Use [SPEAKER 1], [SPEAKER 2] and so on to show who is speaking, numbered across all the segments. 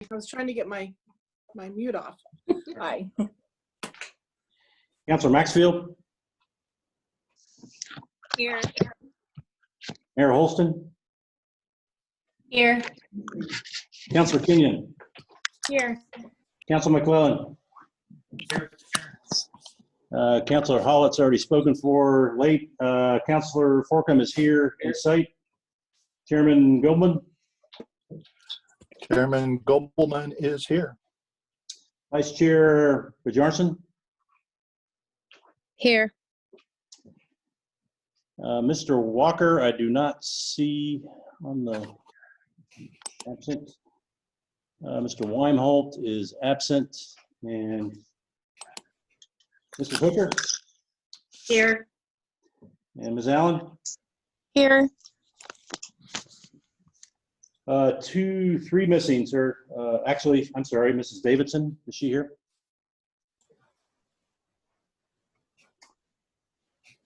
[SPEAKER 1] I was trying to get my mute off. Aye.
[SPEAKER 2] Councilor Maxfield,
[SPEAKER 3] Here.
[SPEAKER 2] Mayor Holston,
[SPEAKER 3] Here.
[SPEAKER 2] Councilor Kenyon,
[SPEAKER 3] Here.
[SPEAKER 2] Councilor McClellan. Councilor Hollett's already spoken for. Late. Councilor Forkham is here in sight. Chairman Goldman,
[SPEAKER 4] Chairman Gobelman is here.
[SPEAKER 2] Vice Chair Bjarnson,
[SPEAKER 3] Here.
[SPEAKER 2] Mr. Walker, I do not see on the absent. Mr. Weimholt is absent, and Mr. Hooker
[SPEAKER 3] Here.
[SPEAKER 2] and Ms. Allen.
[SPEAKER 3] Here.
[SPEAKER 2] 3 missing, sir. Actually, I'm sorry, Mrs. Davidson, is she here?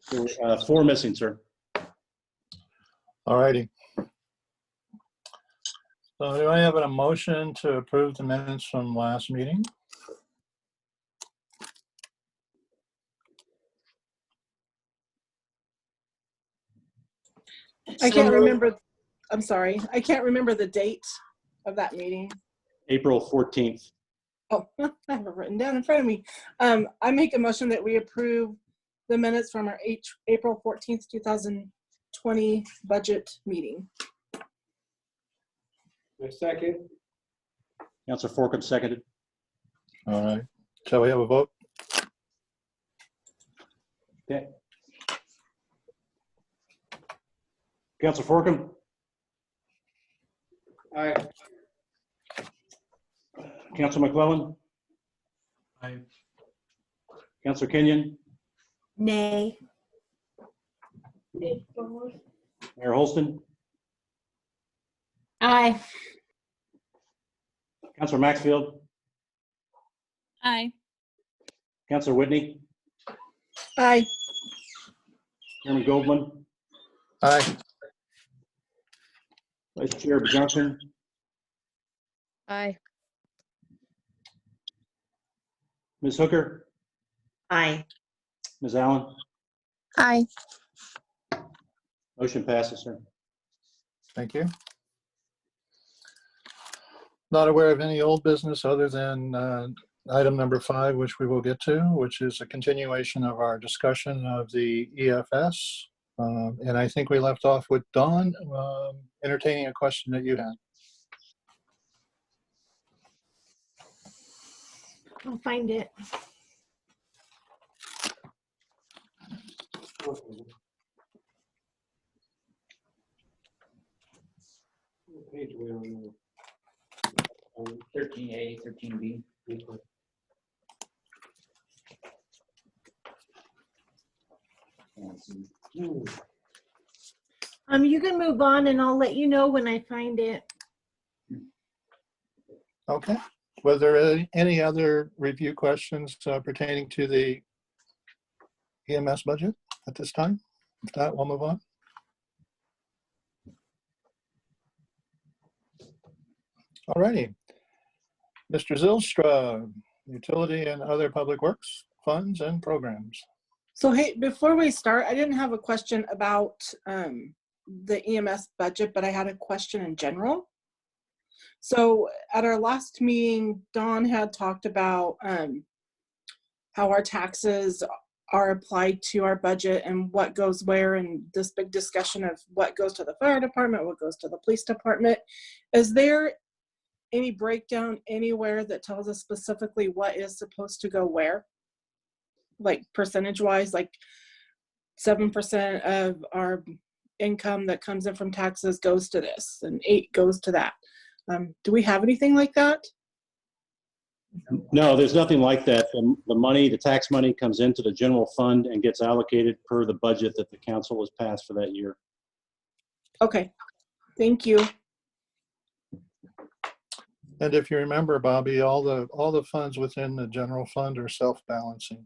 [SPEAKER 2] So, 4 missing, sir.
[SPEAKER 4] All righty. So do I have a motion to approve the minutes from last meeting?
[SPEAKER 1] I can't remember. I'm sorry. I can't remember the date of that meeting.
[SPEAKER 2] April 14th.
[SPEAKER 1] Oh, I have it written down in front of me. I make a motion that we approve the minutes from our April 14th, 2020 budget meeting.
[SPEAKER 5] A second.
[SPEAKER 2] Councilor Forkham seconded.
[SPEAKER 4] All right. Shall we have a vote?
[SPEAKER 2] Okay. Councilor Forkham,
[SPEAKER 5] Aye.
[SPEAKER 2] Councilor McClellan,
[SPEAKER 5] Aye.
[SPEAKER 2] Councilor Kenyon,
[SPEAKER 3] Nay.
[SPEAKER 2] Mayor Holston,
[SPEAKER 3] Aye.
[SPEAKER 2] Councilor Maxfield,
[SPEAKER 3] Aye.
[SPEAKER 2] Councilor Whitney,
[SPEAKER 1] Aye.
[SPEAKER 2] Chairman Goldman,
[SPEAKER 4] Aye.
[SPEAKER 2] Vice Chair Bjarnson,
[SPEAKER 3] Aye.
[SPEAKER 2] Ms. Hooker,
[SPEAKER 3] Aye.
[SPEAKER 2] Ms. Allen.
[SPEAKER 3] Aye.
[SPEAKER 2] Motion passes, sir.
[SPEAKER 4] Thank you. Not aware of any old business other than item number 5, which we will get to, which is a continuation of our discussion of the EFS. And I think we left off with Dawn entertaining a question that you had.
[SPEAKER 3] I'll find it.
[SPEAKER 5] What page are we on now?
[SPEAKER 6] 13A, 13B.
[SPEAKER 3] You can move on and I'll let you know when I find it.
[SPEAKER 4] Okay. Were there any other review questions pertaining to the EMS budget at this time? If not, we'll move on. All righty. Mr. Zylstra, Utility and Other Public Works Funds and Programs.
[SPEAKER 1] So, hey, before we start, I didn't have a question about the EMS budget, but I had a question in general. So at our last meeting, Dawn had talked about how our taxes are applied to our budget and what goes where, and this big discussion of what goes to the fire department, what goes to the police department. Is there any breakdown anywhere that tells us specifically what is supposed to go where? Like percentage wise, like 7% of our income that comes in from taxes goes to this and 8 goes to that. Do we have anything like that?
[SPEAKER 2] No, there's nothing like that. The money, the tax money comes into the general fund and gets allocated per the budget that the council has passed for that year.
[SPEAKER 1] Okay, thank you.
[SPEAKER 4] And if you remember, Bobby, all the funds within the general fund are self-balancing.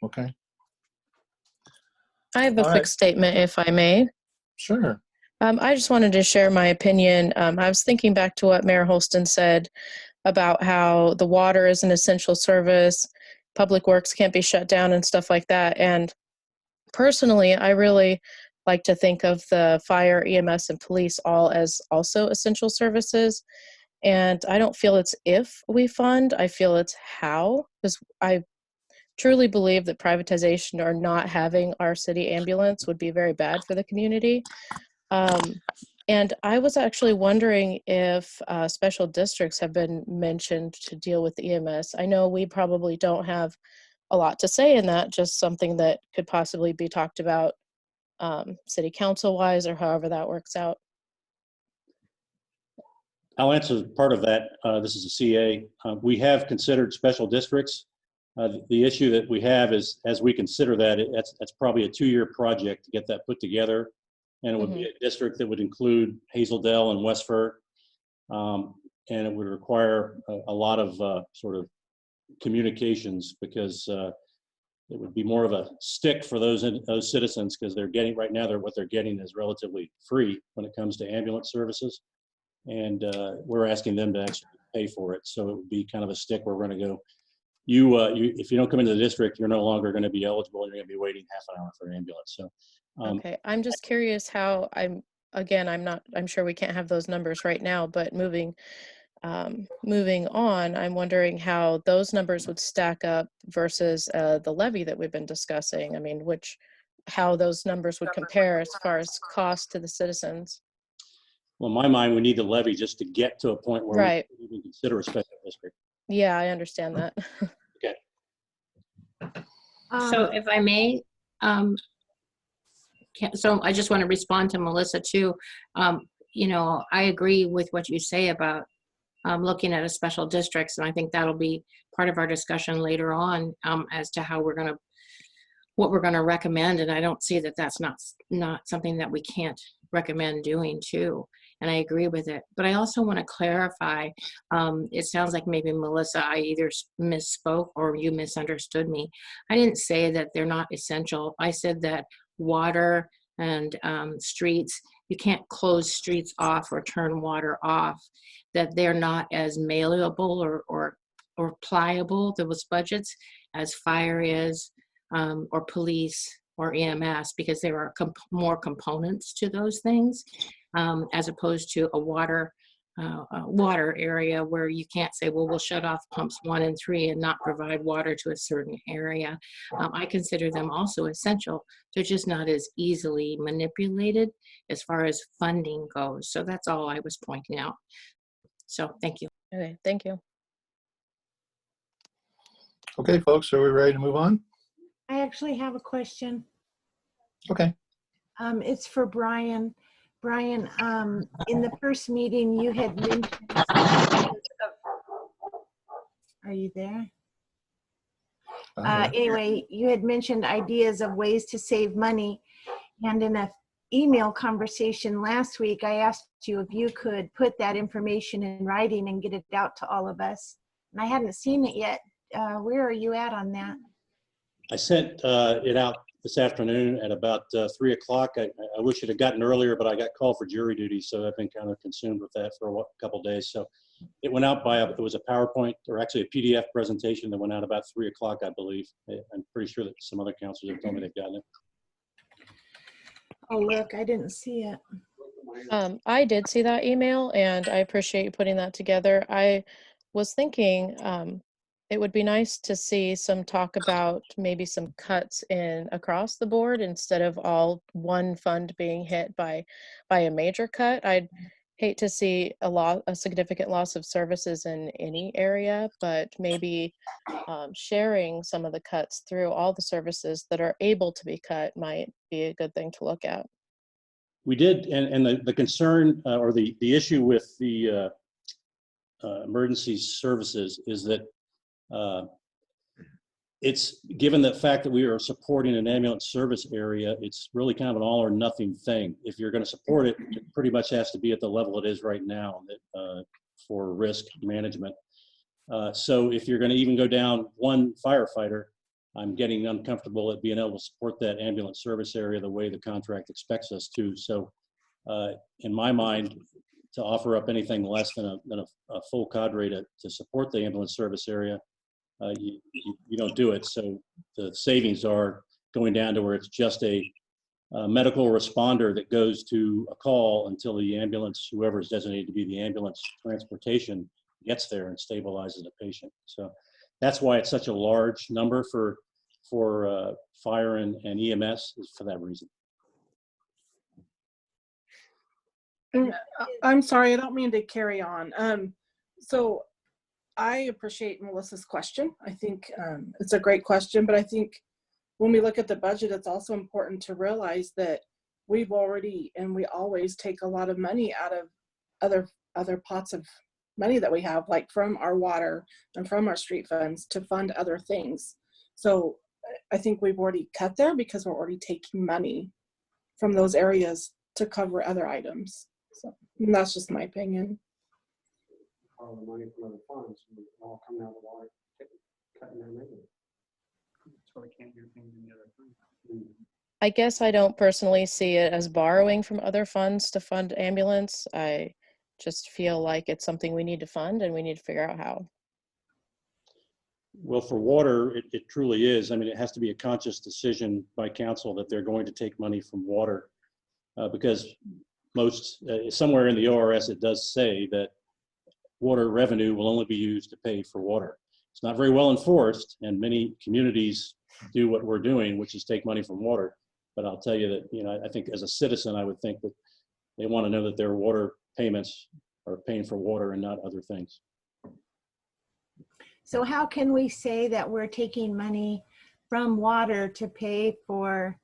[SPEAKER 4] Okay.
[SPEAKER 7] I have a
[SPEAKER 4] All
[SPEAKER 7] quick
[SPEAKER 4] right.
[SPEAKER 7] statement, if I may.
[SPEAKER 4] Sure.
[SPEAKER 6] I just wanted to share my opinion. I was thinking back to what Mayor Holston said about how the water is an essential service, public works can't be shut down and stuff like that. And personally, I really like to think of the fire, EMS, and police all as also essential services. And I don't feel it's if we fund, I feel it's how, because I truly believe that privatization or not having our city ambulance would be very bad for the community. And I was actually wondering if special districts have been mentioned to deal with EMS. I know we probably don't have a lot to say in that, just something that could possibly be talked about city council wise or however that works out.
[SPEAKER 2] I'll answer part of that. This is a CA. We have considered special districts. The issue that we have is, as we consider that, that's probably a 2-year project to get that put together. And it would be a district that would include Hazeldale and Westford. And it would require a lot of sort of communications, because it would be more of a stick for those citizens, because they're getting right now, what they're getting is relatively free when it comes to ambulance services. And we're asking them to actually pay for it. So it would be kind of a stick where we're going to go, if you don't come into the district, you're no longer going to be eligible. You're going to be waiting half an hour for an ambulance. So
[SPEAKER 6] Okay, I'm just curious how I'm sure we can't have those numbers right now, but moving on, I'm wondering how those numbers would stack up versus the levy that we've been discussing. I mean, how those numbers would compare as far as cost to the citizens.
[SPEAKER 2] well, in my mind, we need the levy just to get to a point where
[SPEAKER 6] Right.
[SPEAKER 2] we can even consider a special district.
[SPEAKER 6] Yeah, I understand that.
[SPEAKER 2] Okay.
[SPEAKER 7] So if I may, so I just want to respond to Melissa too. You know, I agree with what you say about looking at a special districts, and I think that'll be part of our discussion later on as to how what we're going to recommend. And I don't see that that's not something that we can't recommend doing too. And I agree with it. But I also want to clarify, it sounds like maybe Melissa, I either misspoke or you misunderstood me. I didn't say that they're not essential. I said that water and streets, you can't close streets off or turn water off, that they're not as malleable or pliable, those budgets, as fire is, or police or EMS, because there are more components to those things, as opposed to a water area where you can't say, well, we'll shut off pumps 1 and 3 and not provide water to a certain area. I consider them also essential. They're just not as easily manipulated as far as funding goes. So that's all I was pointing out. So thank you.
[SPEAKER 6] Okay, thank you.
[SPEAKER 4] Okay, folks, are we ready to move on?
[SPEAKER 3] I actually have a question.
[SPEAKER 4] Okay.
[SPEAKER 3] It's for Brian. Brian, in the first meeting, you had mentioned, are you there? Anyway, you had mentioned ideas of ways to save money. And in an email conversation last week, I asked you if you could put that information in writing and get it out to all of us. And I hadn't seen it yet. Where are you at on that?
[SPEAKER 2] I sent it out this afternoon at about 3 o'clock. I wish it had gotten earlier, but I got called for jury duty, so I've been kind of consumed with that for a couple of days. So it went out it was a PowerPoint, or actually a PDF presentation that went out about 3 o'clock, I believe. I'm pretty sure that some other counselors have told me they've gotten it.
[SPEAKER 3] Oh, look, I didn't see it.
[SPEAKER 6] I did see that email, and I appreciate you putting that together. I was thinking it would be nice to see some talk about maybe some cuts in across the board instead of all one fund being hit by a major cut. I'd hate to see a significant loss of services in any area, but maybe sharing some of the cuts through all the services that are able to be cut might be a good thing to look at.
[SPEAKER 2] We did, and the concern or the issue with the emergency services is that it's given the fact that we are supporting an ambulance service area, it's really kind of an all or nothing thing. If you're going to support it, it pretty much has to be at the level it is right now for risk management. So if you're going to even go down one firefighter, I'm getting uncomfortable at being able to support that ambulance service area the way the contract expects us to. So in my mind, to offer up anything less than a full cadre to support the ambulance service area, you don't do it. So the savings are going down to where it's just a medical responder that goes to a call until the ambulance, whoever is designated to be the ambulance transportation, gets there and stabilizes the patient. So that's why it's such a large number for fire and EMS, is for that reason.
[SPEAKER 1] I'm sorry, I don't mean to carry on. So I appreciate Melissa's question. I think it's a great question, but I think when we look at the budget, it's also important to realize that we've already, and we always take a lot of money out of other pots of money that we have, like from our water and from our street funds to fund other things. So I think we've already cut there because we're already taking money from those areas to cover other items. So that's just my opinion.
[SPEAKER 5] All the money from other funds, all coming out of the water, cutting their maintenance. So we can't do things in the other funds.
[SPEAKER 6] I guess I don't personally see it as borrowing from other funds to fund ambulance. I just feel like it's something we need to fund and we need to figure out how.
[SPEAKER 2] Well, for water, it truly is. I mean, it has to be a conscious decision by council that they're going to take money from water because somewhere in the ORS, it does say that water revenue will only be used to pay for water. It's not very well enforced, and many communities do what we're doing, which is take money from water. But I'll tell you that, I think as a citizen, I would think that they want to know that their water payments are paying for water and not other things.
[SPEAKER 3] So how can we say that we're taking money from water to pay for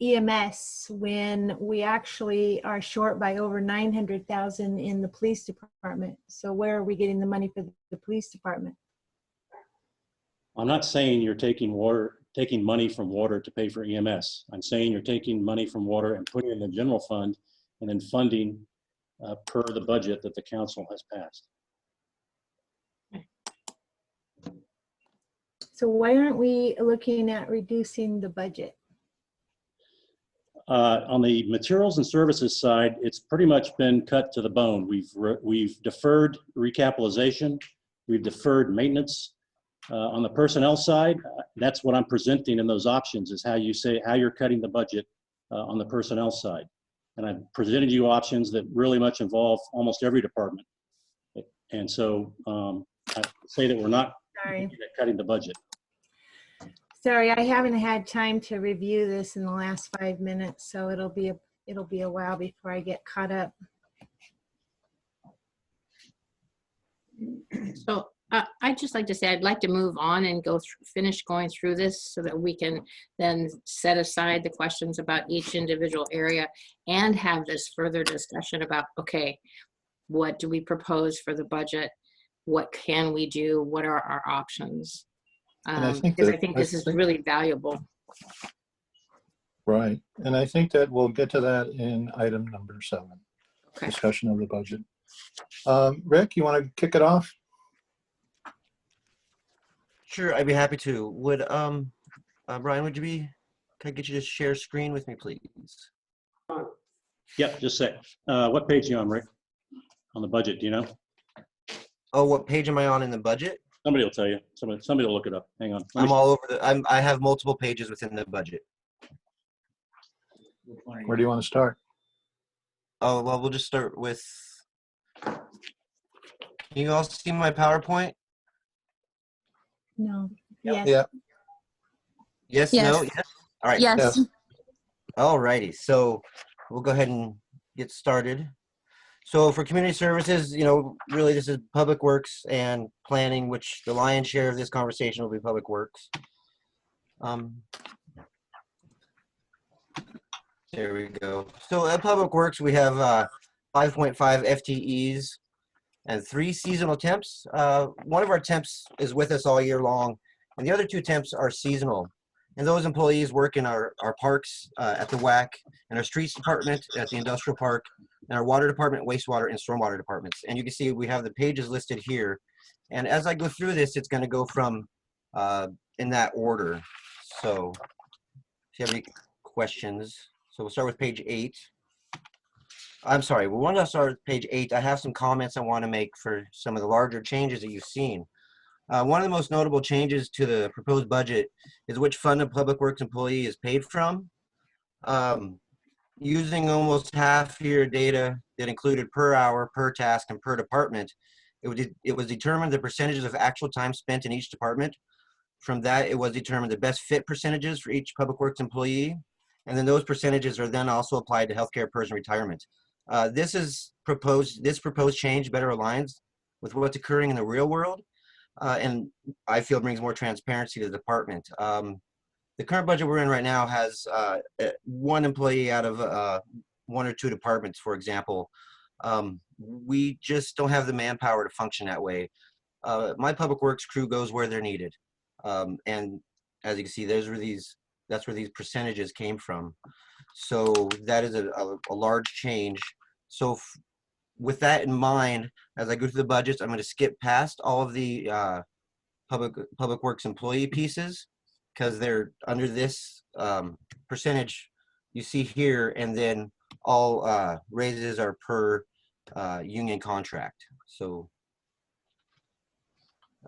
[SPEAKER 3] EMS when we actually are short by over 900,000 in the police department? So where are we getting the money for the police department?
[SPEAKER 2] I'm not saying you're taking money from water to pay for EMS. I'm saying you're taking money from water and putting it in the general fund and then funding per the budget that the council has passed.
[SPEAKER 3] So why aren't we looking at reducing the budget?
[SPEAKER 2] On the materials and services side, it's pretty much been cut to the bone. We've deferred recapitalization, we've deferred maintenance. On the personnel side, that's what I'm presenting in those options, is how you're cutting the budget on the personnel side. And I've presented you options that really much involve almost every department. And so I say that we're not cutting the budget.
[SPEAKER 3] Sorry, I haven't had time to review this in the last 5 minutes, so it'll be a while before I get caught up.
[SPEAKER 7] So I'd just like to say I'd like to move on and finish going through this so that we can then set aside the questions about each individual area and have this further discussion about, okay, what do we propose for the budget? What can we do? What are our options? Because I think this is really valuable.
[SPEAKER 4] Right. And I think that we'll get to that in item number 7,
[SPEAKER 7] Okay.
[SPEAKER 4] discussion of the budget. Rick, you want to kick it off?
[SPEAKER 8] Sure, I'd be happy to. Would Brian, can I get you to share screen with me, please?
[SPEAKER 2] Yep, just a sec. What page are you on, Rick? On the budget, do you know?
[SPEAKER 8] Oh, what page am I on in the budget?
[SPEAKER 2] Somebody will tell you. Somebody will look it up. Hang on.
[SPEAKER 8] I'm all over I have multiple pages within the budget.
[SPEAKER 4] Where do you want to start?
[SPEAKER 8] Oh, well, we'll just start with, can you all see my PowerPoint?
[SPEAKER 3] No. Yes.
[SPEAKER 4] Yeah.
[SPEAKER 8] Yes,
[SPEAKER 6] Yes.
[SPEAKER 8] no, yes? All right.
[SPEAKER 6] Yes.
[SPEAKER 8] All righty, so we'll go ahead and get started. So for community services, really this is public works and planning, which the lion's share of this conversation will be public works. There we go. So at public works, we have 5.5 FTEs and 3 seasonal temps. One of our temps is with us all year long, and the other 2 temps are seasonal. And those employees work in our parks at the WAC, and our streets department at the industrial park, and our water department, wastewater, and stormwater departments. And you can see we have the pages listed here. And as I go through this, it's going to go from in that order. So if you have any questions, so we'll start with page 8. I'm sorry, we want to start at page 8. I have some comments I want to make for some of the larger changes that you've seen. One of the most notable changes to the proposed budget is which fund a public works employee is paid from. Using almost half-year data that included per hour, per task, and per department, it was determined the percentages of actual time spent in each department. From that, it was determined the best fit percentages for each public works employee, and then those percentages are then also applied to healthcare, PERS, and retirement. This proposed change better aligns with what's occurring in the real world, and I feel brings more transparency to the department. The current budget we're in right now has one employee out of 1 or 2 departments, for example. We just don't have the manpower to function that way. My public works crew goes where they're needed. And as you can see, that's where these percentages came from. So that is a large change. So with that in mind, as I go through the budgets, I'm going to skip past all of the public works employee pieces because they're under this percentage you see here, and then all raises are per union contract. So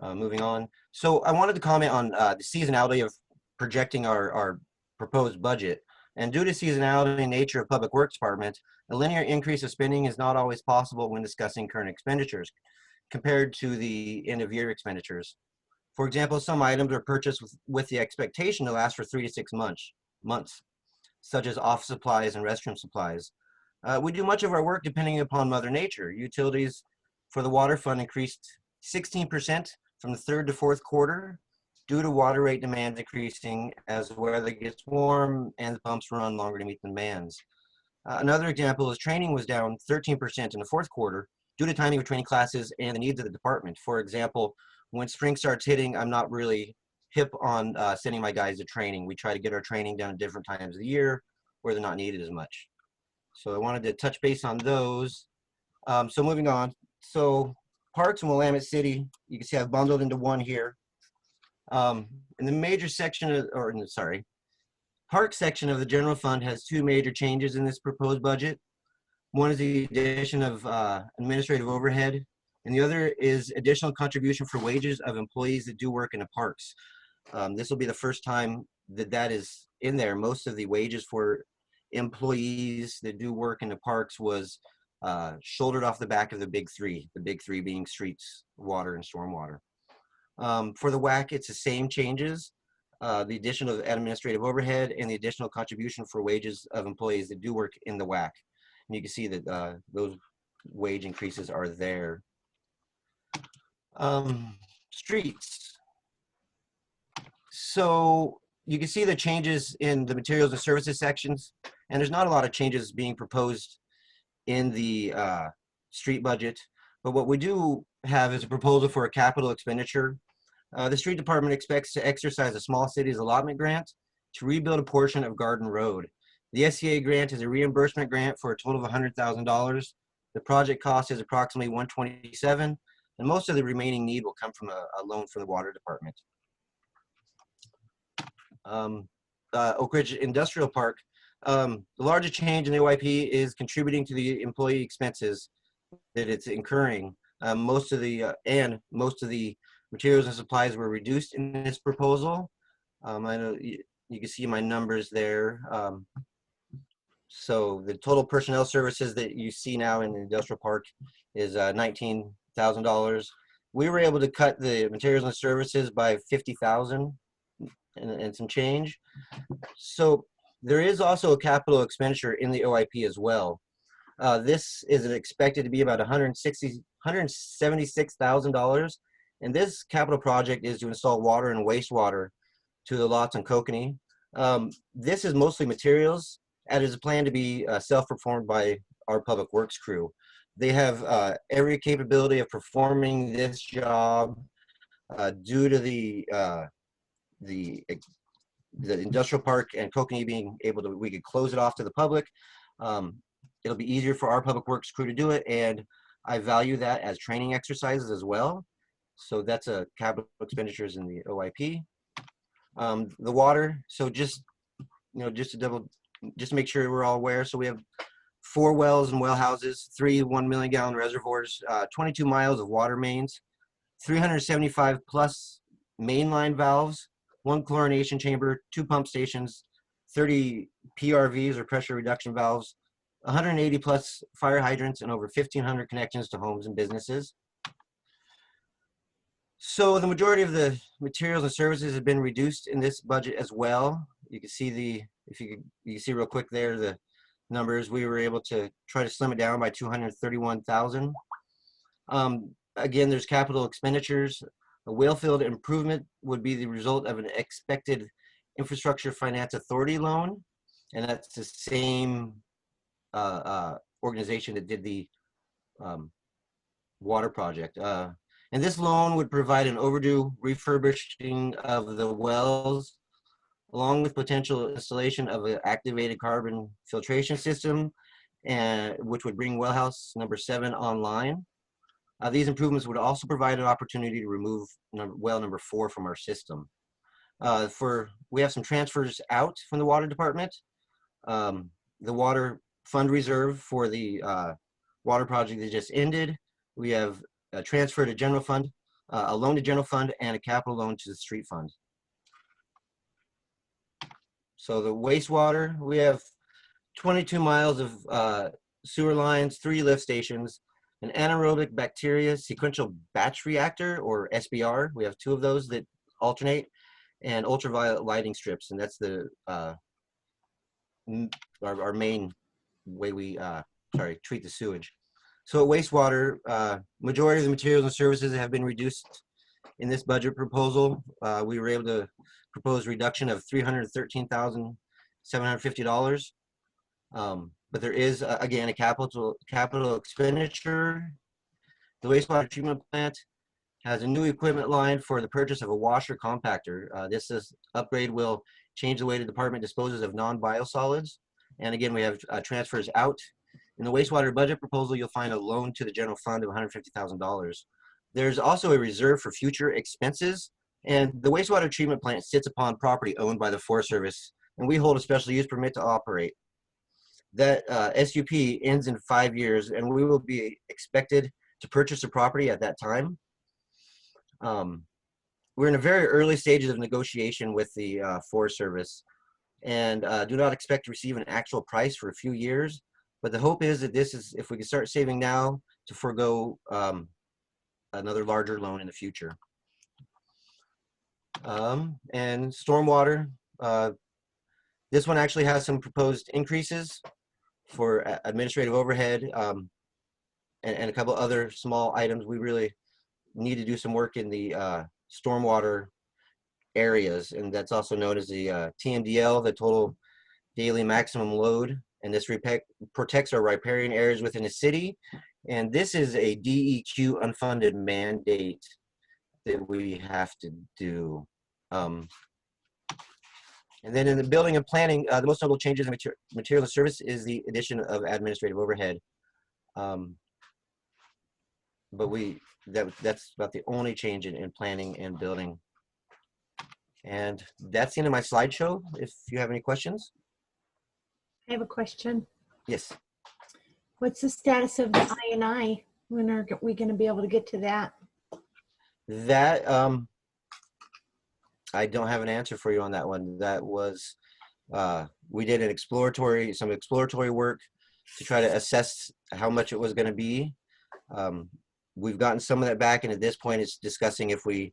[SPEAKER 8] moving on. So I wanted to comment on the seasonality of projecting our proposed budget. And due to seasonality and nature of Public Works Department, a linear increase of spending is not always possible when discussing current expenditures compared to the end of year expenditures. For example, some items are purchased with the expectation to last for 3 to 6 months, such as office supplies and restroom supplies. We do much of our work depending upon Mother Nature. Utilities for the water fund increased 16% from the 3rd to 4th quarter due to water rate demand decreasing as the weather gets warm and the pumps run longer to meet demands. Another example is training was down 13% in the 4th quarter due to timing of training classes and the needs of the department. For example, when spring starts hitting, I'm not really hip on sending my guys to training. We try to get our training done at different times of the year where they're not needed as much. So I wanted to touch base on those. So moving on. So Parks and Willamette City, you can see I've bundled into one here. In the major section, Park section of the general fund has 2 major changes in this proposed budget. One is the addition of administrative overhead, and the other is additional contribution for wages of employees that do work in the parks. This will be the first time that is in there. Most of the wages for employees that do work in the parks was shouldered off the back of the big 3, the big 3 being streets, water, and stormwater. For the WAC, it's the same changes, the addition of administrative overhead and the additional contribution for wages of employees that do work in the WAC. And you can see that those wage increases are there. Streets. So you can see the changes in the materials and services sections, and there's not a lot of changes being proposed in the street budget, but what we do have is a proposal for a capital expenditure. The street department expects to exercise a small cities allotment grant to rebuild a portion of Garden Road. The SCA grant is a reimbursement grant for a total of $100,000. The project cost is approximately $127,000, and most of the remaining need will come from a loan from the water department. Oakridge Industrial Park. The largest change in the OIP is contributing to the employee expenses that it's incurring. Most of the materials and supplies were reduced in this proposal. I know you can see my numbers there. So the total personnel services that you see now in the industrial park is $19,000. We were able to cut the materials and services by $50,000 and some change. So there is also a capital expenditure in the OIP as well. This is expected to be about $176,000. And this capital project is to install water and wastewater to the lots on Kokanee. This is mostly materials and is planned to be self-performed by our public works crew. They have every capability of performing this job due to the industrial park and Kokanee being able to, we could close it off to the public. It'll be easier for our public works crew to do it, and I value that as training exercises as well. So that's a capital expenditures in the OIP. The water, so just to make sure we're all aware. So we have 4 wells and well houses, 3 1 million gallon reservoirs, 22 miles of water mains, 375 plus mainline valves, 1 chlorination chamber, 2 pump stations, 30 PRVs or pressure reduction valves, 180 plus fire hydrants, and over 1,500 connections to homes and businesses. So the majority of the materials and services have been reduced in this budget as well. You can see you can see real quick there the numbers. We were able to try to slim it down by 231,000. Again, there's capital expenditures. A wellfield improvement would be the result of an expected Infrastructure Finance Authority loan, and that's the same organization that did the water project. And this loan would provide an overdue refurbishing of the wells, along with potential installation of an activated carbon filtration system, and which would bring well house number 7 online. These improvements would also provide an opportunity to remove well number 4 from our system. We have some transfers out from the water department. The water fund reserve for the water project that just ended. We have a transfer to general fund, a loan to general fund, and a capital loan to the street fund. So the wastewater, we have 22 miles of sewer lines, 3 lift stations, an anaerobic bacteria sequential batch reactor, or SBR. We have 2 of those that alternate, and ultraviolet lighting strips, and that's the our main way we treat the sewage. So at wastewater, majority of the materials and services have been reduced in this budget proposal. We were able to propose reduction of $313,750. But there is, again, a capital expenditure. The wastewater treatment plant has a new equipment line for the purchase of a washer compactor. This upgrade will change the way the department disposes of non-biosolids. And again, we have transfers out. In the wastewater budget proposal, you'll find a loan to the general fund of $150,000. There's also a reserve for future expenses. And the wastewater treatment plant sits upon property owned by the Forest Service, and we hold a special use permit to operate. That SUP ends in 5 years, and we will be expected to purchase the property at that time. We're in a very early stages of negotiation with the Forest Service, and do not expect to receive an actual price for a few years. But the hope is that if we can start saving now, to forego another larger loan in the future. And stormwater, this one actually has some proposed increases for administrative overhead, and a couple other small items. We really need to do some work in the stormwater areas, and that's also known as the TMDL, the total daily maximum load. And this protects our riparian areas within the city. And this is a DEQ unfunded mandate that we have to do. And then in the building and planning, the most notable changes in material and service is the addition of administrative overhead. But that's about the only change in planning and building. And that's the end of my slideshow. If you have any questions.
[SPEAKER 3] I have a question.
[SPEAKER 8] Yes.
[SPEAKER 3] What's the status of the I&I? When are we going to be able to get to that?
[SPEAKER 8] That, I don't have an answer for you on that one. That was, we did some exploratory work to try to assess how much it was going to be. We've gotten some of that back, and at this point it's discussing if we're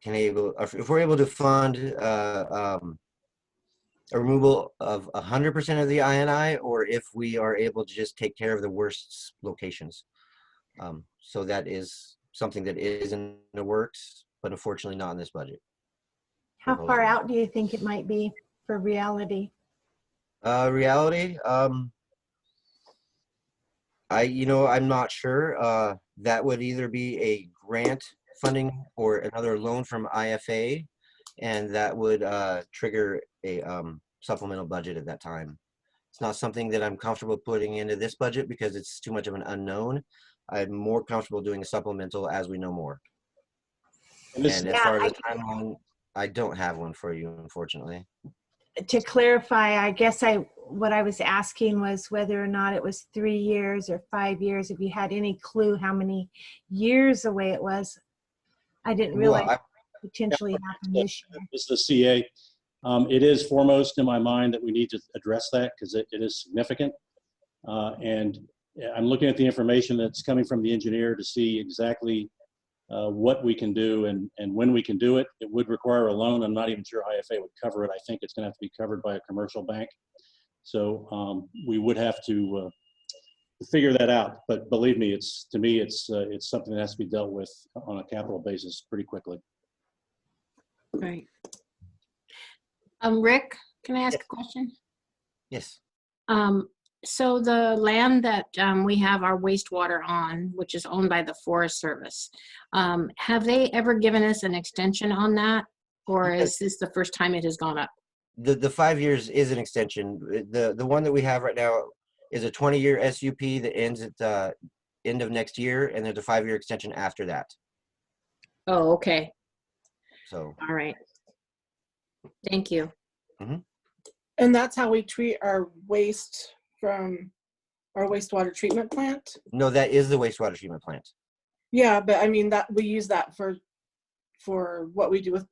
[SPEAKER 8] able to fund a removal of 100% of the I&I, or if we are able to just take care of the worst locations. So that is something that is in the works, but unfortunately not in this budget.
[SPEAKER 3] How far out do you think it might be for reality?
[SPEAKER 8] Reality, I'm not sure. That would either be a grant funding or another loan from IFA, and that would trigger a supplemental budget at that time. It's not something that I'm comfortable putting into this budget because it's too much of an unknown. I'm more comfortable doing a supplemental as we know more. And as far as the timeline, I don't have one for you, unfortunately.
[SPEAKER 3] To clarify, I guess I what I was asking was whether or not it was 3 years or 5 years, if you had any clue how many years away it was. I didn't realize
[SPEAKER 8] Well,
[SPEAKER 3] it could potentially happen this year.
[SPEAKER 2] This is the CA. It is foremost in my mind that we need to address that because it is significant. And I'm looking at the information that's coming from the engineer to see exactly what we can do and when we can do it. It would require a loan. I'm not even sure IFA would cover it. I think it's going to have to be covered by a commercial bank. So we would have to figure that out. But believe me, to me, it's something that has to be dealt with on a capital basis pretty quickly.
[SPEAKER 7] Right. Rick, can I ask a question?
[SPEAKER 8] yes.
[SPEAKER 7] So the land that we have our wastewater on, which is owned by the Forest Service, have they ever given us an extension on that? Or is this the first time it has gone up?
[SPEAKER 8] The 5 years is an extension. The one that we have right now is a 20-year SUP that ends at the end of next year, and there's a 5-year extension after that.
[SPEAKER 7] Oh, okay.
[SPEAKER 8] So,
[SPEAKER 7] All right. Thank you.
[SPEAKER 1] And that's how we treat our waste from our wastewater treatment plant?
[SPEAKER 8] no, that is the wastewater treatment plant.
[SPEAKER 1] Yeah, but I mean that we use that for what we do with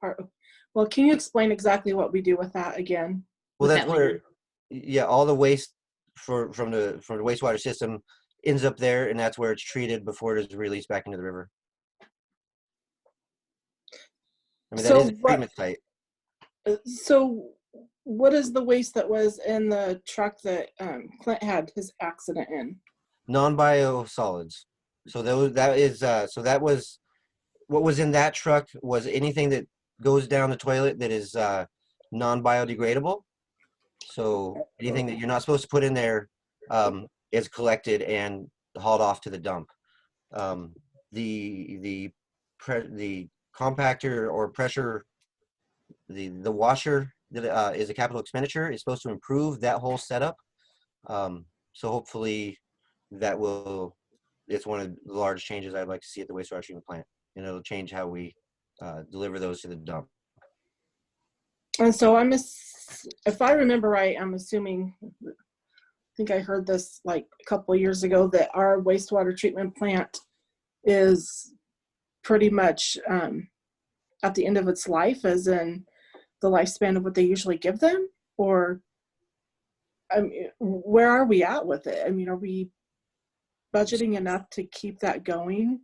[SPEAKER 1] well, can you explain exactly what we do with that again?
[SPEAKER 8] Well,
[SPEAKER 7] With
[SPEAKER 8] that's
[SPEAKER 7] that
[SPEAKER 8] where,
[SPEAKER 7] land.
[SPEAKER 8] yeah, all the waste from the wastewater system ends up there, and that's where it's treated before it is released back into the river. I mean, that is a treatment site.
[SPEAKER 1] So what is the waste that was in the truck that Clint had his accident in?
[SPEAKER 8] Non-biosolids. So that was what was in that truck was anything that goes down the toilet that is non-biodegradable. So anything that you're not supposed to put in there is collected and hauled off to the dump. The compactor or pressure, the washer that is a capital expenditure is supposed to improve that whole setup. So hopefully that will, it's one of the large changes I'd like to see at the wastewater treatment plant, and it'll change how we deliver those to the dump.
[SPEAKER 1] And so if I remember right, I'm assuming, I think I heard this like a couple of years ago, that our wastewater treatment plant is pretty much at the end of its life, as in the lifespan of what they usually give them? Or I mean, where are we at with it? I mean, are we budgeting enough to keep that going?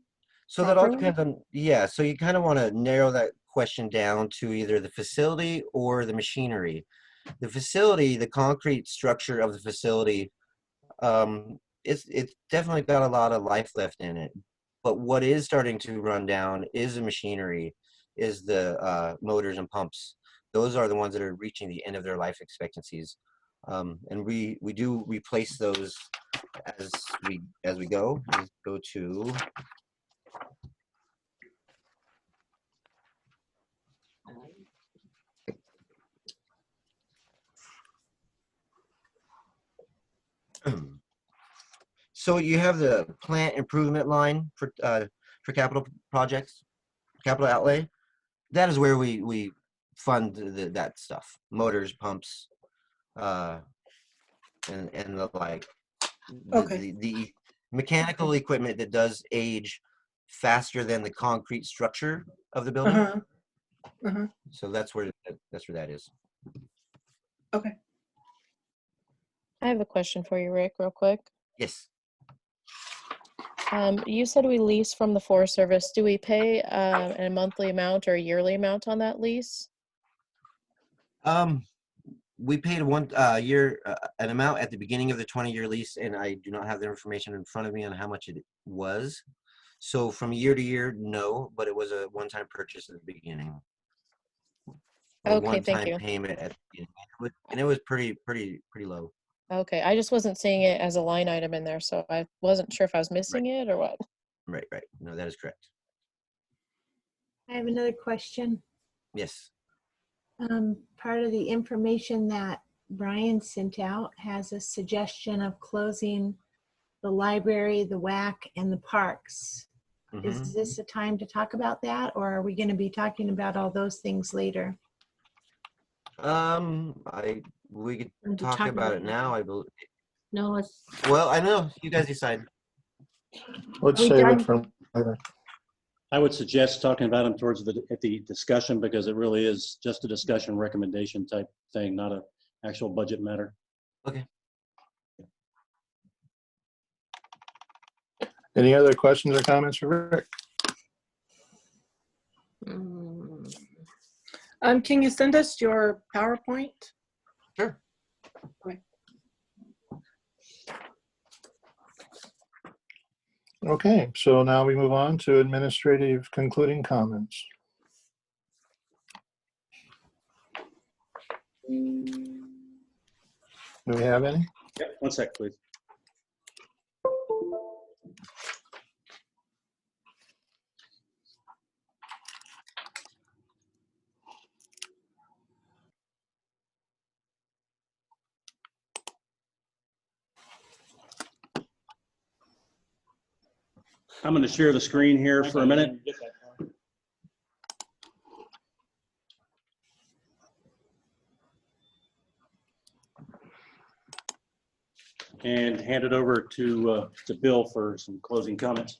[SPEAKER 8] So that all
[SPEAKER 1] properly?
[SPEAKER 8] depends on, yeah, so you kind of want to narrow that question down to either the facility or the machinery. The facility, the concrete structure of the facility, it's definitely got a lot of life left in it. But what is starting to run down is the machinery, is the motors and pumps. Those are the ones that are reaching the end of their life expectancies. And we do replace those as we go. We go to so you have the plant improvement line for capital projects, capital outlay. That is where we fund that stuff, motors, pumps, and the like.
[SPEAKER 1] Okay.
[SPEAKER 8] The mechanical equipment that does age faster than the concrete structure of the building. So that's where that is.
[SPEAKER 1] Okay.
[SPEAKER 6] I have a question for you, Rick, real quick.
[SPEAKER 8] Yes.
[SPEAKER 6] You said we lease from the Forest Service. Do we pay a monthly amount or a yearly amount on that lease?
[SPEAKER 8] We paid one year an amount at the beginning of the 20-year lease, and I do not have the information in front of me on how much it was. So from year to year, no, but it was a one-time purchase at the beginning.
[SPEAKER 6] Okay, thank you.
[SPEAKER 8] One-time payment at the beginning, and it was pretty low.
[SPEAKER 6] Okay, I just wasn't seeing it as a line item in there, so I wasn't sure if I was missing it or what.
[SPEAKER 8] Right. No, that is correct.
[SPEAKER 3] I have another question.
[SPEAKER 8] Yes.
[SPEAKER 3] Part of the information that Brian sent out has a suggestion of closing the library, the WAC, and the parks. Is this a time to talk about that, or are we going to be talking about all those things later?
[SPEAKER 8] We could
[SPEAKER 7] To
[SPEAKER 8] talk about it now, I believe.
[SPEAKER 7] No, it's,
[SPEAKER 8] Well, I know, you guys decide.
[SPEAKER 4] Let's
[SPEAKER 7] We
[SPEAKER 4] save
[SPEAKER 7] done?
[SPEAKER 4] it for later.
[SPEAKER 2] I would suggest talking about them towards at the discussion, because it really is just a discussion recommendation type thing, not a actual budget matter.
[SPEAKER 4] Any other questions or comments for Rick?
[SPEAKER 7] mm,
[SPEAKER 1] Can you send us your PowerPoint?
[SPEAKER 8] Sure.
[SPEAKER 4] Okay, so now we move on to administrative concluding comments. Do we have any?
[SPEAKER 2] Yep. One sec, please. I'm going to share the screen here for a minute. And hand it over to Bill for some closing comments.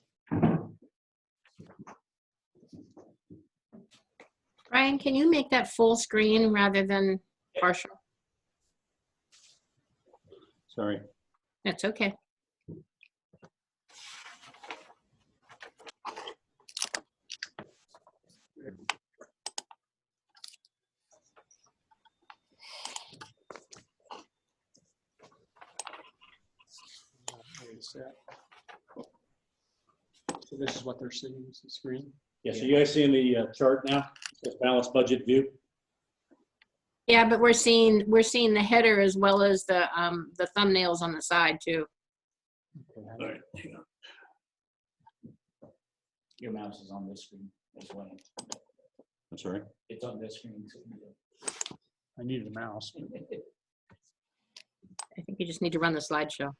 [SPEAKER 7] Brian, can you make that full screen rather than partial?
[SPEAKER 2] Sorry.
[SPEAKER 7] That's okay.
[SPEAKER 5] So this is what they're seeing, is the screen.
[SPEAKER 2] Yeah, so you guys seeing the chart now? It's balanced budget view.
[SPEAKER 7] Yeah, but we're seeing the header as well as the thumbnails on the side too.
[SPEAKER 5] Okay,
[SPEAKER 2] All right.
[SPEAKER 9] Your mouse is on this screen as well.
[SPEAKER 2] I'm sorry.
[SPEAKER 9] It's on this screen. So
[SPEAKER 5] I needed a mouse.
[SPEAKER 7] I think you just need to run the slideshow.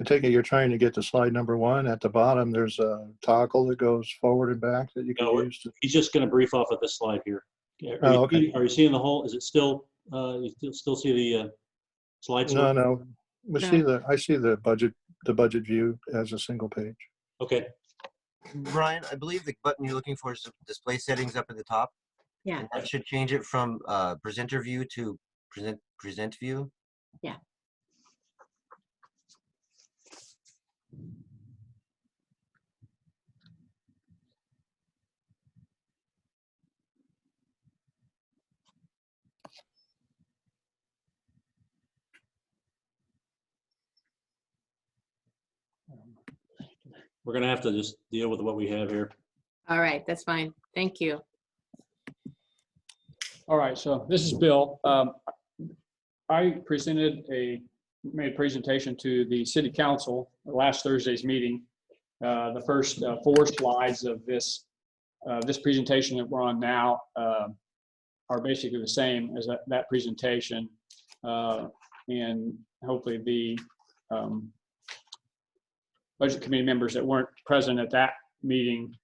[SPEAKER 4] I take it you're trying to get to slide number 1. At the bottom, there's a toggle that goes forward and back that you can
[SPEAKER 2] No,
[SPEAKER 4] use to.
[SPEAKER 2] He's just going to brief off of this slide here.
[SPEAKER 4] Oh, okay.
[SPEAKER 2] Are you seeing the whole? Is it still? You still see the slides?
[SPEAKER 4] No.
[SPEAKER 7] No.
[SPEAKER 4] I see the budget view as a single page.
[SPEAKER 2] Okay.
[SPEAKER 8] Brian, I believe the button you're looking for is display settings up at the top.
[SPEAKER 7] Yeah.
[SPEAKER 8] And that should change it from presenter view to present view.
[SPEAKER 7] Yeah.
[SPEAKER 2] We're going to have to just deal with what we have here.
[SPEAKER 7] All right, that's fine. Thank you.
[SPEAKER 5] All right, so this is Bill. I made a presentation to the city council at last Thursday's meeting. The first 4 slides of this presentation that we're on now are basically the same as that presentation, and hopefully the budget committee members that weren't present at that meeting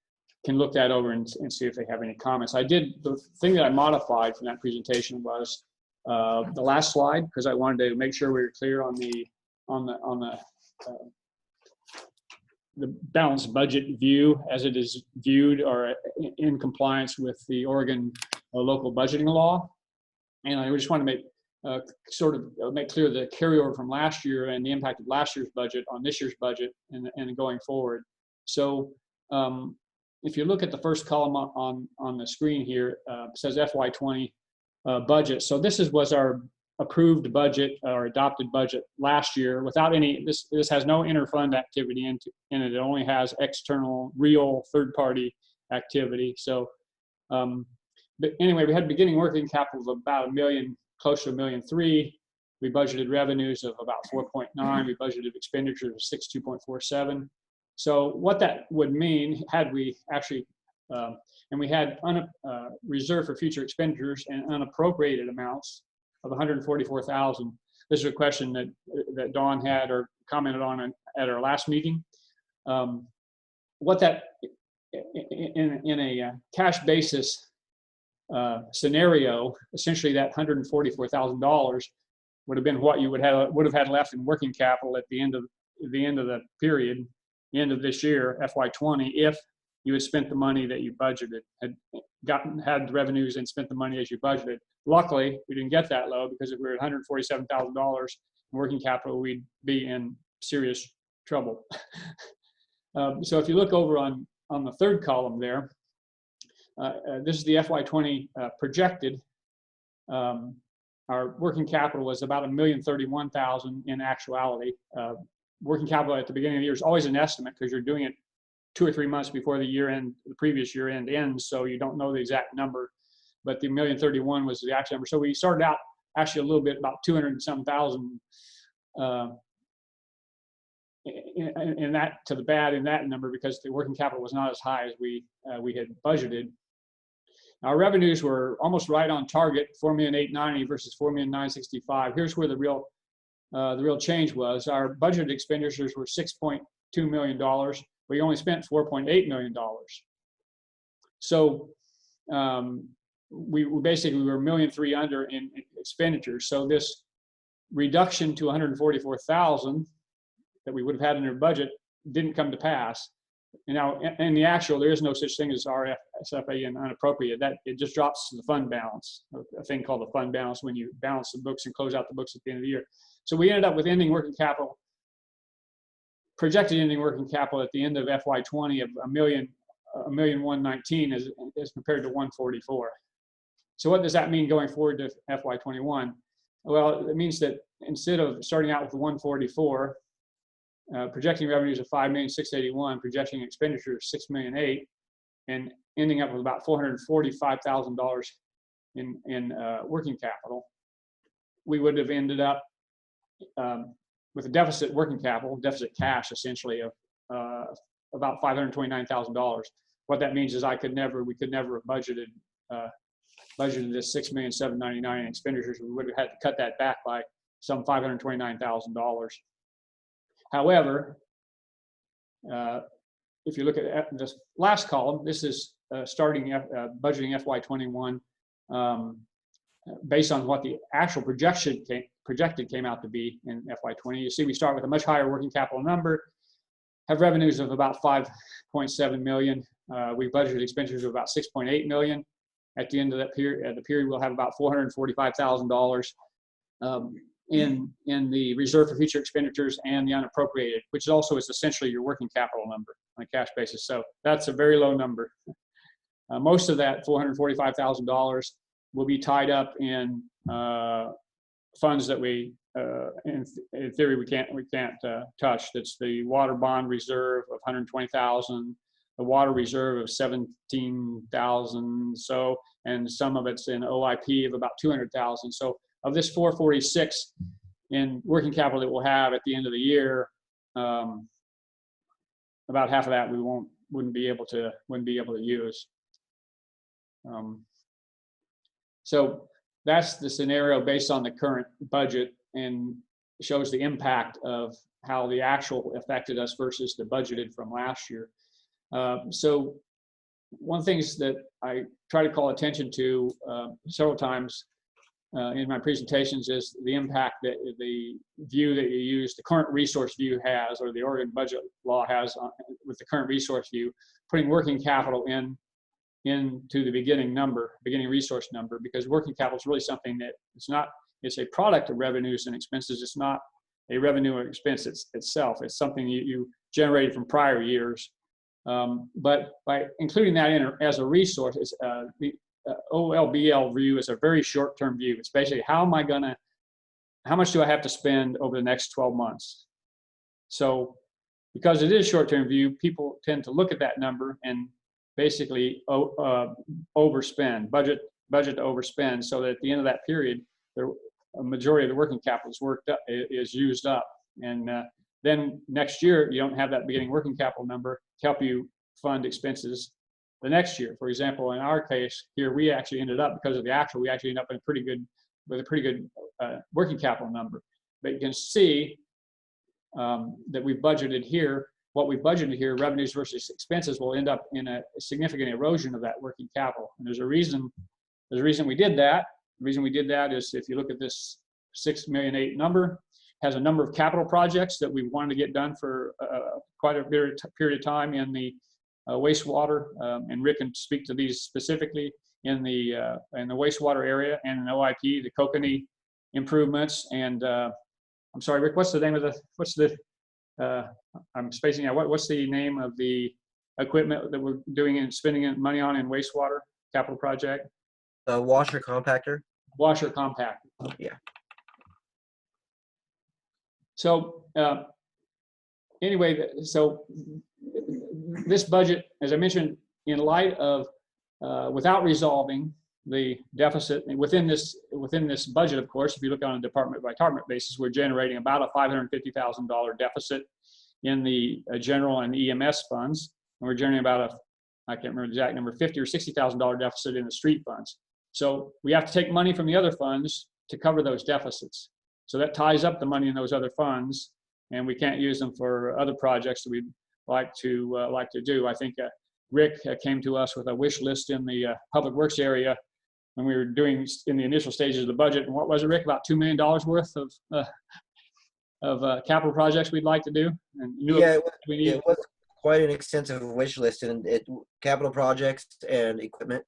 [SPEAKER 5] can look that over and see if they have any comments. The thing that I modified from that presentation was the last slide, because I wanted to make sure we were clear on the balanced budget view as it is viewed or in compliance with the Oregon local budgeting law. And I just want to make make clear the carryover from last year and the impact of last year's budget on this year's budget and going forward. So if you look at the first column on the screen here, it says FY20 budget. So this was our approved budget or adopted budget last year without any, this has no interfund activity in it. It only has external, real third-party activity. So, but anyway, we had beginning working capital of about $1 million, close to $1.3 million. We budgeted revenues of about 4.9. We budgeted expenditures of 62.47. So what that would mean had we actually, and we had reserved for future expenditures and unappropriated amounts of 144,000. This is a question that Dawn had or commented on at our last meeting. What that in a cash basis scenario, essentially that $144,000 would have been what you would have had left in working capital at the end of the period, end of this year, FY20, if you had spent the money that you budgeted, had revenues and spent the money as you budgeted. Luckily, we didn't get that low, because if we were at $147,000 in working capital, we'd be in serious trouble. So if you look over on the third column there, this is the FY20 projected. Our working capital was about $1,031,000 in actuality. Working capital at the beginning of the year is always an estimate, because you're doing it 2 or 3 months before the year end, the previous year end ends, so you don't know the exact number. But the $1,031,000 was the actual number. So we started out actually a little bit, about 200 and some thousand in that, to the bad in that number, because the working capital was not as high as we had budgeted. Our revenues were almost right on target, $4,890,000 versus $4,965,000. Here's where the real change was. Our budgeted expenditures were $6.2 million. We only spent $4.8 million. So we basically were $1.3 million under in expenditures. So this reduction to $144,000 that we would have had in our budget didn't come to pass. And now, in the actual, there is no such thing as RFSFA and unappropriated. That it just drops to the fund balance, a thing called the fund balance, when you balance the books and close out the books at the end of the year. So we ended up with ending working capital, projected ending working capital at the end of FY20 of $1,119,000 as compared to $144,000. So what does that mean going forward to FY21? Well, it means that instead of starting out with the $144,000, projecting revenues of $5,681,000, projecting expenditures of $6,008,000, and ending up with about $445,000 in working capital, we would have ended up with a deficit working capital, deficit cash essentially, of about $529,000. What that means is we could never have budgeted this $6,799,000 in expenditures. We would have had to cut that back by some $529,000. However, if you look at this last column, this is starting budgeting FY21 based on what the actual projected came out to be in FY20. You see, we start with a much higher working capital number, have revenues of about $5.7 million. We budgeted expenditures of about $6.8 million. At the end of that period, we'll have about $445,000 in the reserve for future expenditures and the unappropriated, which also is essentially your working capital number on a cash basis. So that's a very low number. Most of that $445,000 will be tied up in funds that we, in theory, we can't touch. That's the water bond reserve of $120,000, the water reserve of $17,000, so, and some of it's in OIP of about $200,000. So of this $446 in working capital that we'll have at the end of the year, about half of that we wouldn't be able to use. So that's the scenario based on the current budget, and shows the impact of how the actual affected us versus the budgeted from last year. So one of the things that I try to call attention to several times in my presentations is the impact that the view that you use, the current resource view has, or the Oregon budget law has with the current resource view, putting working capital into the beginning resource number, because working capital is really something that it's a product of revenues and expenses. It's not a revenue or expense itself. It's something you generated from prior years. But by including that in as a resource, the OLBL view is a very short-term view. It's basically, how am I going to how much do I have to spend over the next 12 months? So because it is short-term view, people tend to look at that number and basically overspend, budget to overspend, so that at the end of that period, a majority of the working capital is used up. And then next year, you don't have that beginning working capital number to help you fund expenses the next year. For example, in our case here, we actually ended up, because of the actual, we actually ended up with a pretty good working capital number. But you can see that we budgeted here, what we budgeted here, revenues versus expenses, will end up in a significant erosion of that working capital. And there's a reason we did that. The reason we did that is, if you look at this 6.8 million number, has a number of capital projects that we wanted to get done for quite a period of time in the wastewater, and Rick can speak to these specifically in the wastewater area, and in OIP, the Kokanee improvements. And I'm sorry, Rick, what's the name of I'm spacing out. What's the name of the equipment that we're doing and spending money on in wastewater capital project?
[SPEAKER 8] The washer compactor.
[SPEAKER 5] Washer compactor.
[SPEAKER 8] Yeah.
[SPEAKER 5] So anyway, so this budget, as I mentioned, in light of without resolving the deficit within this budget, of course, if you look on a department by department basis, we're generating about a $550,000 deficit in the general and EMS funds, and we're generating about I can't remember the exact number, $50,000 or $60,000 deficit in the street funds. So we have to take money from the other funds to cover those deficits. So that ties up the money in those other funds, and we can't use them for other projects that we'd like to do. I think Rick came to us with a wish list in the public works area when we were doing in the initial stages of the budget. And what was it, Rick? About $2 million worth of capital projects we'd like to do. And
[SPEAKER 8] Yeah, it was quite an extensive wish list, and capital projects and equipment.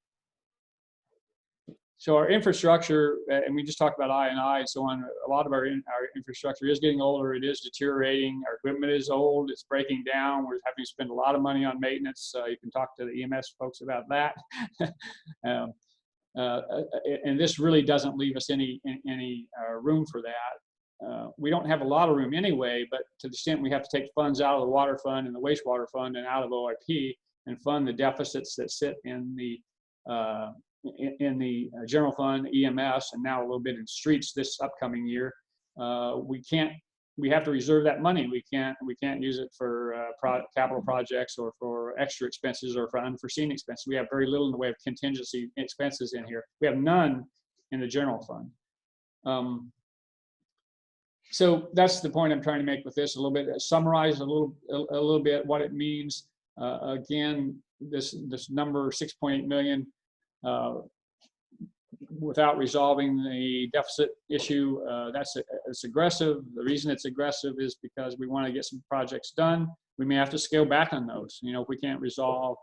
[SPEAKER 5] So our infrastructure, and we just talked about I&I and so on, a lot of our infrastructure is getting older. It is deteriorating. Our equipment is old. It's breaking down. We're having to spend a lot of money on maintenance. You can talk to the EMS folks about that. And this really doesn't leave us any room for that. We don't have a lot of room anyway, but to the extent we have to take funds out of the water fund and the wastewater fund and out of OIP and fund the deficits that sit in the general fund, EMS, and now a little bit in streets this upcoming year, we have to reserve that money. We can't use it for capital projects or for extra expenses or for unforeseen expenses. We have very little in the way of contingency expenses in here. We have none in the general fund. So that's the point I'm trying to make with this a little bit. Summarize a little bit what it means. Again, this number 6.8 million. Without resolving the deficit issue, it's aggressive. The reason it's aggressive is because we want to get some projects done. We may have to scale back on those. If we can't resolve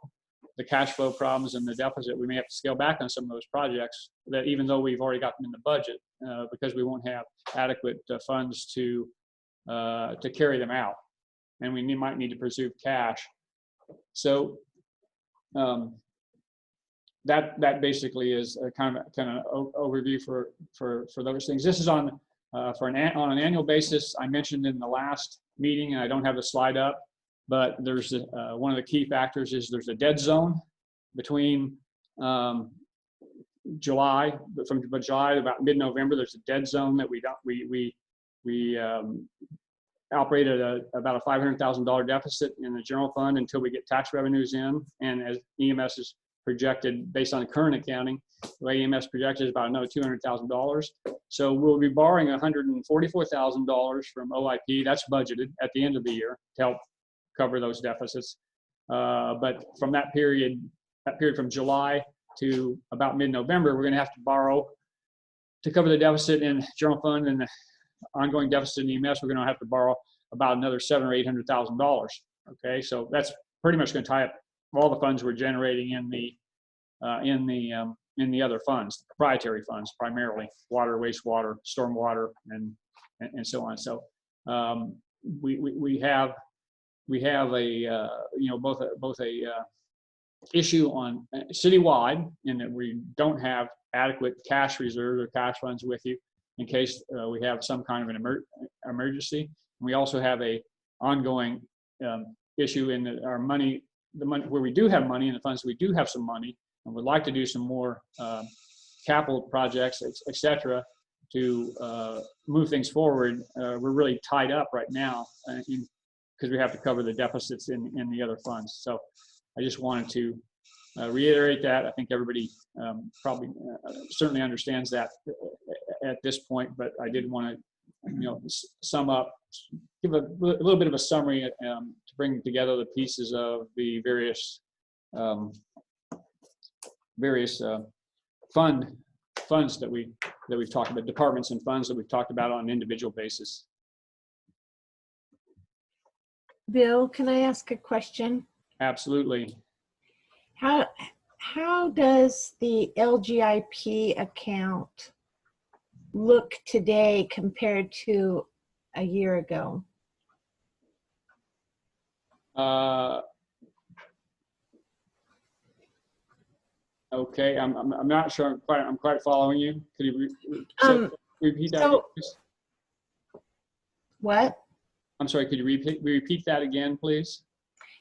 [SPEAKER 5] the cash flow problems and the deficit, we may have to scale back on some of those projects that, even though we've already got them in the budget, because we won't have adequate funds to carry them out, and we might need to preserve cash. So that basically is a kind of overview for those things. This is on an annual basis. I mentioned in the last meeting, and I don't have the slide up, but there's one of the key factors is there's a dead zone between July to about mid-November. There's a dead zone that we operate at about a $500,000 deficit in the general fund until we get tax revenues in, and as EMS is projected based on current accounting, the way EMS projected is about another $200,000. So we'll be borrowing $144,000 from OIP. That's budgeted at the end of the year to help cover those deficits. But from that period from July to about mid-November, we're going to have to borrow to cover the deficit in general fund and the ongoing deficit in EMS. We're going to have to borrow about another $700,000 or $800,000. Okay, so that's pretty much going to tie up all the funds we're generating in the other funds, the proprietary funds, primarily water, wastewater, stormwater, and so on. So we have a both a issue on citywide in that we don't have adequate cash reserves or cash funds with you, in case we have some kind of an emergency. We also have a ongoing issue in that our money, the money where we do have money in the funds, we do have some money and would like to do some more capital projects, et cetera, to move things forward. We're really tied up right now because we have to cover the deficits in the other funds. So I just wanted to reiterate that. I think everybody probably certainly understands that at this point, but I did want to, sum up, give a little bit of a summary to bring together the pieces of the various funds that we've talked about, departments and funds that we've talked about on an individual basis.
[SPEAKER 3] Bill, can I ask a question?
[SPEAKER 5] Absolutely.
[SPEAKER 3] How does the LGIP account look today compared to a year ago?
[SPEAKER 5] Okay, I'm not sure I'm quite following you. Could you repeat that?
[SPEAKER 3] So,
[SPEAKER 5] please?
[SPEAKER 3] what?
[SPEAKER 5] I'm sorry, could you repeat that again, please?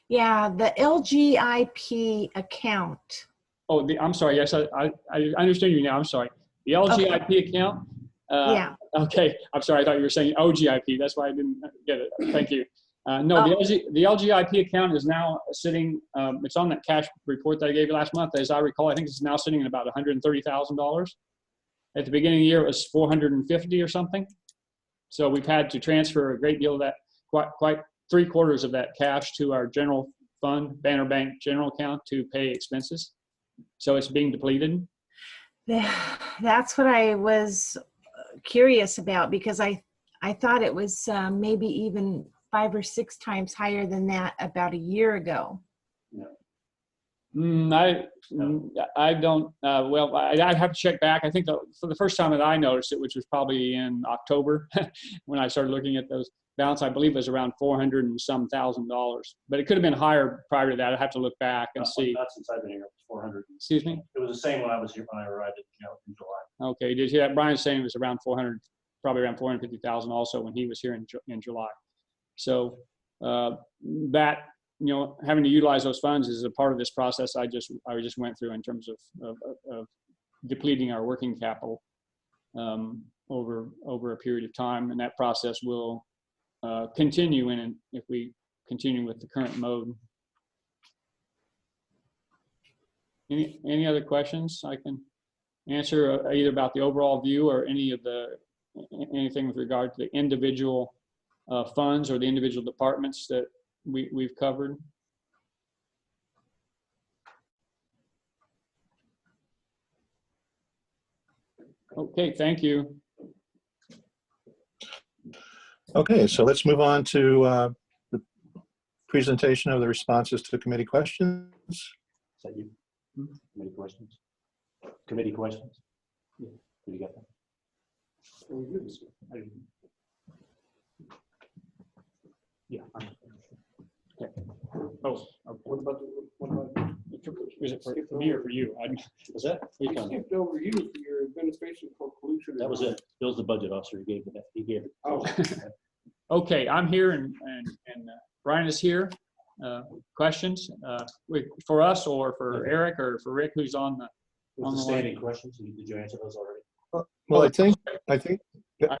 [SPEAKER 3] Yeah, the LGIP account.
[SPEAKER 5] Oh, I'm sorry. Yes, I understand you now. I'm sorry. The LGIP account?
[SPEAKER 3] Yeah.
[SPEAKER 5] Okay, I'm sorry. I thought you were saying OGIP. That's why I didn't get it. Thank you. No, the LGIP account is now sitting, it's on that cash report that I gave you last month. As I recall, I think it's now sitting at about $130,000. At the beginning of the year, it was 450 or something. So we've had to transfer a great deal of that, quite 3/4 of that cash to our general fund, Banner Bank general account to pay expenses. So it's being depleted.
[SPEAKER 3] That's what I was curious about, because I thought it was maybe even 5 or 6 times higher than that about a year ago.
[SPEAKER 5] I don't, well, I'd have to check back. I think for the first time that I noticed it, which was probably in October, when I started looking at those balance, I believe it was around $400 and some thousand. But it could have been higher prior to that. I'd have to look back and see.
[SPEAKER 2] Not since I've been here, it was 400.
[SPEAKER 5] Excuse me?
[SPEAKER 2] It was the same when I was here, when I arrived in July.
[SPEAKER 5] Okay, did you hear that? Brian's saying it was around 400, probably around 450,000 also when he was here in July. So that, having to utilize those funds is a part of this process I just went through in terms of depleting our working capital over a period of time, and that process will continue if we continue with the current mode. Any other questions I can answer either about the overall view or anything with regard to the individual funds or the individual departments that we've covered? Okay, thank you.
[SPEAKER 4] Okay, so let's move on to the presentation of the responses to committee questions.
[SPEAKER 2] Is that you? Committee questions? Committee questions? Yeah. Did you get that? Yeah.
[SPEAKER 5] Okay. Oh, okay. What about is it for me or for you?
[SPEAKER 2] Was that?
[SPEAKER 10] We skipped over you for your administration conclusion.
[SPEAKER 2] That was it. Bill's the budget officer. He gave it.
[SPEAKER 10] Oh.
[SPEAKER 5] Okay, I'm here and Brian is here. Questions for us or for Eric or for Rick, who's on the
[SPEAKER 2] standing questions. Did you answer those already?
[SPEAKER 4] Well, I think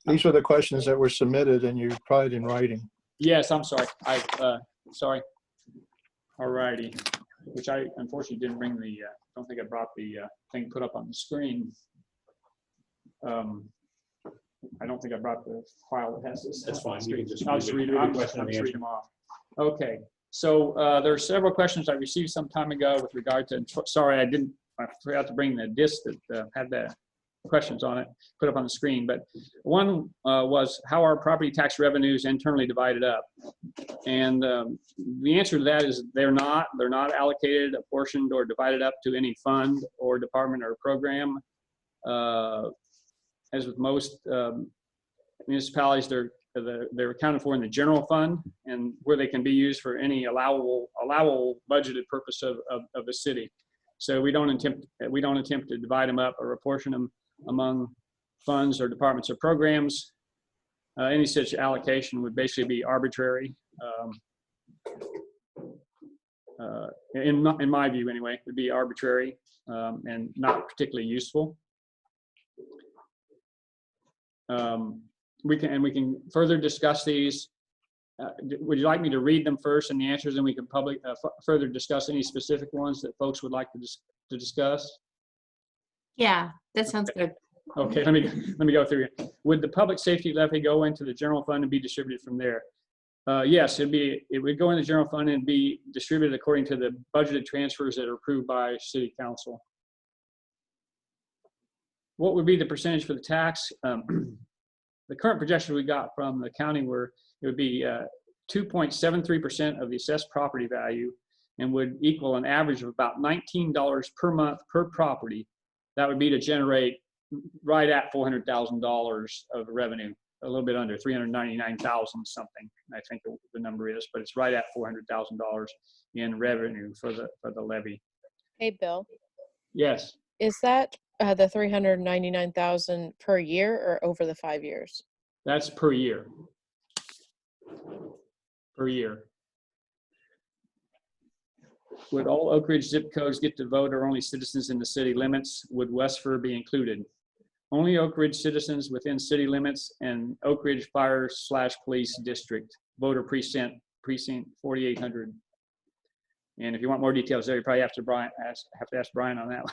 [SPEAKER 4] these were the questions that were submitted and you provided in writing.
[SPEAKER 5] Yes, I'm sorry. Sorry. All righty. Which I unfortunately didn't bring the. Don't think I brought the thing put up on the screen. I don't think I brought the file that has this.
[SPEAKER 2] That's fine. You can just
[SPEAKER 5] I'll just read them off. Okay. So there are several questions I received some time ago with regard to. Sorry, I forgot to bring the disc that had the questions on it put up on the screen. But one was how are property tax revenues internally divided up? And the answer to that is they're not allocated, apportioned, or divided up to any fund or department or program. As with most municipalities, they're accounted for in the general fund and where they can be used for any allowable budgeted purpose of the city. So we don't attempt to divide them up or apportion them among funds or departments or programs. Any such allocation would basically be arbitrary. In my view anyway, would be arbitrary and not particularly useful. We can further discuss these. Would you like me to read them first and the answers, and we can further discuss any specific ones that folks would like to discuss?
[SPEAKER 7] Yeah, that sounds good.
[SPEAKER 5] Okay, let me go through it. Would the public safety levy go into the general fund and be distributed from there? Yes, it would go in the general fund and be distributed according to the budgeted transfers that are approved by City Council. What would be the percentage for the tax? The current projection we got from the county were it would be 2.73% of the assessed property value and would equal an average of about $19 per month per property. That would be to generate right at $400,000 of revenue, a little bit under 399,000 something, I think the number is, but it's right at $400,000 in revenue for the levy.
[SPEAKER 6] Hey, Bill,
[SPEAKER 5] Yes,
[SPEAKER 6] is that the 399,000 per year or over the 5 years?
[SPEAKER 5] that's per year. Per year. Would all Oakridge zip codes get to vote, or only citizens in the city limits? Would Westford be included? Only Oakridge citizens within city limits and Oakridge Fire/Police District, voter precinct 4800. And if you want more details there, you probably have to ask Brian on that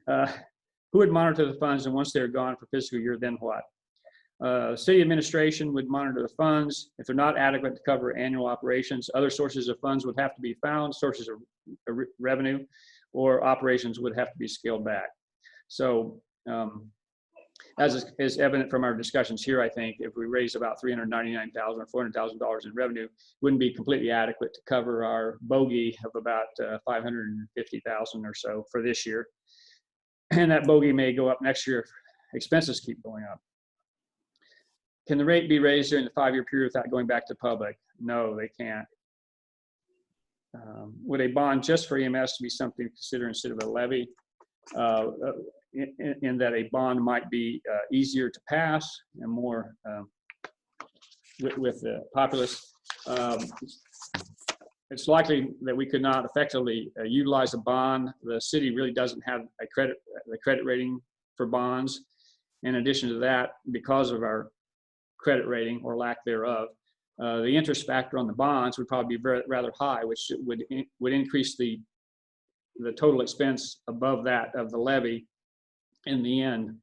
[SPEAKER 5] one. Who would monitor the funds, and once they're gone for fiscal year, then what? City administration would monitor the funds. If they're not adequate to cover annual operations, other sources of funds would have to be found, sources of revenue, or operations would have to be scaled back. So as is evident from our discussions here, I think if we raise about $399,000 or $400,000 in revenue, wouldn't be completely adequate to cover our bogey of about $550,000 or so for this year. And that bogey may go up next year if expenses keep going up. Can the rate be raised during the 5-year period without going back to public? No, they can't. Would a bond just for EMS be something to consider instead of a levy? In that a bond might be easier to pass and more with the populace. It's likely that we could not effectively utilize a bond. The city really doesn't have the credit rating for bonds. In addition to that, because of our credit rating or lack thereof, the interest factor on the bonds would probably be rather high, which would increase the total expense above that of the levy in the end.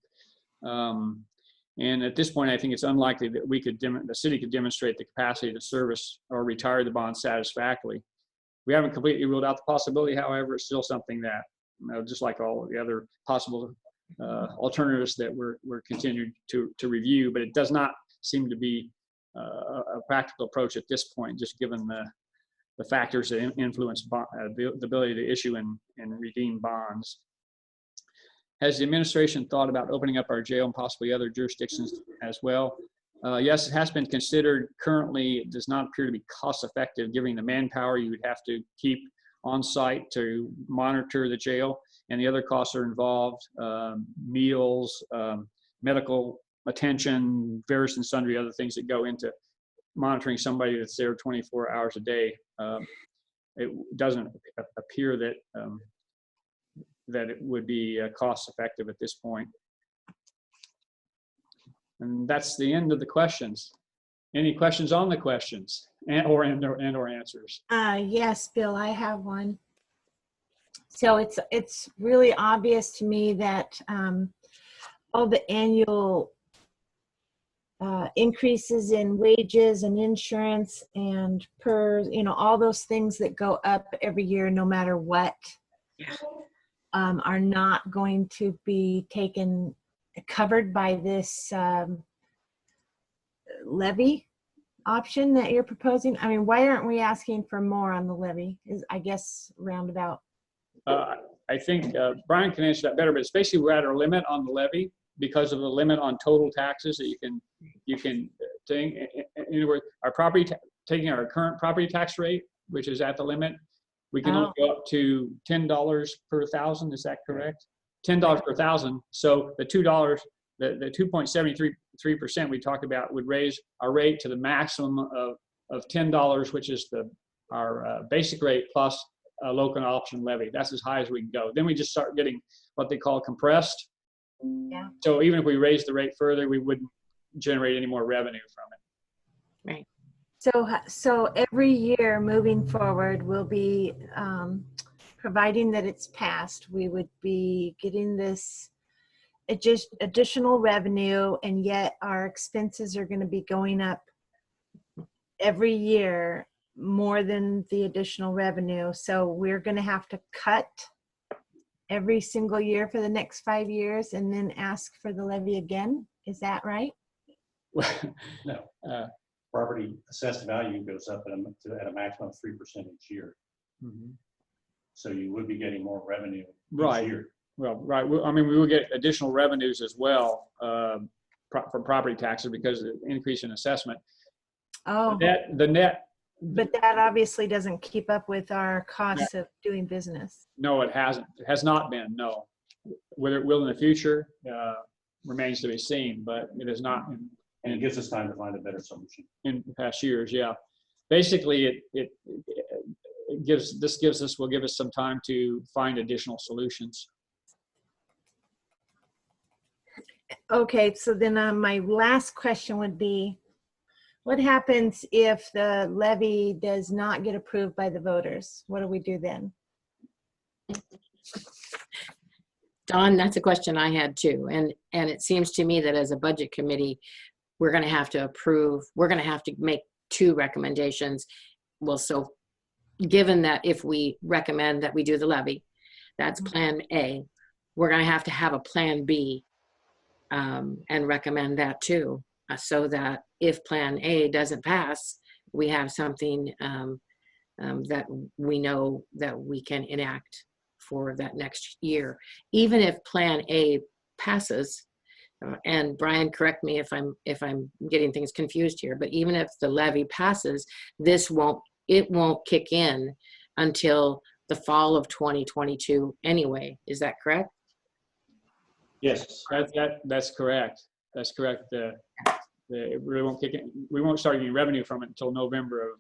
[SPEAKER 5] And at this point, I think it's unlikely that the city could demonstrate the capacity to service or retire the bond satisfactorily. We haven't completely ruled out the possibility, however, it's still something that, just like all the other possible alternatives that we're continuing to review, but it does not seem to be a practical approach at this point, just given the factors that influence the ability to issue and redeem bonds. Has the administration thought about opening up our jail and possibly other jurisdictions as well? Yes, it has been considered. Currently, it does not appear to be cost effective, given the manpower you would have to keep on site to monitor the jail, and the other costs are involved, meals, medical attention, various and sundry other things that go into monitoring somebody that's there 24 hours a day. It doesn't appear that that it would be cost effective at this point. And that's the end of the questions. Any questions on the questions or answers?
[SPEAKER 3] Yes, Bill, I have one. So it's really obvious to me that all the annual increases in wages and insurance and all those things that go up every year, no matter what, are not going to be covered by this levy option that you're proposing. I mean, why aren't we asking for more on the levy? Is, I guess, roundabout.
[SPEAKER 5] I think Brian can answer that better, but it's basically we're at our limit on the levy because of the limit on total taxes that you can take. In other words, taking our current property tax rate, which is at the limit, we can only go up to $10 per thousand. Is that correct? $10 per thousand. So the $2, the 2.73% we talked about would raise our rate to the maximum of $10, which is our basic rate plus a local option levy. That's as high as we can go. Then we just start getting what they call compressed.
[SPEAKER 3] Yeah.
[SPEAKER 5] So even if we raise the rate further, we wouldn't generate any more revenue from it.
[SPEAKER 3] Right. So every year moving forward, we'll be, providing that it's passed, we would be getting this additional revenue, and yet our expenses are going to be going up every year more than the additional revenue. So we're going to have to cut every single year for the next 5 years and then ask for the levy again. Is that right?
[SPEAKER 2] No. Property assessed value goes up at a maximum of 3% each year.
[SPEAKER 5] Mm-hmm.
[SPEAKER 2] So you would be getting more revenue
[SPEAKER 5] Right.
[SPEAKER 2] each year.
[SPEAKER 5] Well, right. I mean, we will get additional revenues as well from property taxes because of the increase in assessment.
[SPEAKER 3] Oh,
[SPEAKER 5] The net.
[SPEAKER 3] but that obviously doesn't keep up with our costs of doing business.
[SPEAKER 5] No, it hasn't. It has not been. No. Whether it will in the future remains to be seen, but it is not.
[SPEAKER 2] And it gives us time to find a better solution.
[SPEAKER 5] In past years, yeah. Basically, will give us some time to find additional solutions.
[SPEAKER 3] Okay, so then my last question would be, what happens if the levy does not get approved by the voters? What do we do then?
[SPEAKER 7] Don, that's a question I had too. And it seems to me that as a budget committee, we're going to have to approve, we're going to have to make 2 recommendations. Well, so given that if we recommend that we do the levy, that's plan A, we're going to have a plan B and recommend that too, so that if plan A doesn't pass, we have something that we know that we can enact for that next year. Even if plan A passes, and Brian, correct me if I'm getting things confused here, but even if the levy passes, it won't kick in until the fall of 2022 anyway. Is that correct?
[SPEAKER 2] Yes.
[SPEAKER 5] That's correct. That's correct. It really won't kick in. We won't start getting revenue from it until November of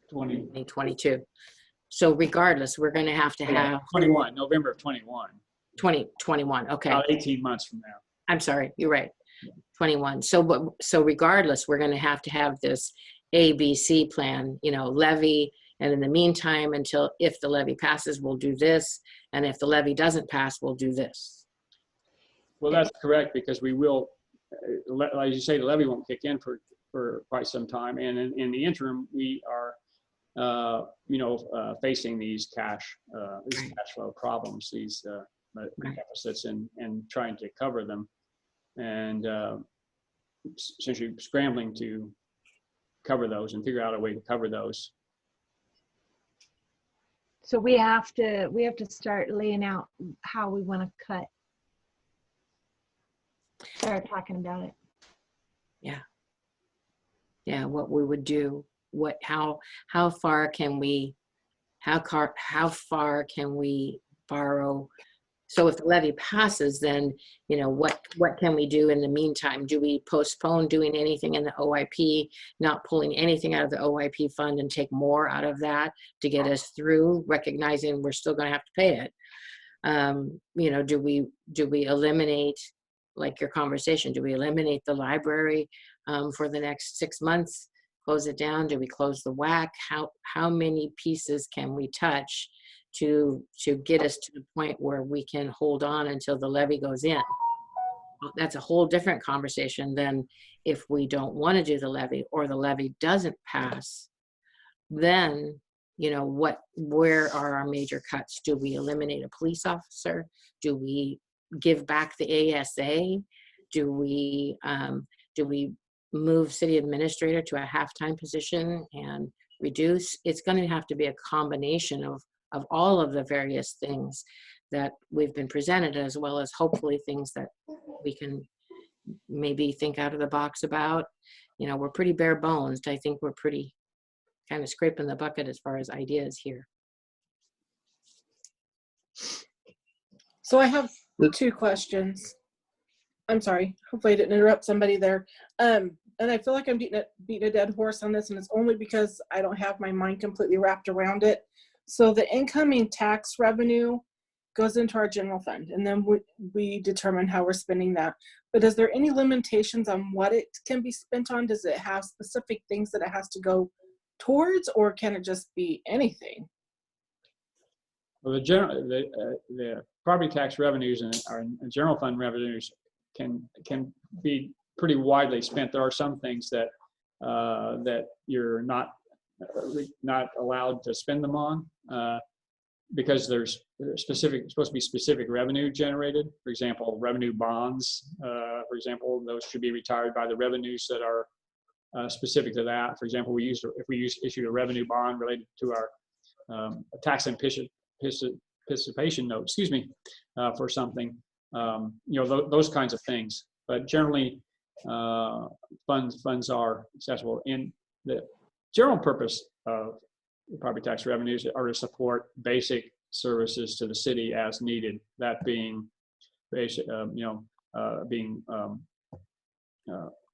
[SPEAKER 7] 2022. So regardless, we're going to have
[SPEAKER 5] 21, November of 21.
[SPEAKER 7] 2021. Okay.
[SPEAKER 5] About 18 months from now.
[SPEAKER 7] I'm sorry. You're right. 21. So regardless, we're going to have this ABC plan, levy. And in the meantime, if the levy passes, we'll do this. And if the levy doesn't pass, we'll do this.
[SPEAKER 5] Well, that's correct, because we will, like you say, the levy won't kick in for quite some time. And in the interim, we are, facing these cash flow problems, these deficits, and trying to cover them, and essentially scrambling to cover those and figure out a way to cover those.
[SPEAKER 3] So we have to start laying out how we want to cut. Start talking about it.
[SPEAKER 7] Yeah, what we would do, how far can we borrow? So if the levy passes, then what can we do in the meantime? Do we postpone doing anything in the OIP, not pulling anything out of the OIP fund and take more out of that to get us through, recognizing we're still going to have to pay it? Do we eliminate, like your conversation, do we eliminate the library for the next 6 months, close it down? Do we close the WAC? How many pieces can we touch to get us to the point where we can hold on until the levy goes in? That's a whole different conversation than if we don't want to do the levy or the levy doesn't pass. Then, where are our major cuts? Do we eliminate a police officer? Do we give back the ASA? Do we move city administrator to a half-time position and reduce? It's going to have to be a combination of all of the various things that we've been presented, as well as hopefully things that we can maybe think out of the box about. We're pretty bare bones. I think we're pretty kind of scraping the bucket as far as ideas here.
[SPEAKER 1] So I have two questions. I'm sorry. Hopefully I didn't interrupt somebody there. And I feel like I'm beating a dead horse on this, and it's only because I don't have my mind completely wrapped around it. So the incoming tax revenue goes into our general fund, and then we determine how we're spending that. But is there any limitations on what it can be spent on? Does it have specific things that it has to go towards, or can it just be anything?
[SPEAKER 5] Well, the property tax revenues and our general fund revenues can be pretty widely spent. There are some things that that you're not allowed to spend them on because there's supposed to be specific revenue generated. For example, revenue bonds. For example, those should be retired by the revenues that are specific to that. For example, if we issued a revenue bond related to our tax anticipation note, for something, those kinds of things. But generally, funds are accessible. In the general purpose of property tax revenues are to support basic services to the city as needed. That being basic,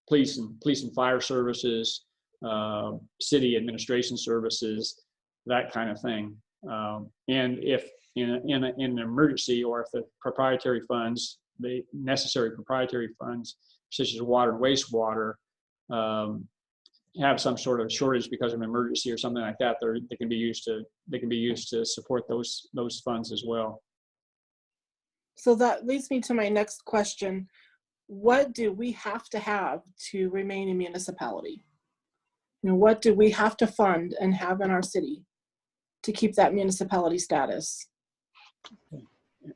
[SPEAKER 5] police and fire services, city administration services, that kind of thing. And if in an emergency, or if the proprietary funds, the necessary proprietary funds, such as water and wastewater, have some sort of shortage because of an emergency or something like that, they can be used to support those funds as well.
[SPEAKER 1] So that leads me to my next question. What do we have to have to remain a municipality? What do we have to fund and have in our city to keep that municipality status?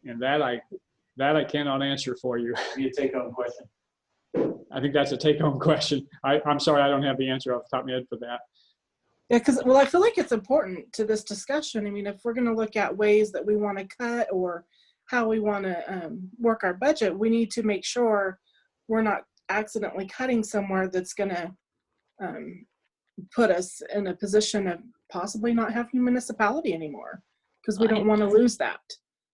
[SPEAKER 5] And that I cannot answer for you.
[SPEAKER 9] Be a take-home question.
[SPEAKER 5] I think that's a take-home question. I'm sorry, I don't have the answer off the top of my head for that.
[SPEAKER 1] Yeah, because, well, I feel like it's important to this discussion. I mean, if we're going to look at ways that we want to cut or how we want to work our budget, we need to make sure we're not accidentally cutting somewhere that's going to put us in a position of possibly not having a municipality anymore, because we don't want to lose that.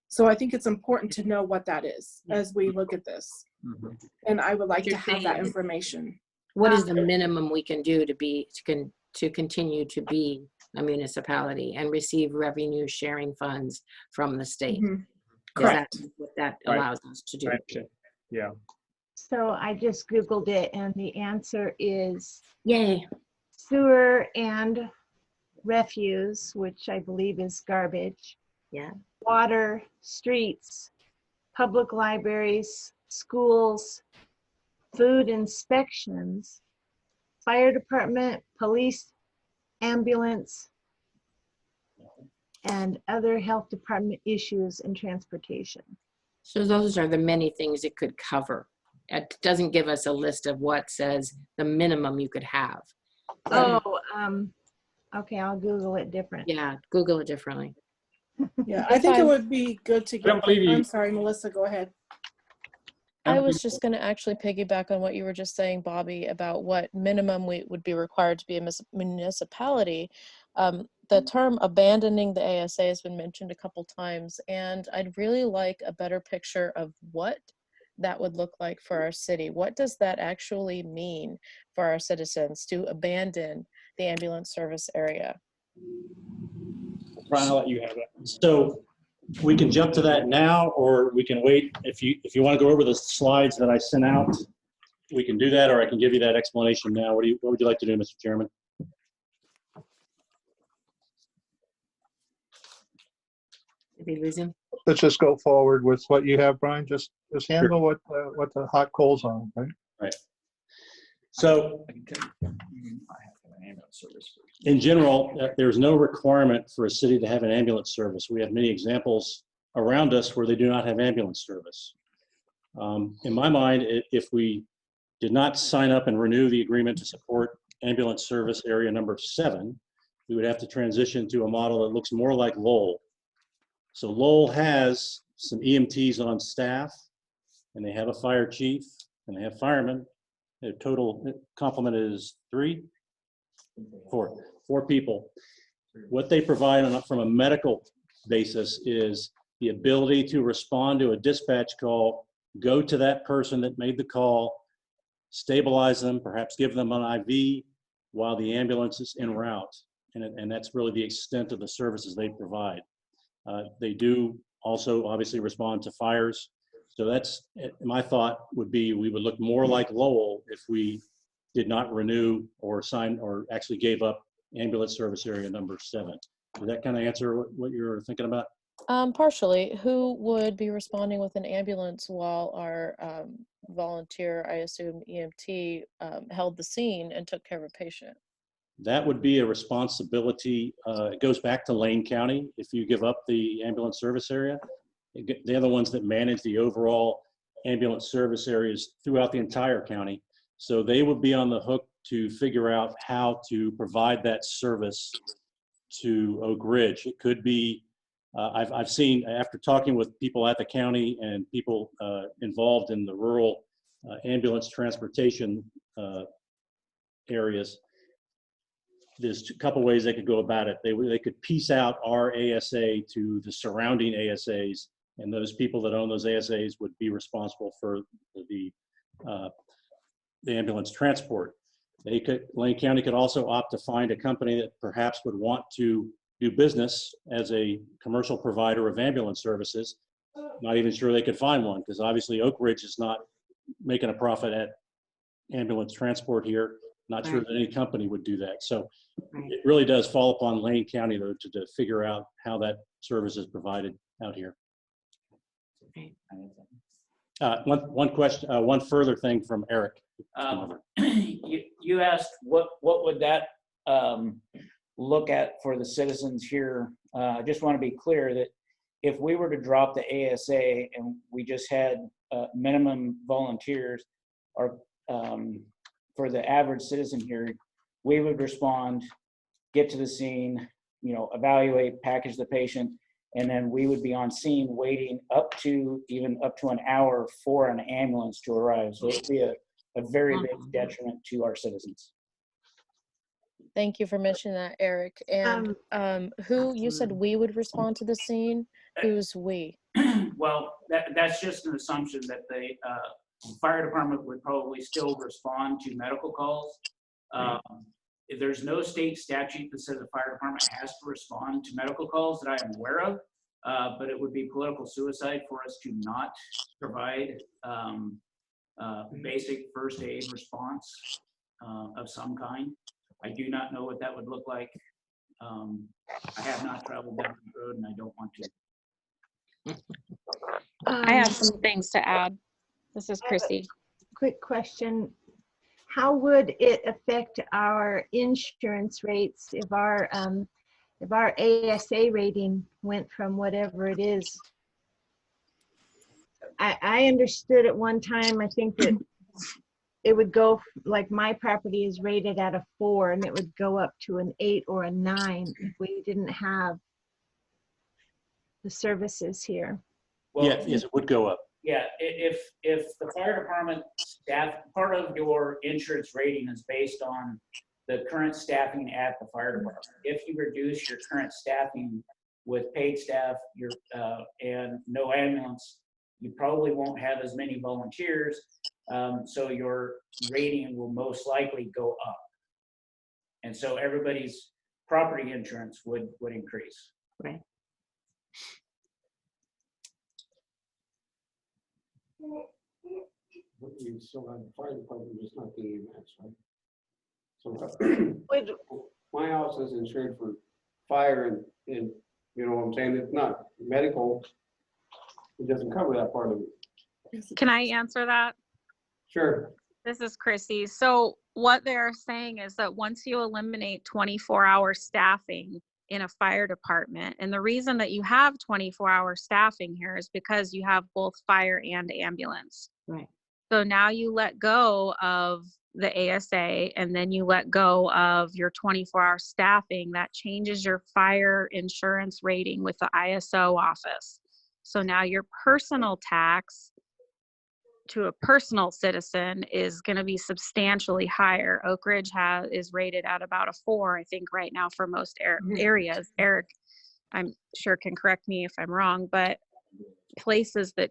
[SPEAKER 1] So I think it's important to know what that is as we look at this. Mm-hmm. And I would like to have that information.
[SPEAKER 7] What is the minimum we can do to continue to be a municipality and receive revenue sharing funds from the state?
[SPEAKER 1] Mm-hmm. Correct.
[SPEAKER 7] That's what that allows us to do.
[SPEAKER 5] Right. Yeah.
[SPEAKER 3] So I just Googled it, and the answer is
[SPEAKER 7] yay,
[SPEAKER 3] sewer and refuse, which I believe is garbage.
[SPEAKER 7] Yeah.
[SPEAKER 3] Water, streets, public libraries, schools, food inspections, fire department, police, ambulance, and other health department issues and transportation.
[SPEAKER 7] So those are the many things it could cover. It doesn't give us a list of what says the minimum you could have.
[SPEAKER 3] Okay, I'll Google it different.
[SPEAKER 7] Yeah, Google it differently.
[SPEAKER 1] Yeah, I think it would be good to get. I'm sorry, Melissa, go ahead.
[SPEAKER 6] I was just going to actually piggyback on what you were just saying, Bobby, about what minimum we would be required to be a municipality. The term abandoning the ASA has been mentioned a couple times, and I'd really like a better picture of what that would look like for our city. What does that actually mean for our citizens to abandon the ambulance service area?
[SPEAKER 5] Brian, I'll let you have it.
[SPEAKER 2] So we can jump to that now, or we can wait. If you want to go over the slides that I sent out, we can do that, or I can give you that explanation now. What would you like to do, Mr. Chairman?
[SPEAKER 7] Did we lose him?
[SPEAKER 4] Let's just go forward with what you have, Brian. Just handle what the hot coals are, right?
[SPEAKER 2] Right. So
[SPEAKER 9] I can tell you, I have to have an ambulance service.
[SPEAKER 2] in general, there's no requirement for a city to have an ambulance service. We have many examples around us where they do not have ambulance service. In my mind, if we did not sign up and renew the agreement to support ambulance service area number 7, we would have to transition to a model that looks more like Lowell. So Lowell has some EMTs on staff, and they have a fire chief, and they have firemen. The total complement is 4 people. What they provide from a medical basis is the ability to respond to a dispatch call, go to that person that made the call, stabilize them, perhaps give them an IV while the ambulance is en route. And that's really the extent of the services they provide. They do also obviously respond to fires. So that's, my thought would be, we would look more like Lowell if we did not renew or sign or actually gave up ambulance service area number 7. Does that kind of answer what you're thinking about?
[SPEAKER 6] Partially. Who would be responding with an ambulance while our volunteer, I assume EMT, held the scene and took care of a patient?
[SPEAKER 2] That would be a responsibility. It goes back to Lane County. If you give up the ambulance service area, they're the ones that manage the overall ambulance service areas throughout the entire county. So they would be on the hook to figure out how to provide that service to Oakridge. It could be, I've seen, after talking with people at the county and people involved in the rural ambulance transportation areas, there's a couple ways they could go about it. They could piece out our ASA to the surrounding ASAs, and those people that own those ASAs would be responsible for the ambulance transport. Lane County could also opt to find a company that perhaps would want to do business as a commercial provider of ambulance services. Not even sure they could find one, because obviously Oakridge is not making a profit at ambulance transport here. Not sure that any company would do that. So it really does fall upon Lane County, though, to figure out how that service is provided out here. One question, one further thing from Eric.
[SPEAKER 9] You asked what would that look at for the citizens here. I just want to be clear that if we were to drop the ASA and we just had minimum volunteers, or for the average citizen here, we would respond, get to the scene, evaluate, package the patient, and then we would be on scene waiting even up to an hour for an ambulance to arrive. So it would be a very big detriment to our citizens.
[SPEAKER 6] Thank you for mentioning that, Eric. And who, you said we would respond to the scene? Who's we?
[SPEAKER 9] Well, that's just an assumption that the fire department would probably still respond to medical calls. There's no state statute that says the fire department has to respond to medical calls that I am aware of, but it would be political suicide for us to not provide basic first aid response of some kind. I do not know what that would look like. I have not traveled down the road and I don't want to.
[SPEAKER 11] I have some things to add. This is Chrissy.
[SPEAKER 3] Quick question. How would it affect our insurance rates if our ASA rating went from whatever it is? I understood at one time, I think that it would go, like my property is rated at a 4 and it would go up to an 8 or a 9 if we didn't have the services here.
[SPEAKER 9] Well,
[SPEAKER 2] yes, it would go up.
[SPEAKER 9] Yeah, if the fire department staff, part of your insurance rating is based on the current staffing at the fire department. If you reduce your current staffing with paid staff and no ambulance, you probably won't have as many volunteers, so your rating will most likely go up. And so everybody's property insurance would increase.
[SPEAKER 7] Right.
[SPEAKER 10] But you still have the fire department, just not the EMS, right? So my house is insured for fire and you know what I'm saying? It's not medical. It doesn't cover that part of it.
[SPEAKER 11] Can I answer that?
[SPEAKER 10] Sure.
[SPEAKER 11] This is Chrissy. So what they're saying is that once you eliminate 24-hour staffing in a fire department, and the reason that you have 24-hour staffing here is because you have both fire and ambulance.
[SPEAKER 7] Right.
[SPEAKER 11] So now you let go of the ASA and then you let go of your 24-hour staffing. That changes your fire insurance rating with the ISO office. So now your personal tax to a personal citizen is going to be substantially higher. Oakridge is rated at about a 4, I think, right now for most areas. Eric, I'm sure, can correct me if I'm wrong, but places that,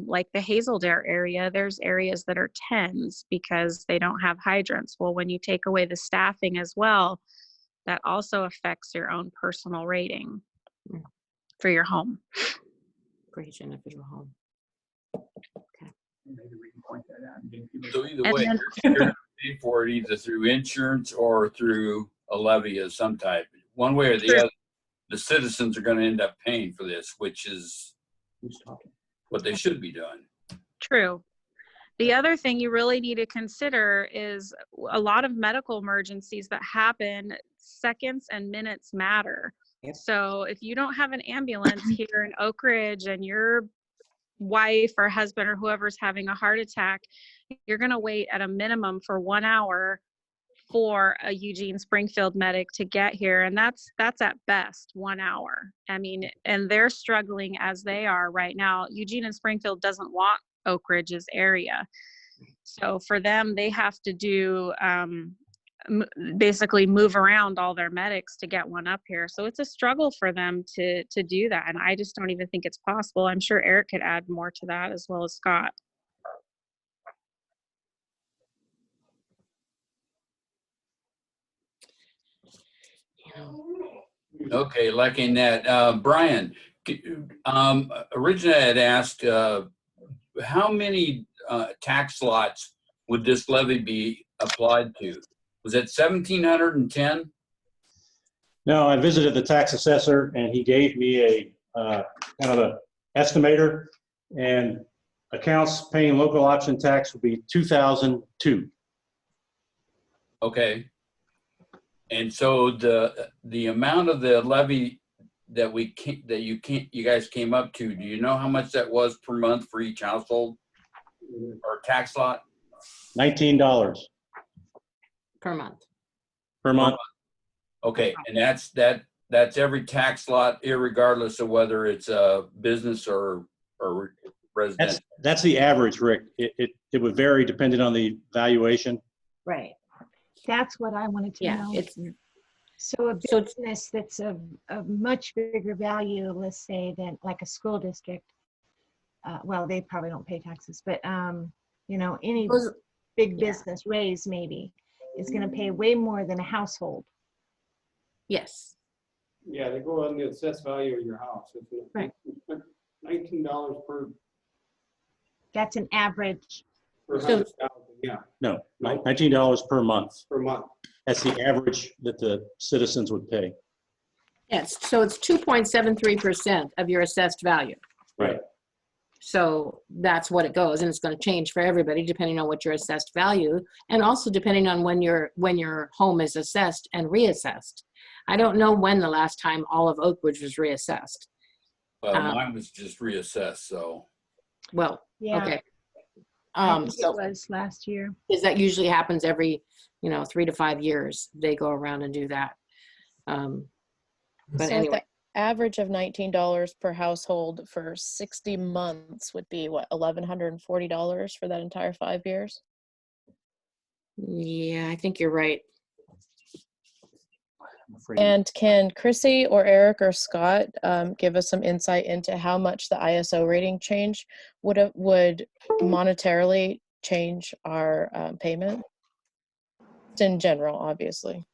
[SPEAKER 11] like the Hazeldale area, there's areas that are 10s because they don't have hydrants. Well, when you take away the staffing as well, that also affects your own personal rating for your home.
[SPEAKER 7] For each individual home.
[SPEAKER 5] Maybe we can point that out and get people.
[SPEAKER 12] So either
[SPEAKER 11] And
[SPEAKER 12] way,
[SPEAKER 11] then-
[SPEAKER 12] you're going to pay for it either through insurance or through a levy of some type. One way or the
[SPEAKER 11] Sure.
[SPEAKER 12] other, the citizens are going to end up paying for this, which is
[SPEAKER 5] Who's talking?
[SPEAKER 12] what they should be doing.
[SPEAKER 11] True. The other thing you really need to consider is a lot of medical emergencies that happen, seconds and minutes matter.
[SPEAKER 7] Yep.
[SPEAKER 11] So if you don't have an ambulance here in Oakridge and your wife or husband or whoever's having a heart attack, you're going to wait at a minimum for 1 hour for a Eugene Springfield medic to get here. And that's at best 1 hour. I mean, and they're struggling as they are right now. Eugene and Springfield doesn't want Oakridge's area. So for them, they have to do basically move around all their medics to get one up here. So it's a struggle for them to do that. And I just don't even think it's possible. I'm sure Eric could add more to that as well as Scott.
[SPEAKER 12] Okay, liking that. Brian, originally I had asked how many tax lots would this levy be applied to? Was it 1,710?
[SPEAKER 2] No, I visited the tax assessor and he gave me a kind of a estimator, and accounts paying local option tax would be 2,002.
[SPEAKER 12] Okay. And so the amount of the levy that you guys came up to, do you know how much that was per month for each household or tax lot?
[SPEAKER 2] $19
[SPEAKER 7] Per month.
[SPEAKER 2] per month.
[SPEAKER 12] Okay, and that's every tax lot, irregardless of whether it's a business or residential.
[SPEAKER 2] That's the average, Rick. It would vary depending on the valuation.
[SPEAKER 3] Right. That's what I wanted to
[SPEAKER 7] Yeah,
[SPEAKER 3] know.
[SPEAKER 7] it's
[SPEAKER 3] So a
[SPEAKER 7] so
[SPEAKER 3] business that's of much bigger value, let's say, than like a school district, well, they probably don't pay taxes, but you know, any
[SPEAKER 7] those-
[SPEAKER 3] big
[SPEAKER 7] yeah.
[SPEAKER 3] business, Ray's maybe, is going to pay way more than a household.
[SPEAKER 7] yes.
[SPEAKER 10] Yeah, they go on the assessed value of your house. It's
[SPEAKER 7] Right.
[SPEAKER 10] $19 per
[SPEAKER 3] That's an average.
[SPEAKER 10] per
[SPEAKER 7] So-
[SPEAKER 10] 100,000. Yeah,
[SPEAKER 2] No, $19 per month.
[SPEAKER 10] per month.
[SPEAKER 2] That's the average that the citizens would pay.
[SPEAKER 7] Yes, so it's 2.73% of your assessed value.
[SPEAKER 2] Right.
[SPEAKER 7] So that's what it goes, and it's going to change for everybody depending on what your assessed value, and also depending on when your home is assessed and reassessed. I don't know when the last time all of Oakridge was reassessed.
[SPEAKER 12] Mine was just reassessed, so.
[SPEAKER 7] Well,
[SPEAKER 3] Yeah.
[SPEAKER 7] okay.
[SPEAKER 3] I think
[SPEAKER 7] So
[SPEAKER 3] it was last year.
[SPEAKER 7] is that usually happens every 3 to 5 years. They go around and do that. But
[SPEAKER 6] So
[SPEAKER 7] anyway,
[SPEAKER 6] the average of $19 per household for 60 months would be what, $1,140 for that entire 5 years?
[SPEAKER 7] yeah, I think you're right.
[SPEAKER 2] I'm afraid.
[SPEAKER 6] And can Chrissy or Eric or Scott give us some insight into how much the ISO rating change would monetarily change our payment? In general, obviously.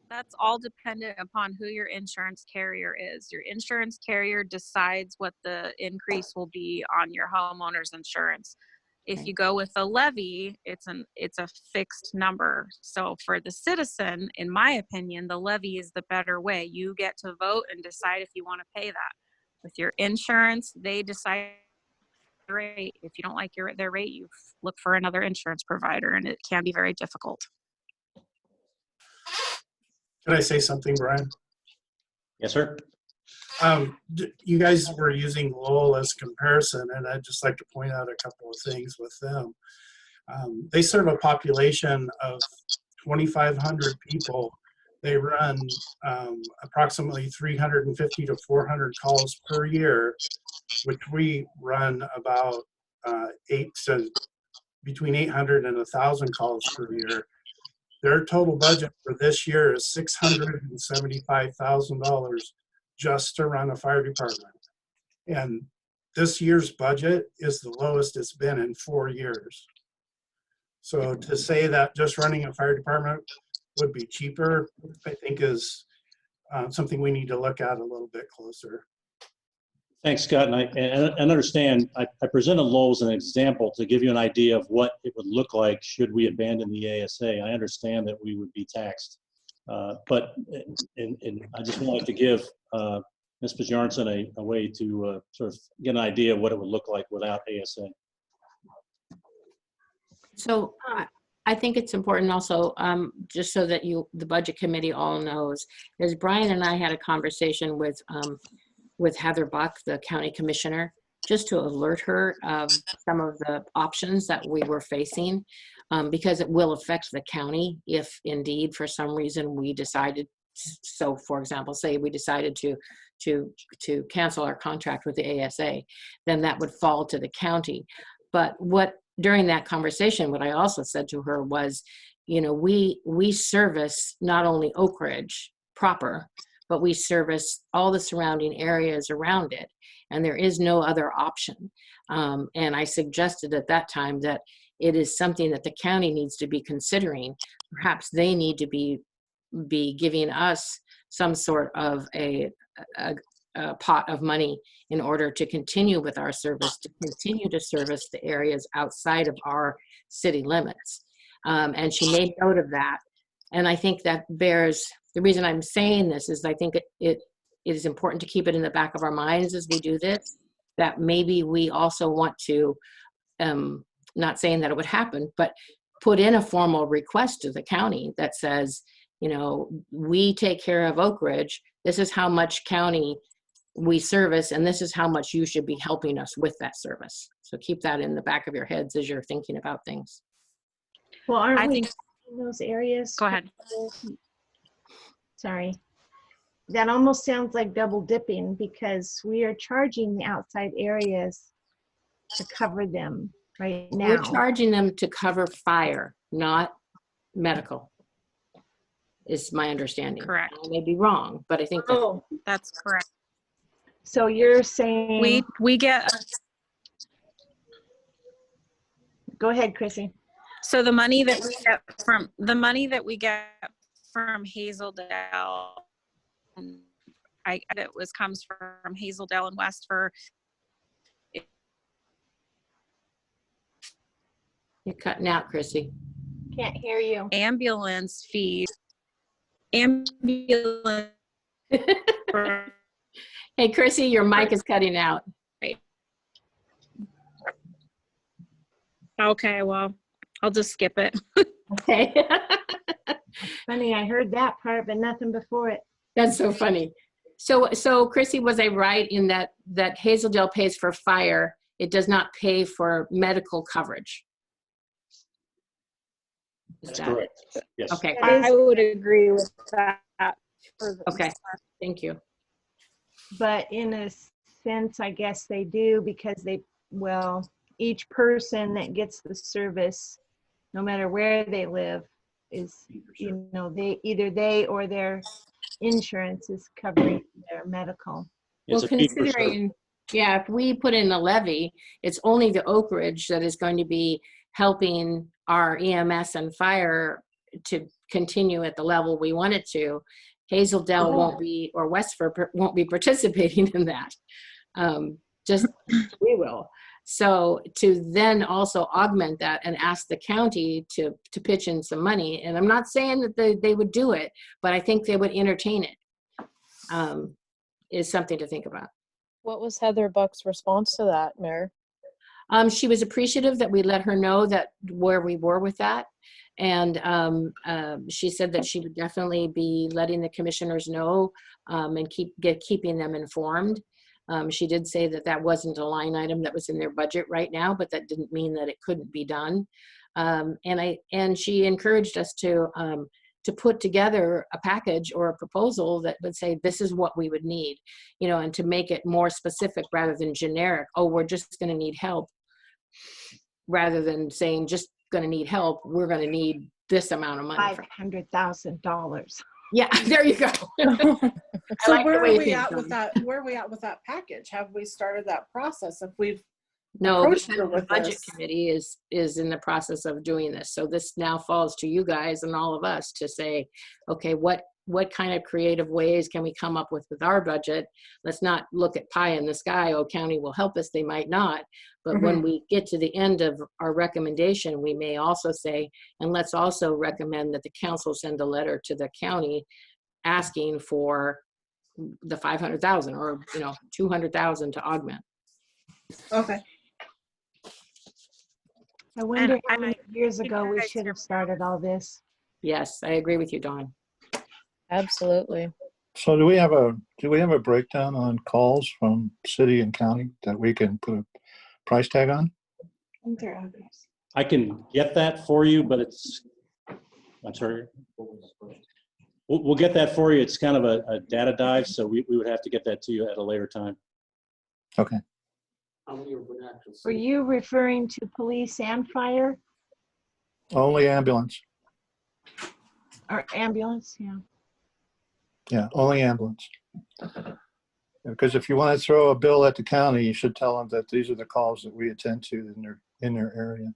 [SPEAKER 11] That's all dependent upon who your insurance carrier is. Your insurance carrier decides what the increase will be on your homeowner's insurance. If you go with a levy, it's a fixed number. So for the citizen, in my opinion, the levy is the better way. You get to vote and decide if you want to pay that. With your insurance, they decide the rate. If you don't like their rate, you look for another insurance provider, and it can be very difficult.
[SPEAKER 13] Could I say something, Brian?
[SPEAKER 2] Yes, sir.
[SPEAKER 13] You guys were using Lowell as comparison, and I'd just like to point out a couple of things with them. They serve a population of 2,500 people. They run approximately 350 to 400 calls per year, which we run about between 800 and 1,000 calls per year. Their total budget for this year is $675,000 just to run a fire department. And this year's budget is the lowest it's been in 4 years. So to say that just running a fire department would be cheaper, I think is something we need to look at a little bit closer.
[SPEAKER 2] Thanks, Scott. And understand, I presented Lowell as an example to give you an idea of what it would look like should we abandon the ASA. I understand that we would be taxed. But I just wanted to give Ms. Bjarnson a way to sort of get an idea of what it would look like without ASA.
[SPEAKER 7] So I think it's important also, just so that the budget committee all knows, is Brian and I had a conversation with Heather Buck, the county commissioner, just to alert her of some of the options that we were facing, because it will affect the county if indeed for some reason we decided. So for example, say we decided to cancel our contract with the ASA, then that would fall to the county. But during that conversation, what I also said to her was, we service not only Oakridge proper, but we service all the surrounding areas around it. And there is no other option. And I suggested at that time that it is something that the county needs to be considering. Perhaps they need to be giving us some sort of a pot of money in order to continue with our service, to continue to service the areas outside of our city limits. And she made note of that. And I think that bears, the reason I'm saying this is I think it is important to keep it in the back of our minds as we do this, that maybe we also want to, not saying that it would happen, but put in a formal request to the county that says, we take care of Oakridge. This is how much county we service, and this is how much you should be helping us with that service. So keep that in the back of your heads as you're thinking about things.
[SPEAKER 3] Well, aren't
[SPEAKER 11] I
[SPEAKER 3] we
[SPEAKER 11] think,
[SPEAKER 3] in those areas?
[SPEAKER 11] go ahead.
[SPEAKER 3] Sorry. That almost sounds like double dipping because we are charging the outside areas to cover them right now.
[SPEAKER 7] We're charging them to cover fire, not medical, is my understanding.
[SPEAKER 11] Correct.
[SPEAKER 7] I may be wrong, but I think that's,
[SPEAKER 3] Oh,
[SPEAKER 11] That's correct.
[SPEAKER 3] so you're saying,
[SPEAKER 11] We get,
[SPEAKER 3] go ahead, Chrissy.
[SPEAKER 11] so the money that we get from Hazeldale, comes from Hazeldale and Westford.
[SPEAKER 7] you're cutting out, Chrissy.
[SPEAKER 3] Can't hear you.
[SPEAKER 11] Ambulance fees. Ambulance.
[SPEAKER 7] Hey, Chrissy, your mic is cutting out.
[SPEAKER 11] Okay, well, I'll just skip it.
[SPEAKER 7] Okay.
[SPEAKER 3] Funny, I heard that part, but nothing before it.
[SPEAKER 7] That's so funny. So Chrissy, was I right in that Hazeldale pays for fire? It does not pay for medical coverage.
[SPEAKER 2] That's correct. Yes.
[SPEAKER 7] Okay.
[SPEAKER 11] I would agree with that.
[SPEAKER 7] Okay. Thank you.
[SPEAKER 3] But in a sense, I guess they do because each person that gets the service, no matter where they live, is, they or their insurance is covering their medical.
[SPEAKER 7] Well, considering, if we put in the levy, it's only the Oakridge that is going to be helping our EMS and fire to continue at the level we want it to. Hazeldale won't be, or Westford won't be participating in that. Just we will. So to then also augment that and ask the county to pitch in some money, and I'm not saying that they would do it, but I think they would entertain it, is something to think about.
[SPEAKER 6] What was Heather Buck's response to that, Mayor?
[SPEAKER 7] She was appreciative that we let her know that where we were with that. And she said that she would definitely be letting the commissioners know and keeping them informed. She did say that wasn't a line item that was in their budget right now, but that didn't mean that it couldn't be done. And she encouraged us to put together a package or a proposal that would say, this is what we would need, and to make it more specific rather than generic. Oh, we're just going to need help, rather than saying just going to need help. We're going to need this amount of money.
[SPEAKER 3] $500,000.
[SPEAKER 7] Yeah, there you go.
[SPEAKER 1] So
[SPEAKER 7] like the
[SPEAKER 1] where
[SPEAKER 7] way
[SPEAKER 1] are
[SPEAKER 7] you
[SPEAKER 1] we
[SPEAKER 7] think,
[SPEAKER 1] at with
[SPEAKER 7] Dawn.
[SPEAKER 1] that? Where are we at with that package? Have we started that process? If we've
[SPEAKER 7] No,
[SPEAKER 1] approached
[SPEAKER 7] because
[SPEAKER 1] her
[SPEAKER 7] the
[SPEAKER 1] with
[SPEAKER 7] budget
[SPEAKER 1] this?
[SPEAKER 7] committee is in the process of doing this. So this now falls to you guys and all of us to say, okay, what kind of creative ways can we come up with our budget? Let's not look at pie in the sky. Oh, county will help us. They might not. But when we get to the end of our recommendation, we may also say, and let's also recommend that the council send a letter to the county asking for the 500,000 or 200,000 to augment.
[SPEAKER 1] Okay.
[SPEAKER 3] I wonder how
[SPEAKER 11] I
[SPEAKER 3] many years
[SPEAKER 11] think
[SPEAKER 3] ago
[SPEAKER 11] you
[SPEAKER 3] we
[SPEAKER 11] guys
[SPEAKER 3] should
[SPEAKER 11] are-
[SPEAKER 3] have started all this.
[SPEAKER 7] Yes, I agree with you, Dawn.
[SPEAKER 6] Absolutely.
[SPEAKER 4] So do we have a breakdown on calls from city and county that we can put a price tag on?
[SPEAKER 2] I can get that for you, but I'm sorry. We'll get that for you. It's kind of a data dive, so we would have to get that to you at a later time.
[SPEAKER 4] Okay.
[SPEAKER 3] Were you referring to police and fire
[SPEAKER 4] Only ambulance.
[SPEAKER 3] or ambulance? Yeah.
[SPEAKER 4] Yeah, only ambulance. Because if you want to throw a bill at the county, you should tell them that these are the calls that we attend to in their area,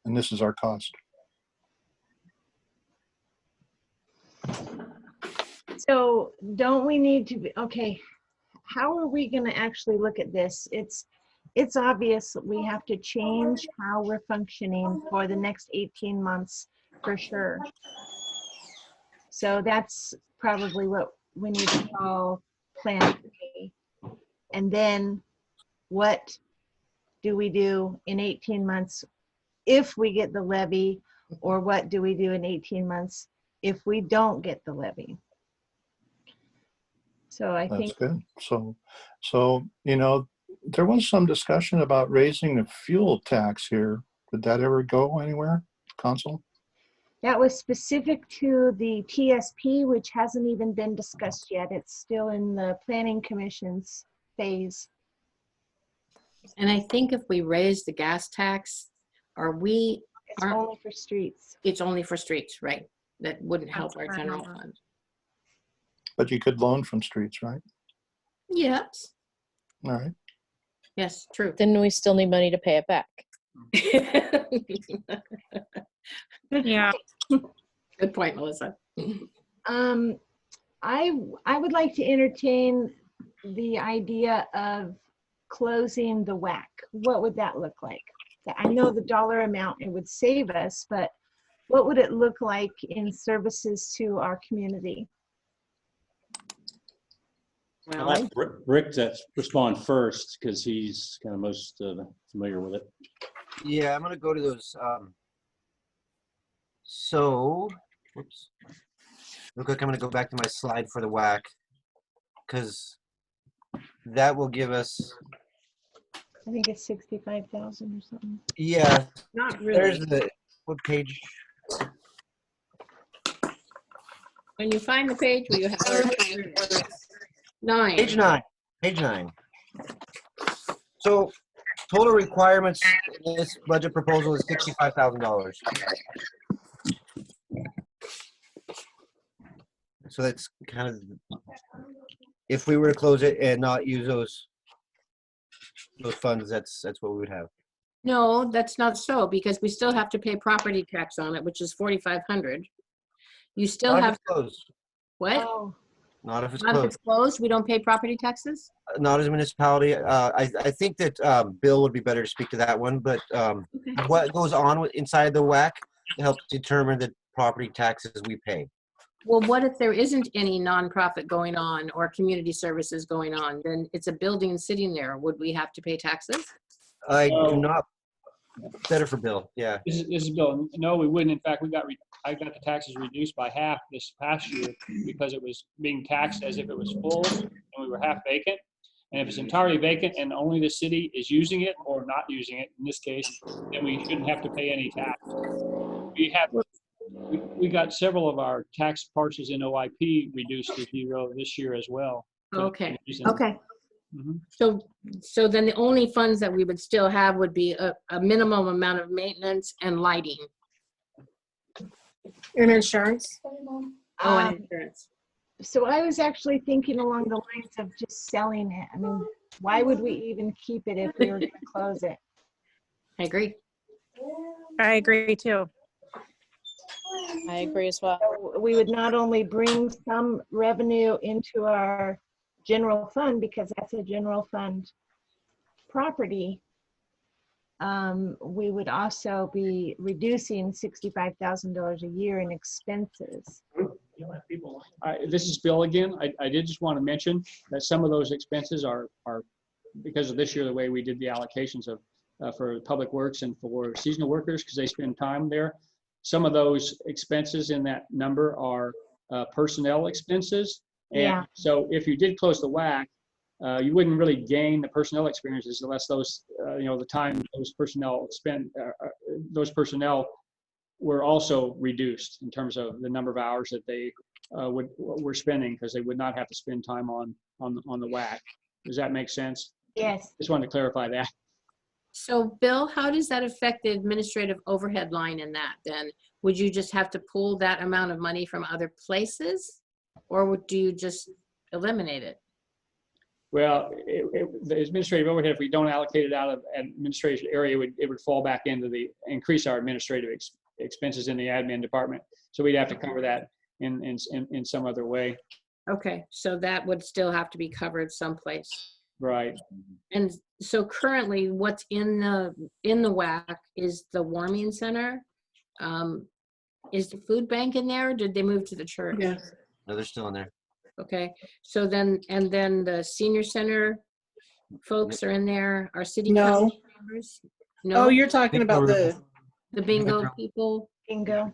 [SPEAKER 4] and this is our cost.
[SPEAKER 3] So don't we need to be, okay, how are we going to actually look at this? It's obvious that we have to change how we're functioning for the next 18 months for sure. So that's probably what we need to call Plan A. And then what do we do in 18 months if we get the levy, or what do we do in 18 months if we don't get the levy? So I
[SPEAKER 4] That's
[SPEAKER 3] think
[SPEAKER 4] good. So there was some discussion about raising the fuel tax here. Did that ever go anywhere, Council?
[SPEAKER 3] that was specific to the TSP, which hasn't even been discussed yet. It's still in the Planning Commission's phase.
[SPEAKER 7] And I think if we raise the gas tax,
[SPEAKER 3] It's only for streets.
[SPEAKER 7] it's only for streets, right? That wouldn't help our general fund.
[SPEAKER 4] But you could loan from streets, right?
[SPEAKER 7] Yes.
[SPEAKER 4] All right.
[SPEAKER 7] Yes, true.
[SPEAKER 6] Then we still need money to pay it back.
[SPEAKER 11] Yeah.
[SPEAKER 7] Good point, Melissa.
[SPEAKER 3] I would like to entertain the idea of closing the WAC. What would that look like? I know the dollar amount it would save us, but what would it look like in services to our community?
[SPEAKER 2] I'll ask Rick to respond first because he's kind of most familiar with it.
[SPEAKER 8] Yeah, I'm gonna go to those. So, whoops. Look like I'm gonna go back to my slide for the WAC, because that will give us.
[SPEAKER 3] I think it's 65,000 or something.
[SPEAKER 8] Yeah.
[SPEAKER 7] Not really.
[SPEAKER 8] There's the what page?
[SPEAKER 7] When you find the page where you have 9.
[SPEAKER 8] Page 9. Page 9. So, total requirements in this budget proposal is $65,000. So that's kind of, if we were to close it and not use those funds, that's what we would have.
[SPEAKER 7] No, that's not so, because we still have to pay property tax on it, which is $4,500. You still
[SPEAKER 8] Not if
[SPEAKER 7] have
[SPEAKER 8] it's closed.
[SPEAKER 7] what?
[SPEAKER 3] Oh,
[SPEAKER 8] Not if it's
[SPEAKER 7] Not if
[SPEAKER 8] closed.
[SPEAKER 7] it's closed, we don't pay property taxes?
[SPEAKER 8] Not as a municipality. I think that Bill would be better to speak to that one, but what goes on inside the WAC helps determine the property taxes we pay.
[SPEAKER 7] Well, what if there isn't any nonprofit going on or community services going on? Then it's a building sitting there. Would we have to pay taxes?
[SPEAKER 8] I do not. Better for Bill, yeah.
[SPEAKER 5] This is Bill. No, we wouldn't. In fact, I got the taxes reduced by half this past year because it was being taxed as if it was full and we were half vacant. And if it's entirely vacant and only the city is using it or not using it, in this case, then we shouldn't have to pay any tax. We got several of our tax parcels in OIP reduced to 0 this year as well.
[SPEAKER 7] Okay.
[SPEAKER 5] Using-
[SPEAKER 7] Okay.
[SPEAKER 5] Mhm.
[SPEAKER 7] So then the only funds that we would still have would be a minimum amount of maintenance and lighting.
[SPEAKER 1] And insurance?
[SPEAKER 7] Oh, and insurance.
[SPEAKER 3] So I was actually thinking along the lines of just selling it. I mean, why would we even keep it if we were going to close it?
[SPEAKER 7] I agree.
[SPEAKER 11] I agree too.
[SPEAKER 6] I agree as well.
[SPEAKER 3] So we would not only bring some revenue into our general fund, because that's a general fund property, we would also be reducing $65,000 a year in expenses.
[SPEAKER 5] This is Bill again. I did just want to mention that some of those expenses are because of this year, the way we did the allocations of for public works and for seasonal workers, because they spend time there. Some of those expenses in that number are personnel expenses. And
[SPEAKER 3] Yeah.
[SPEAKER 5] so if you did close the WAC, you wouldn't really gain the personnel experiences unless those, the time those personnel spend, those personnel were also reduced in terms of the number of hours that they were spending, because they would not have to spend time on the WAC. Does that make sense?
[SPEAKER 3] Yes.
[SPEAKER 5] Just wanted to clarify that.
[SPEAKER 7] So Bill, how does that affect the administrative overhead line in that then? Would you just have to pull that amount of money from other places, or do you just eliminate it?
[SPEAKER 5] Well, the administrative overhead, if we don't allocate it out of administrative area, it would fall back into increase our administrative expenses in the admin department. So we'd have to cover that in some other way.
[SPEAKER 7] Okay, so that would still have to be covered someplace.
[SPEAKER 5] Right.
[SPEAKER 7] And so currently what's in the WAC is the warming center. Is the food bank in there, or did they move to the church?
[SPEAKER 1] Yes.
[SPEAKER 8] No, they're still in there.
[SPEAKER 7] Okay, so then the senior center folks are in there, our city
[SPEAKER 1] No.
[SPEAKER 7] council members? No?
[SPEAKER 1] Oh, you're talking about the
[SPEAKER 7] bingo people?
[SPEAKER 3] Bingo.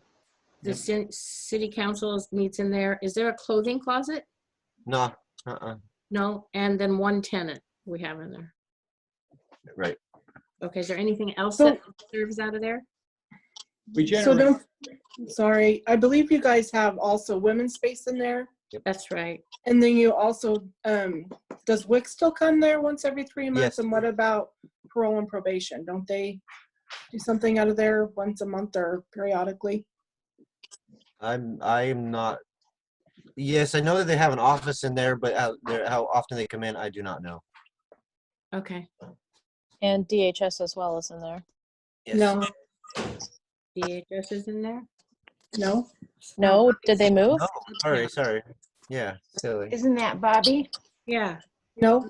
[SPEAKER 7] The city council meets in there. Is there a clothing closet?
[SPEAKER 8] No.
[SPEAKER 7] No, and then one tenant we have in there.
[SPEAKER 8] Right.
[SPEAKER 7] Okay, is there anything else
[SPEAKER 1] So-
[SPEAKER 7] that serves out of there?
[SPEAKER 5] We
[SPEAKER 1] So
[SPEAKER 5] generate,
[SPEAKER 1] sorry, I believe you guys have also women's space in there.
[SPEAKER 7] That's right.
[SPEAKER 1] And then you also, does WIC still come there once every 3 months?
[SPEAKER 8] Yes.
[SPEAKER 1] And what about parole and probation? Don't they do something out of there once a month or periodically?
[SPEAKER 8] I'm not. Yes, I know that they have an office in there, but how often they come in, I do not know.
[SPEAKER 7] Okay.
[SPEAKER 6] And DHS as well is in there.
[SPEAKER 8] Yes.
[SPEAKER 1] No,
[SPEAKER 7] DHS is in there?
[SPEAKER 1] no.
[SPEAKER 6] No, did they move?
[SPEAKER 8] Oh, sorry. Yeah, silly.
[SPEAKER 3] Isn't that Bobby?
[SPEAKER 7] Yeah.
[SPEAKER 1] No,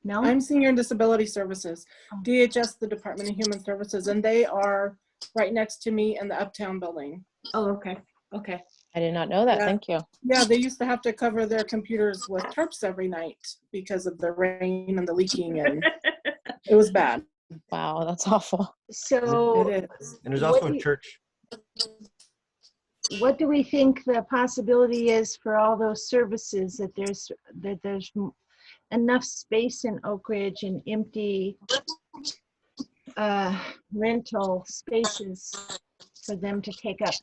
[SPEAKER 3] No?
[SPEAKER 1] I'm Senior and Disability Services.
[SPEAKER 3] Oh.
[SPEAKER 1] DHS, the Department of Human Services, and they are right next to me in the Uptown building.
[SPEAKER 7] Oh, okay. Okay.
[SPEAKER 6] I did not know that.
[SPEAKER 1] Yeah.
[SPEAKER 6] Thank you.
[SPEAKER 1] Yeah, they used to have to cover their computers with tarps every night because of the rain and the leaking, and it was bad.
[SPEAKER 6] Wow, that's awful.
[SPEAKER 3] So
[SPEAKER 1] It is.
[SPEAKER 8] And there's
[SPEAKER 3] What
[SPEAKER 8] also
[SPEAKER 3] do
[SPEAKER 8] a
[SPEAKER 3] you-
[SPEAKER 8] church.
[SPEAKER 3] what do we think the possibility is for all those services, that there's enough space in Oakridge and empty rental spaces for them to take up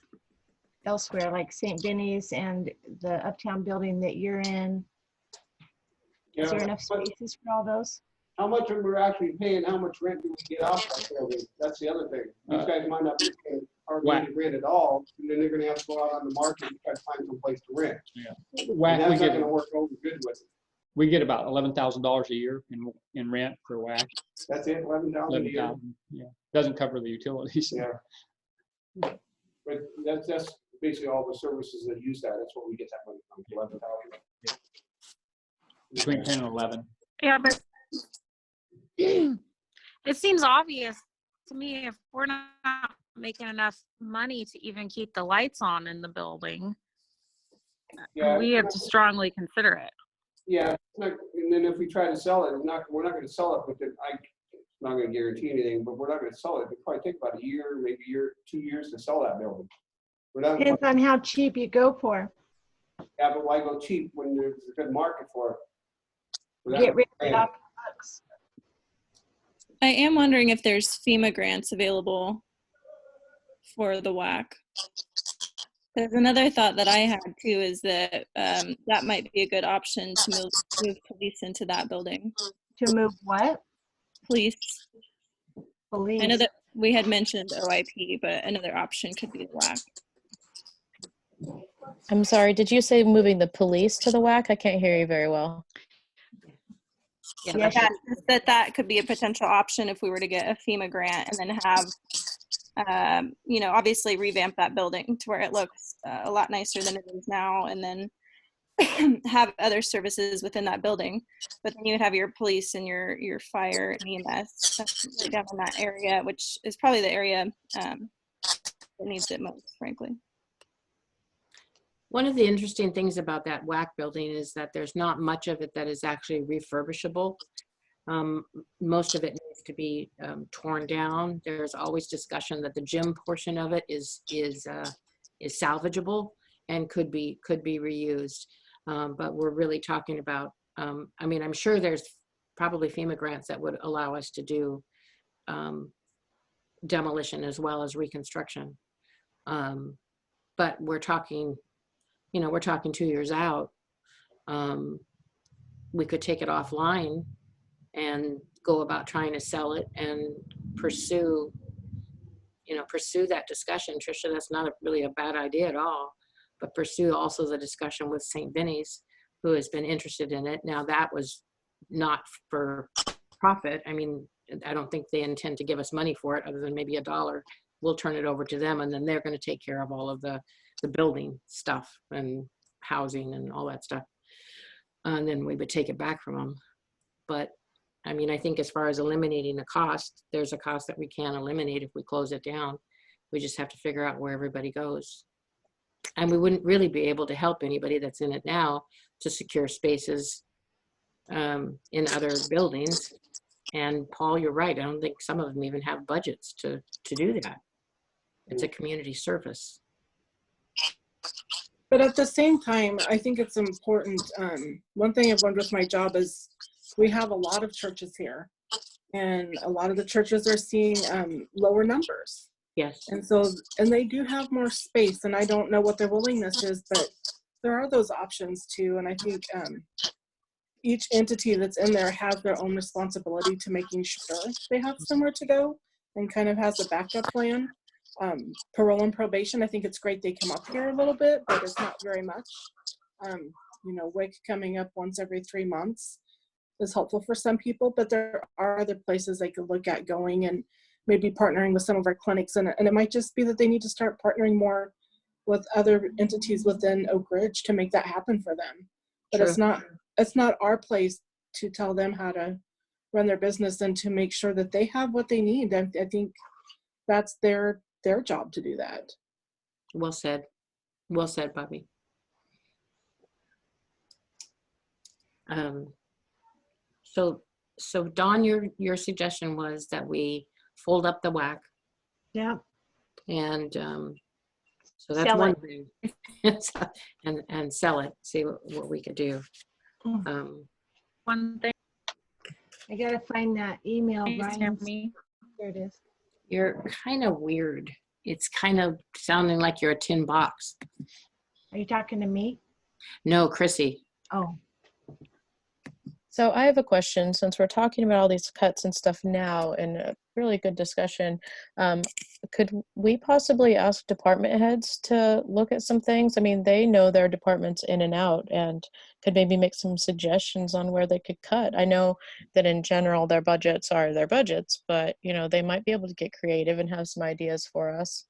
[SPEAKER 3] elsewhere, like St. Benny's and the Uptown building that you're in? Is there enough spaces for all those?
[SPEAKER 10] How much are we actually paying? How much rent do we get off that building? That's the other thing. These guys might not be paying hardly any rent at all, and then they're gonna have to go out on the market and try to find some place to rent. And
[SPEAKER 5] WAC,
[SPEAKER 10] that's not gonna work over good with it.
[SPEAKER 5] we get about $11,000 a year in rent for WAC.
[SPEAKER 10] That's it, 11,000 a year.
[SPEAKER 5] 11,000, yeah. Doesn't cover the utilities.
[SPEAKER 10] Yeah. But that's basically all the services that use that. That's what we get that money from, 11,000.
[SPEAKER 5] Between 10 and 11.
[SPEAKER 11] Yeah, but it seems obvious to me if we're not making enough money to even keep the lights on in the building,
[SPEAKER 10] Yeah,
[SPEAKER 11] we have to strongly consider it.
[SPEAKER 10] Yeah, it's not, and then if we try to sell it, we're not gonna sell it within, I'm not gonna guarantee anything, but we're not gonna sell it. It'll probably take about a year, maybe a year, 2 years to sell that building. We're not,
[SPEAKER 3] Depends on how cheap you go for.
[SPEAKER 10] yeah, but why go cheap when there's a good market for it? We're not
[SPEAKER 3] Get rid of
[SPEAKER 10] gonna-
[SPEAKER 3] the bucks.
[SPEAKER 14] I am wondering if there's FEMA grants available for the WAC. There's another thought that I had too, is that that might be a good option to move police into that building.
[SPEAKER 3] To move what?
[SPEAKER 14] Police.
[SPEAKER 3] Police.
[SPEAKER 14] I know that we had mentioned OIP, but another option could be the WAC.
[SPEAKER 6] I'm sorry, did you say moving the police to the WAC? I can't hear you very well.
[SPEAKER 7] Yeah,
[SPEAKER 14] Yeah, that could be a potential option if we were to get a FEMA grant and then have, you know, obviously revamp that building to where it looks a lot nicer than it is now, and then have other services within that building. But then you would have your police and your fire and EMS right down in that area, which is probably the area that needs it most, frankly.
[SPEAKER 7] one of the interesting things about that WAC building is that there's not much of it that is actually refurbishable. Most of it needs to be torn down. There's always discussion that the gym portion of it is salvageable and could be reused. But we're really talking about, I mean, I'm sure there's probably FEMA grants that would allow us to do demolition as well as reconstruction. But we're talking, you know, we're talking 2 years out. We could take it offline and go about trying to sell it and pursue that discussion. Tricia, that's not really a bad idea at all, but pursue also the discussion with St. Vinny's, who has been interested in it. Now that was not for profit. I mean, I don't think they intend to give us money for it other than maybe $1. We'll turn it over to them, and then they're going to take care of all of the building stuff and housing and all that stuff. And then we would take it back from them. But I mean, I think as far as eliminating the cost, there's a cost that we can eliminate if we close it down. We just have to figure out where everybody goes. And we wouldn't really be able to help anybody that's in it now to secure spaces in other buildings. And Paul, you're right. I don't think some of them even have budgets to do that. It's a community service.
[SPEAKER 1] But at the same time, I think it's important. One thing I've learned with my job is we have a lot of churches here, and a lot of the churches are seeing lower numbers.
[SPEAKER 7] Yes.
[SPEAKER 1] And so, and they do have more space, and I don't know what their willingness is, but there are those options too. And I think each entity that's in there has their own responsibility to making sure they have somewhere to go and kind of has a backup plan. Parole and probation, I think it's great they come up here a little bit, but it's not very much. You know, WIC coming up once every 3 months is helpful for some people, but there are other places they could look at going and maybe partnering with some of our clinics. And it might just be that they need to start partnering more with other entities within Oakridge to make that happen for them. But it's not our place to tell them how to run their business and to make sure that they have what they need. I think that's their job to do that.
[SPEAKER 7] Well said, Bobby. So Dawn, your suggestion was that we fold up the WAC.
[SPEAKER 3] Yeah.
[SPEAKER 7] And so that's
[SPEAKER 3] Sell
[SPEAKER 7] one
[SPEAKER 3] it.
[SPEAKER 7] thing. and sell it, see what we could do.
[SPEAKER 11] One thing.
[SPEAKER 3] I gotta find that email,
[SPEAKER 11] Can you
[SPEAKER 3] Brian.
[SPEAKER 11] hear me?
[SPEAKER 3] There it is.
[SPEAKER 7] You're kind of weird. It's kind of sounding like you're a tin box.
[SPEAKER 3] Are you talking to me?
[SPEAKER 7] No, Chrissy.
[SPEAKER 3] Oh.
[SPEAKER 6] So I have a question, since we're talking about all these cuts and stuff now, and a really good discussion. Could we possibly ask department heads to look at some things? I mean, they know their departments in and out, and could maybe make some suggestions on where they could cut. I know that in general, their budgets are their budgets, but you know, they might be able to get creative and have some ideas for us.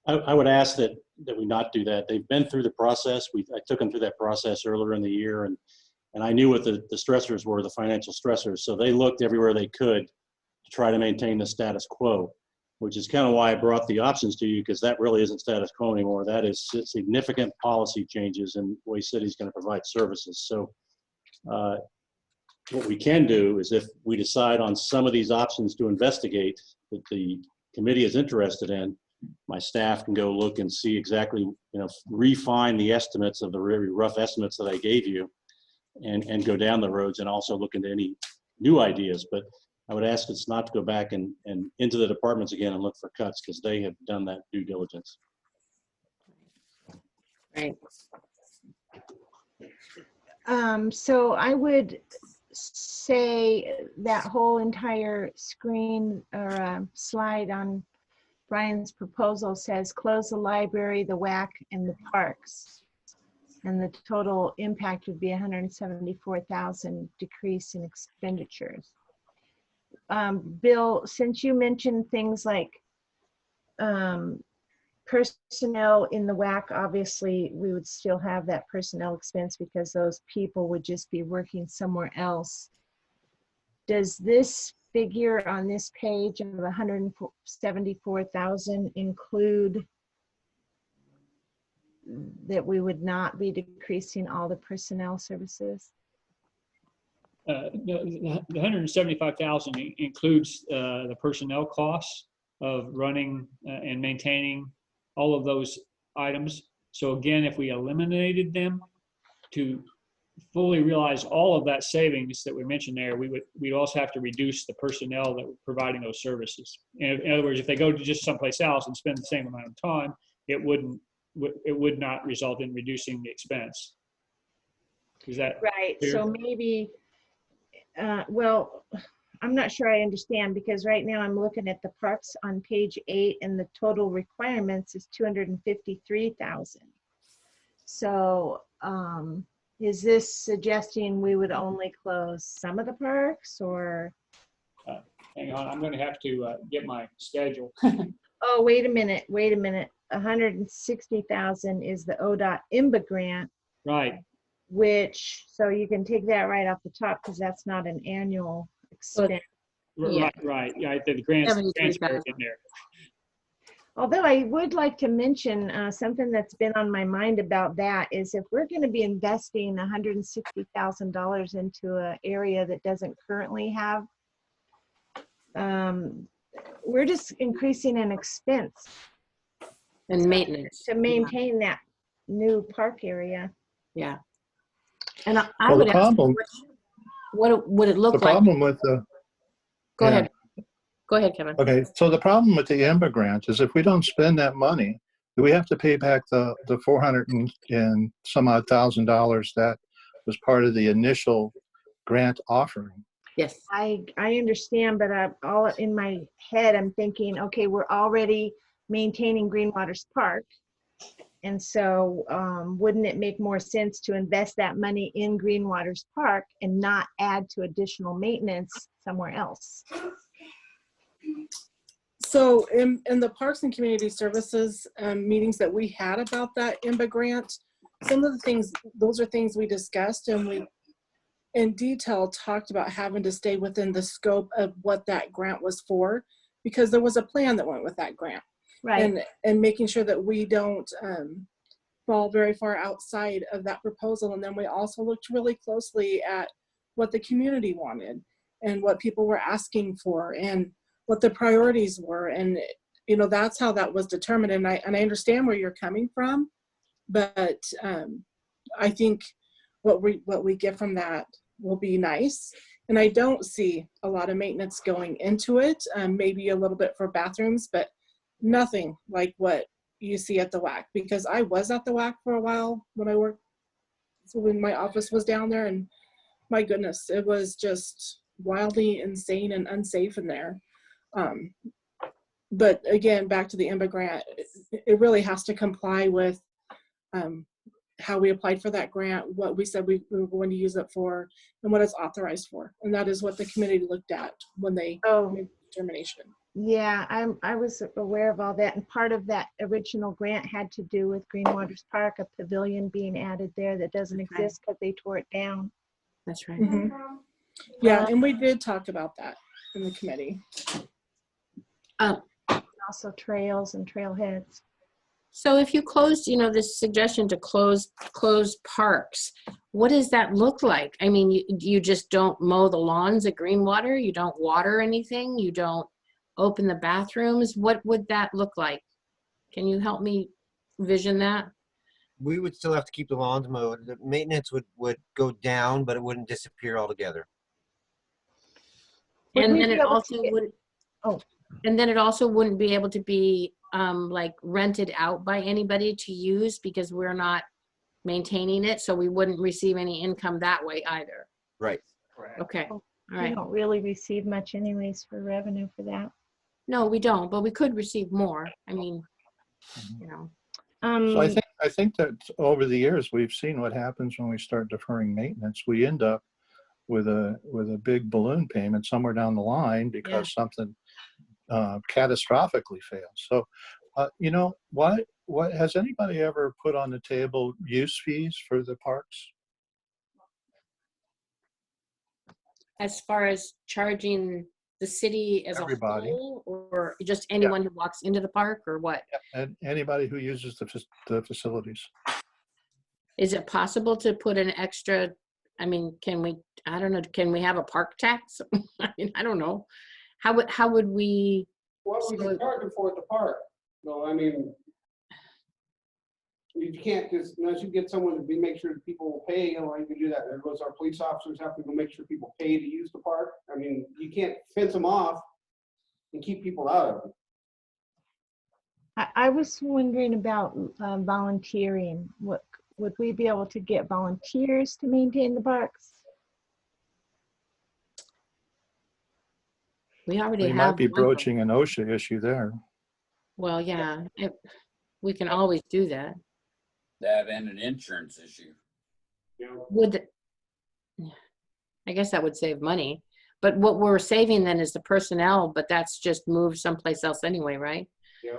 [SPEAKER 2] I would ask that we not do that. They've been through the process. I took them through that process earlier in the year, and I knew what the stressors were, the financial stressors. So they looked everywhere they could to try to maintain the status quo, which is kind of why I brought the options to you, because that really isn't status quo anymore. That is significant policy changes in the way city's going to provide services. So what we can do is, if we decide on some of these options to investigate that the committee is interested in, my staff can go look and see exactly, you know, refine the estimates of the very rough estimates that I gave you, and go down the roads and also look into any new ideas. But I would ask us not to go back and into the departments again and look for cuts, because they have done that due diligence.
[SPEAKER 7] Right.
[SPEAKER 3] So I would say that whole entire screen or slide on Brian's proposal says close the library, the WAC, and the parks. And the total impact would be 174,000 decrease in expenditures. Bill, since you mentioned things like personnel in the WAC, obviously we would still have that personnel expense because those people would just be working somewhere else. Does this figure on this page of 174,000 include that we would not be decreasing all the personnel services?
[SPEAKER 5] The 175,000 includes the personnel costs of running and maintaining all of those items. So again, if we eliminated them to fully realize all of that savings that we mentioned there, we'd also have to reduce the personnel that were providing those services. In other words, if they go to just someplace else and spend the same amount of time, it would not result in reducing the expense. Is that
[SPEAKER 3] right?
[SPEAKER 5] clear?
[SPEAKER 3] So maybe, well, I'm not sure I understand, because right now I'm looking at the parks on page 8 and the total requirements is 253,000. So is this suggesting we would only close some of the parks, or?
[SPEAKER 5] Hang on, I'm going to have to get my schedule.
[SPEAKER 3] Oh, wait a minute. 160,000 is the ODOT IMBA grant.
[SPEAKER 5] Right.
[SPEAKER 3] Which, so you can take that right off the top because that's not an annual expense.
[SPEAKER 5] Right. Yeah, the grants are in there.
[SPEAKER 3] Although I would like to mention something that's been on my mind about that is if we're going to be investing $160,000 into an area that doesn't currently have, we're just increasing an expense
[SPEAKER 7] and maintenance
[SPEAKER 3] to maintain that new park area.
[SPEAKER 7] Yeah. And I
[SPEAKER 4] Well,
[SPEAKER 7] would
[SPEAKER 4] the
[SPEAKER 7] ask,
[SPEAKER 4] problem,
[SPEAKER 7] what would it look
[SPEAKER 4] the
[SPEAKER 7] like?
[SPEAKER 4] problem with the,
[SPEAKER 7] Go
[SPEAKER 4] yeah.
[SPEAKER 7] ahead. Go ahead, Kevin.
[SPEAKER 4] Okay, so the problem with the IMBA grant is if we don't spend that money, we have to pay back the 400 and some odd $1,000 that was part of the initial grant offering.
[SPEAKER 7] Yes.
[SPEAKER 3] I understand, but I'm all in my head, I'm thinking, okay, we're already maintaining Green Waters Park. And so wouldn't it make more sense to invest that money in Green Waters Park and not add to additional maintenance somewhere else?
[SPEAKER 1] So in the Parks and Community Services meetings that we had about that IMBA grant, some of the things, those are things we discussed, and we in detail talked about having to stay within the scope of what that grant was for, because there was a plan that went with that grant.
[SPEAKER 3] Right.
[SPEAKER 1] And making sure that we don't fall very far outside of that proposal. And then we also looked really closely at what the community wanted and what people were asking for and what the priorities were. And, you know, that's how that was determined. And I understand where you're coming from, but I think what we get from that will be nice. And I don't see a lot of maintenance going into it, maybe a little bit for bathrooms, but nothing like what you see at the WAC, because I was at the WAC for a while when I worked, so when my office was down there, and my goodness, it was just wildly insane and unsafe in there. But again, back to the IMBA grant, it really has to comply with how we applied for that grant, what we said we were going to use it for, and what it's authorized for. And that is what the committee looked at when they made the determination.
[SPEAKER 3] Yeah, I was aware of all that, and part of that original grant had to do with Green Waters Park, a pavilion being added there that doesn't exist because they tore it down.
[SPEAKER 7] That's right.
[SPEAKER 1] Mm-hmm. Yeah, and we did talk about that in the committee.
[SPEAKER 3] Also trails and trailheads.
[SPEAKER 7] So if you closed, you know, this suggestion to close parks, what does that look like? I mean, you just don't mow the lawns at Greenwater? You don't water anything? You don't open the bathrooms? What would that look like? Can you help me vision that?
[SPEAKER 8] We would still have to keep the lawns mowed. The maintenance would go down, but it wouldn't disappear altogether.
[SPEAKER 7] And then it also would. Oh. And then it also wouldn't be able to be like rented out by anybody to use because we're not maintaining it, so we wouldn't receive any income that way either.
[SPEAKER 8] Right.
[SPEAKER 7] Okay. All
[SPEAKER 3] We
[SPEAKER 7] right.
[SPEAKER 3] don't really receive much anyways for revenue for that.
[SPEAKER 7] No, we don't, but we could receive more. I mean, you know.
[SPEAKER 4] So I think that over the years, we've seen what happens when we start deferring maintenance. We end up with a big balloon payment somewhere down the line because something catastrophically fails. So, you know, what has anybody ever put on the table use fees for the parks?
[SPEAKER 7] As far as charging the city as
[SPEAKER 4] Everybody.
[SPEAKER 7] a whole, or just anyone who walks into the park, or what?
[SPEAKER 4] And anybody who uses the facilities.
[SPEAKER 7] Is it possible to put an extra, I mean, can we, I don't know, can we have a park tax? I mean, I don't know. How would we?
[SPEAKER 10] Well, we can charge them for at the park. No, I mean, you can't just, unless you get someone to make sure that people will pay, you know, you can do that. There goes our police officers have to go make sure people pay to use the park. I mean, you can't fence them off and keep people out of it.
[SPEAKER 3] I was wondering about volunteering. Would we be able to get volunteers to maintain the parks?
[SPEAKER 7] We already
[SPEAKER 4] We
[SPEAKER 7] have.
[SPEAKER 4] might be
[SPEAKER 7] one.
[SPEAKER 4] broaching an OSHA issue there.
[SPEAKER 7] Well, yeah, we can always do that.
[SPEAKER 12] That and an insurance issue.
[SPEAKER 7] Would, I guess that would save money, but what we're saving then is the personnel, but that's just moved someplace else anyway, right?
[SPEAKER 10] Yeah.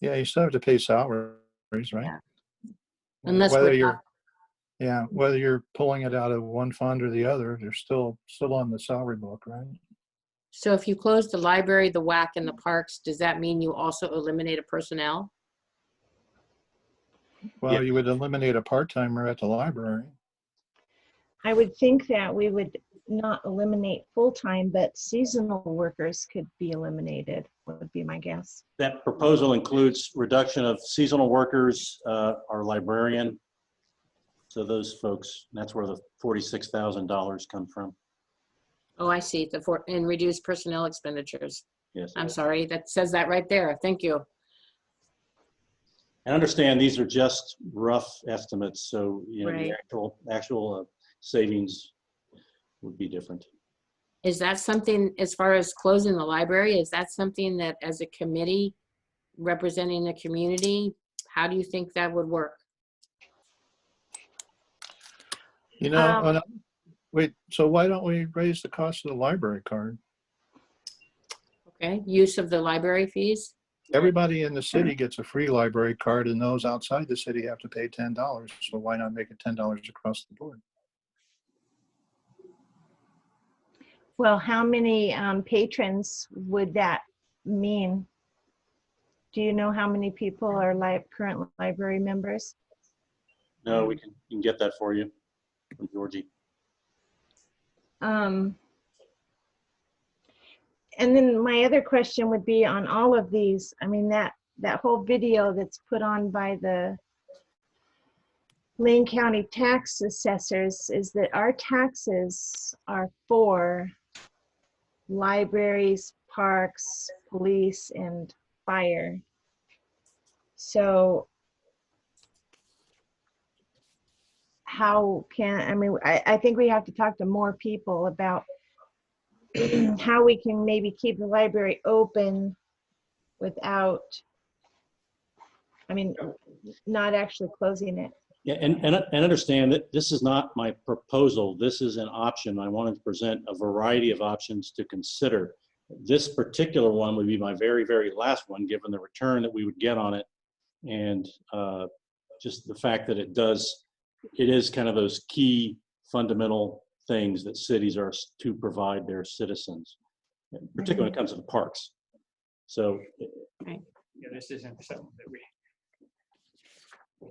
[SPEAKER 4] Yeah, you still have to pay salaries, right?
[SPEAKER 7] Yeah. Unless
[SPEAKER 4] whether
[SPEAKER 7] we're
[SPEAKER 4] whether you're pulling it out of one fund or the other, they're still on the salary book, right?
[SPEAKER 7] So if you close the library, the WAC, and the parks, does that mean you also eliminate a personnel?
[SPEAKER 4] Well, you would eliminate a part-timer at the library.
[SPEAKER 3] I would think that we would not eliminate full-time, but seasonal workers could be eliminated, would be my guess.
[SPEAKER 2] That proposal includes reduction of seasonal workers, our librarian. So those folks, that's where the $46,000 come from.
[SPEAKER 7] Oh, I see. And reduce personnel expenditures.
[SPEAKER 2] Yes.
[SPEAKER 7] I'm sorry, that says that right there. Thank you.
[SPEAKER 2] And understand these are just rough estimates, so you know
[SPEAKER 7] Right.
[SPEAKER 2] the actual savings would be different.
[SPEAKER 7] Is that something, as far as closing the library, is that something that as a committee representing the community, how do you think that would work?
[SPEAKER 4] You know, wait, so why don't we raise the cost of the library card?
[SPEAKER 7] Okay, use of the library fees?
[SPEAKER 4] Everybody in the city gets a free library card, and those outside the city have to pay $10. So why not make it $10 across the board?
[SPEAKER 3] Well, how many patrons would that mean? Do you know how many people are current library members?
[SPEAKER 2] No, we can get that for you from Georgie.
[SPEAKER 3] And then my other question would be on all of these. I mean, that whole video that's put on by the Lane County tax assessors is that our taxes are for libraries, parks, police, and fire. So how can, I mean, I think we have to talk to more people about how we can maybe keep the library open without, I mean, not actually closing it.
[SPEAKER 2] Yeah, and understand that this is not my proposal. This is an option. I wanted to present a variety of options to consider. This particular one would be my very, very last one, given the return that we would get on it, and just the fact that it is kind of those key fundamental things that cities are to provide their citizens, particularly when it comes to the parks. So,
[SPEAKER 5] Yeah, this isn't something that we.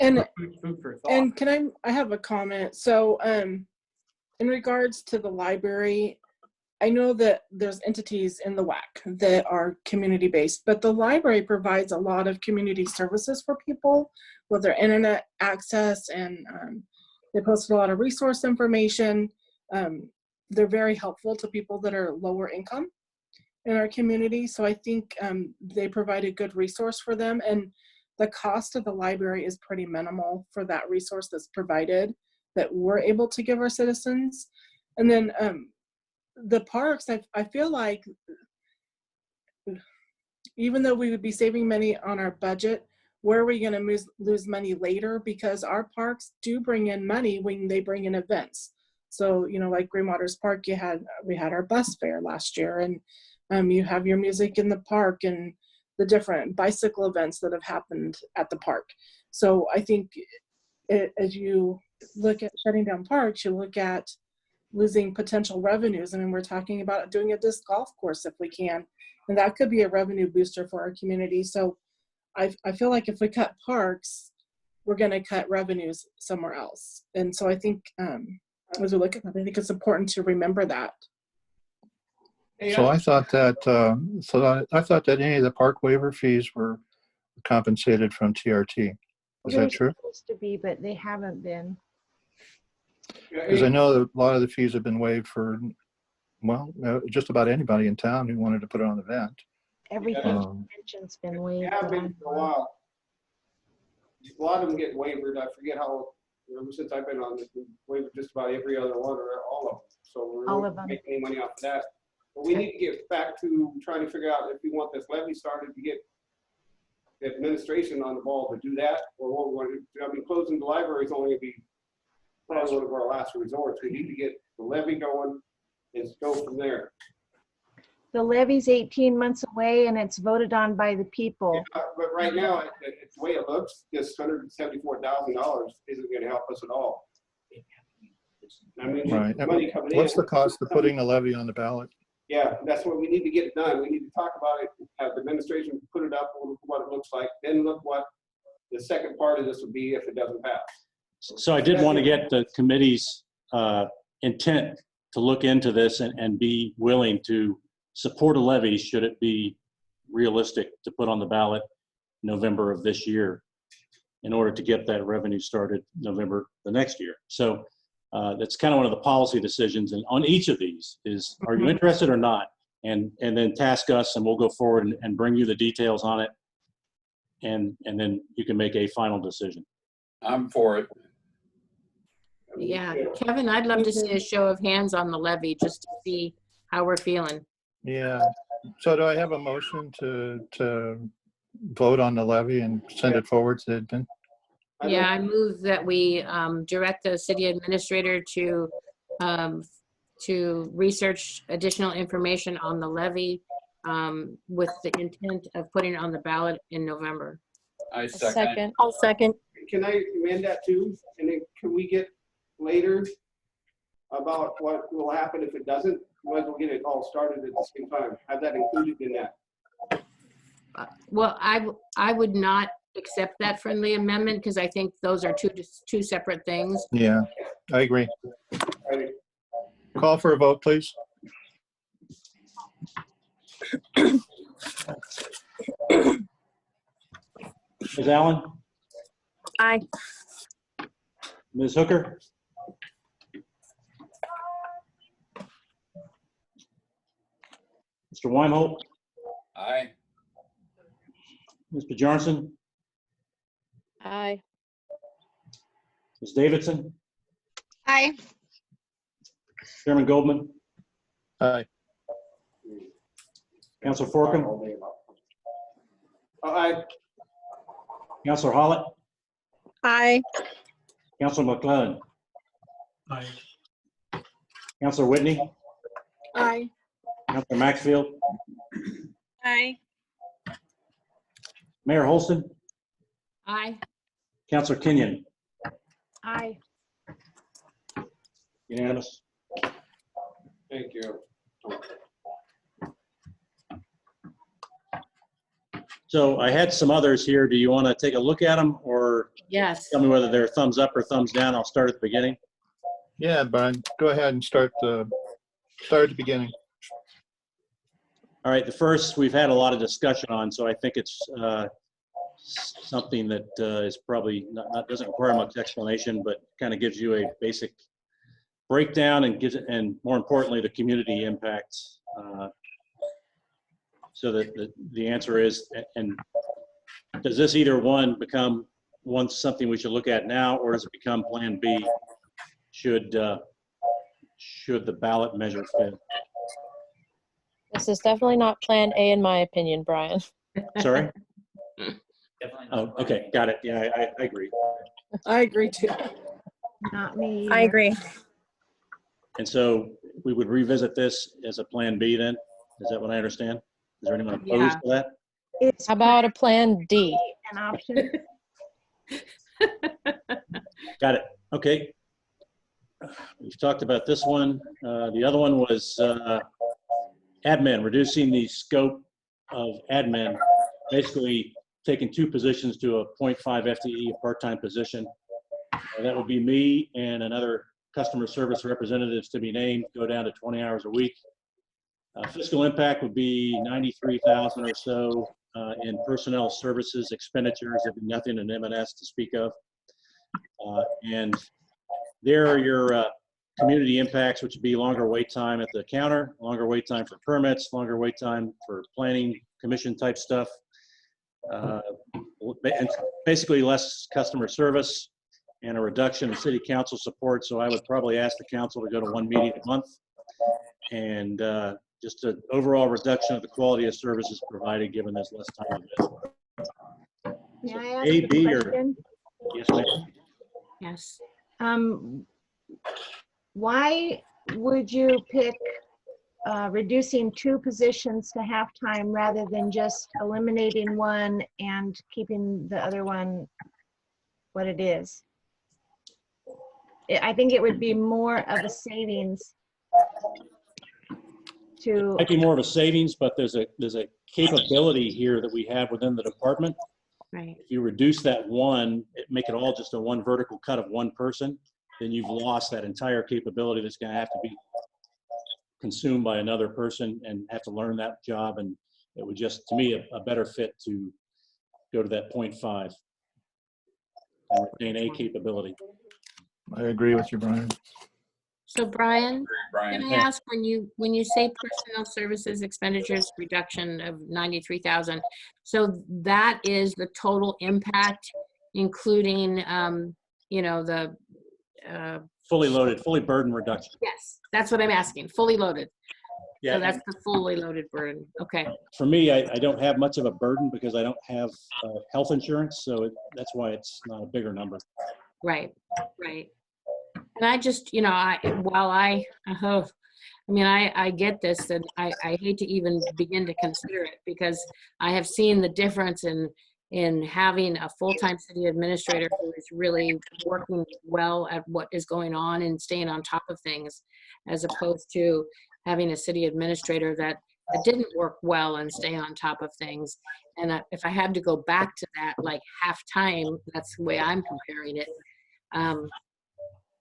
[SPEAKER 1] And
[SPEAKER 5] Food for thought.
[SPEAKER 1] and I have a comment. So in regards to the library, I know that there's entities in the WAC that are community-based, but the library provides a lot of community services for people with their internet access, and they post a lot of resource information. They're very helpful to people that are lower income in our community. So I think they provide a good resource for them. And the cost of the library is pretty minimal for that resource that's provided that we're able to give our citizens. And then the parks, I feel like even though we would be saving money on our budget, where are we going to lose money later? Because our parks do bring in money when they bring in events. So, you know, like Green Waters Park, we had our bus fair last year, and you have your music in the park and the different bicycle events that have happened at the park. So I think as you look at shutting down parks, you look at losing potential revenues. I mean, we're talking about doing a disc golf course if we can, and that could be a revenue booster for our community. So I feel like if we cut parks, we're going to cut revenues somewhere else. And so I think as we look at that, I think it's important to remember that.
[SPEAKER 4] So I thought that I thought that any of the park waiver fees were compensated from TRT. Is
[SPEAKER 3] They're
[SPEAKER 4] that true?
[SPEAKER 3] supposed to be, but they haven't been.
[SPEAKER 4] Because I know that a lot of the fees have been waived for, well, just about anybody in town who wanted to put on an event.
[SPEAKER 3] Everything you mentioned's been waived.
[SPEAKER 10] Have been for a while. A lot of them get waived. I forget how, ever since I've been on this, we've waived just about every other one or all of them. So we're
[SPEAKER 3] All
[SPEAKER 10] not
[SPEAKER 3] of them.
[SPEAKER 10] making any money off of that. But we need to get back to trying to figure out if we want this levy started to get the administration on the ball to do that, or what we want to do. I mean, closing the library is only going to be probably one of our last resorts. We need to get the levy going and go from there.
[SPEAKER 3] The levy's 18 months away and it's voted on by the people.
[SPEAKER 10] Yeah, but right now, the way it looks, this $174,000 isn't going to help us at all. I mean,
[SPEAKER 4] Right.
[SPEAKER 10] money coming in.
[SPEAKER 4] What's the cost of putting the levy on the ballot?
[SPEAKER 10] Yeah, that's what we need to get it done. We need to talk about it, have the administration put it up, look what it looks like, then look what the second part of this would be if it doesn't pass.
[SPEAKER 2] So I did want to get the committee's intent to look into this and be willing to support a levy should it be realistic to put on the ballot November of this year in order to get that revenue started November the next year. So that's kind of one of the policy decisions, and on each of these is, are you interested or not? And then task us and we'll go forward and bring you the details on it, and then you can make a final decision.
[SPEAKER 12] I'm for it.
[SPEAKER 7] Yeah, Kevin, I'd love to see a show of hands on the levy just to see how we're feeling.
[SPEAKER 4] Yeah. So do I have a motion to vote on the levy and send it forward to admin?
[SPEAKER 7] Yeah, I move that we direct the city administrator to research additional information on the levy with the intent of putting it on the ballot in November.
[SPEAKER 12] I second.
[SPEAKER 6] I'll second.
[SPEAKER 10] Can I amend that too? And then can we get later about what will happen if it doesn't? Might as well get it all started at the same time. Have that included in that.
[SPEAKER 7] Well, I would not accept that friendly amendment because I think those are two separate things.
[SPEAKER 4] Yeah, I agree.
[SPEAKER 10] Right.
[SPEAKER 4] Call for a vote, please.
[SPEAKER 2] Ms. Allen?
[SPEAKER 11] Aye.
[SPEAKER 2] Ms. Hooker? Mr. Weimholt?
[SPEAKER 12] Aye.
[SPEAKER 2] Mr. Johnson?
[SPEAKER 6] Aye.
[SPEAKER 2] Ms. Davidson?
[SPEAKER 11] Aye.
[SPEAKER 2] Chairman Goldman?
[SPEAKER 4] Aye.
[SPEAKER 2] Councilor Forkham?
[SPEAKER 10] Aye.
[SPEAKER 2] Councilor Hollett?
[SPEAKER 11] Aye.
[SPEAKER 2] Councilor McClellan?
[SPEAKER 13] Aye.
[SPEAKER 2] Councilor Whitney?
[SPEAKER 1] Aye.
[SPEAKER 2] Councilor Maxfield?
[SPEAKER 11] Aye.
[SPEAKER 2] Mayor Holston?
[SPEAKER 7] Aye.
[SPEAKER 2] Councilor Kenyon?
[SPEAKER 3] Aye.
[SPEAKER 2] Unanimous.
[SPEAKER 10] Thank you.
[SPEAKER 2] So I had some others here. Do you want to take a look at them or
[SPEAKER 7] Yes.
[SPEAKER 2] tell me whether they're thumbs up or thumbs down? I'll start at the beginning.
[SPEAKER 4] Yeah, Brian, go ahead and start at the beginning.
[SPEAKER 2] All right, the first we've had a lot of discussion on, so I think it's something that is probably doesn't require much explanation, but kind of gives you a basic breakdown and gives it, and more importantly, the community impacts. So that the answer is, and does this either become something we should look at now, or does it become Plan B? Should the ballot measure fail?
[SPEAKER 6] This is definitely not Plan A in my opinion, Brian.
[SPEAKER 2] Sorry?
[SPEAKER 9] Definitely not
[SPEAKER 2] Oh, okay, got it. Yeah, I agree.
[SPEAKER 1] I agree too.
[SPEAKER 3] Not me.
[SPEAKER 11] I
[SPEAKER 3] either.
[SPEAKER 11] agree.
[SPEAKER 2] And so we would revisit this as a Plan B then? Is that what I understand? Is there anyone opposed
[SPEAKER 7] Yeah.
[SPEAKER 2] to that?
[SPEAKER 3] It's
[SPEAKER 6] How about a Plan D?
[SPEAKER 3] an option.
[SPEAKER 2] Got it. Okay. We've talked about this one. The other one was admin, reducing the scope of admin, basically taking 2 positions to a 0.5 FTE, a part-time position. That would be me and another customer service representatives to be named, go down to 20 hours a week. Fiscal impact would be 93,000 or so in personnel services expenditures. There'd be nothing in M&S to speak of. And there are your community impacts, which would be longer wait time at the counter, longer wait time for permits, longer wait time for planning commission type stuff. And basically less customer service and a reduction in city council support. So I would probably ask the council to go to 1 meeting a month, and just an overall reduction of the quality of services provided given this less time available.
[SPEAKER 3] May I ask
[SPEAKER 2] A,
[SPEAKER 3] a
[SPEAKER 2] B, or
[SPEAKER 3] question?
[SPEAKER 2] yes, ma'am.
[SPEAKER 7] Yes.
[SPEAKER 3] Why would you pick reducing 2 positions to half-time rather than just eliminating one and keeping the other one what it is? I think it would be more of a savings to,
[SPEAKER 2] Might be more of a savings, but there's a capability here that we have within the department.
[SPEAKER 7] Right.
[SPEAKER 2] If you reduce that one, make it all just a one vertical cut of one person, then you've lost that entire capability that's going to have to be consumed by another person and have to learn that job. And it would just, to me, a better fit to go to that 0.5 and retain a capability.
[SPEAKER 4] I agree with you, Brian.
[SPEAKER 7] So Brian,
[SPEAKER 12] Brian.
[SPEAKER 7] can I ask, when you say personnel services expenditures reduction of 93,000, so that is the total impact, including, you know, the,
[SPEAKER 2] Fully loaded, fully burden reduction.
[SPEAKER 7] yes, that's what I'm asking, fully loaded.
[SPEAKER 2] Yeah.
[SPEAKER 7] So that's the fully loaded burden. Okay.
[SPEAKER 2] For me, I don't have much of a burden because I don't have health insurance. So that's why it's not a bigger number.
[SPEAKER 7] Right. Right. And I just, you know, I get this, and I hate to even begin to consider it, because I have seen the difference in having a full-time city administrator who is really working well at what is going on and staying on top of things, as opposed to having a city administrator that didn't work well and stay on top of things. And if I had to go back to that, like half-time, that's the way I'm comparing it.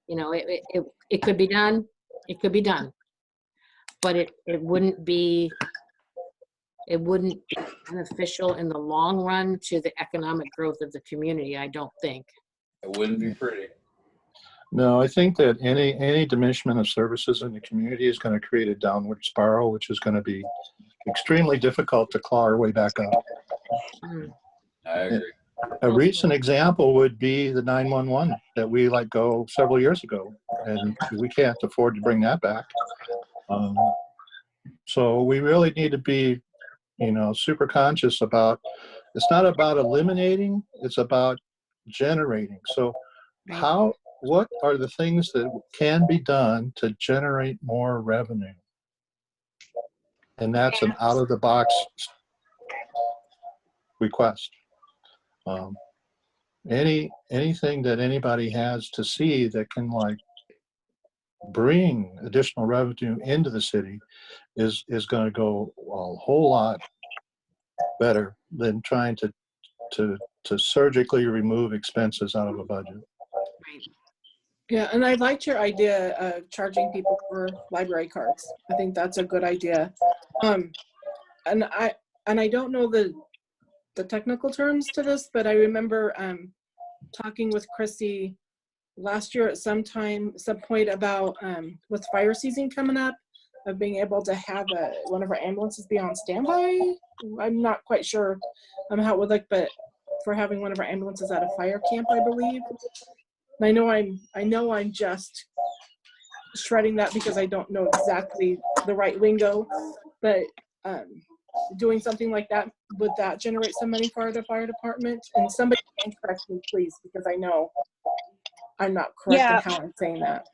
[SPEAKER 7] You know, it could be done. It could be done, but it wouldn't be beneficial in the long run to the economic growth of the community, I don't think.
[SPEAKER 12] It wouldn't be pretty.
[SPEAKER 4] No, I think that any diminishment of services in the community is going to create a downward spiral, which is going to be extremely difficult to claw our way back up.
[SPEAKER 12] I agree.
[SPEAKER 4] A recent example would be the 911 that we let go several years ago, and we can't afford to bring that back. So we really need to be, you know, super conscious about, it's not about eliminating, it's about generating. So what are the things that can be done to generate more revenue? And that's an out of the box request. Anything that anybody has to see that can like bring additional revenue into the city is going to go a whole lot better than trying to surgically remove expenses out of a budget.
[SPEAKER 1] Yeah, and I liked your idea of charging people for library cards. I think that's a good idea. And I don't know the technical terms to this, but I remember talking with Chrissy last year at some point about with fire season coming up, of being able to have one of our ambulances be on standby. I'm not quite sure how it would look, but for having one of our ambulances at a fire camp, I believe. And I know I'm just shredding that because I don't know exactly the right lingo, but doing something like that, would that generate some money for the fire department? And somebody can correct me, please, because I know I'm not correct in
[SPEAKER 11] Yeah.
[SPEAKER 1] how I'm saying that.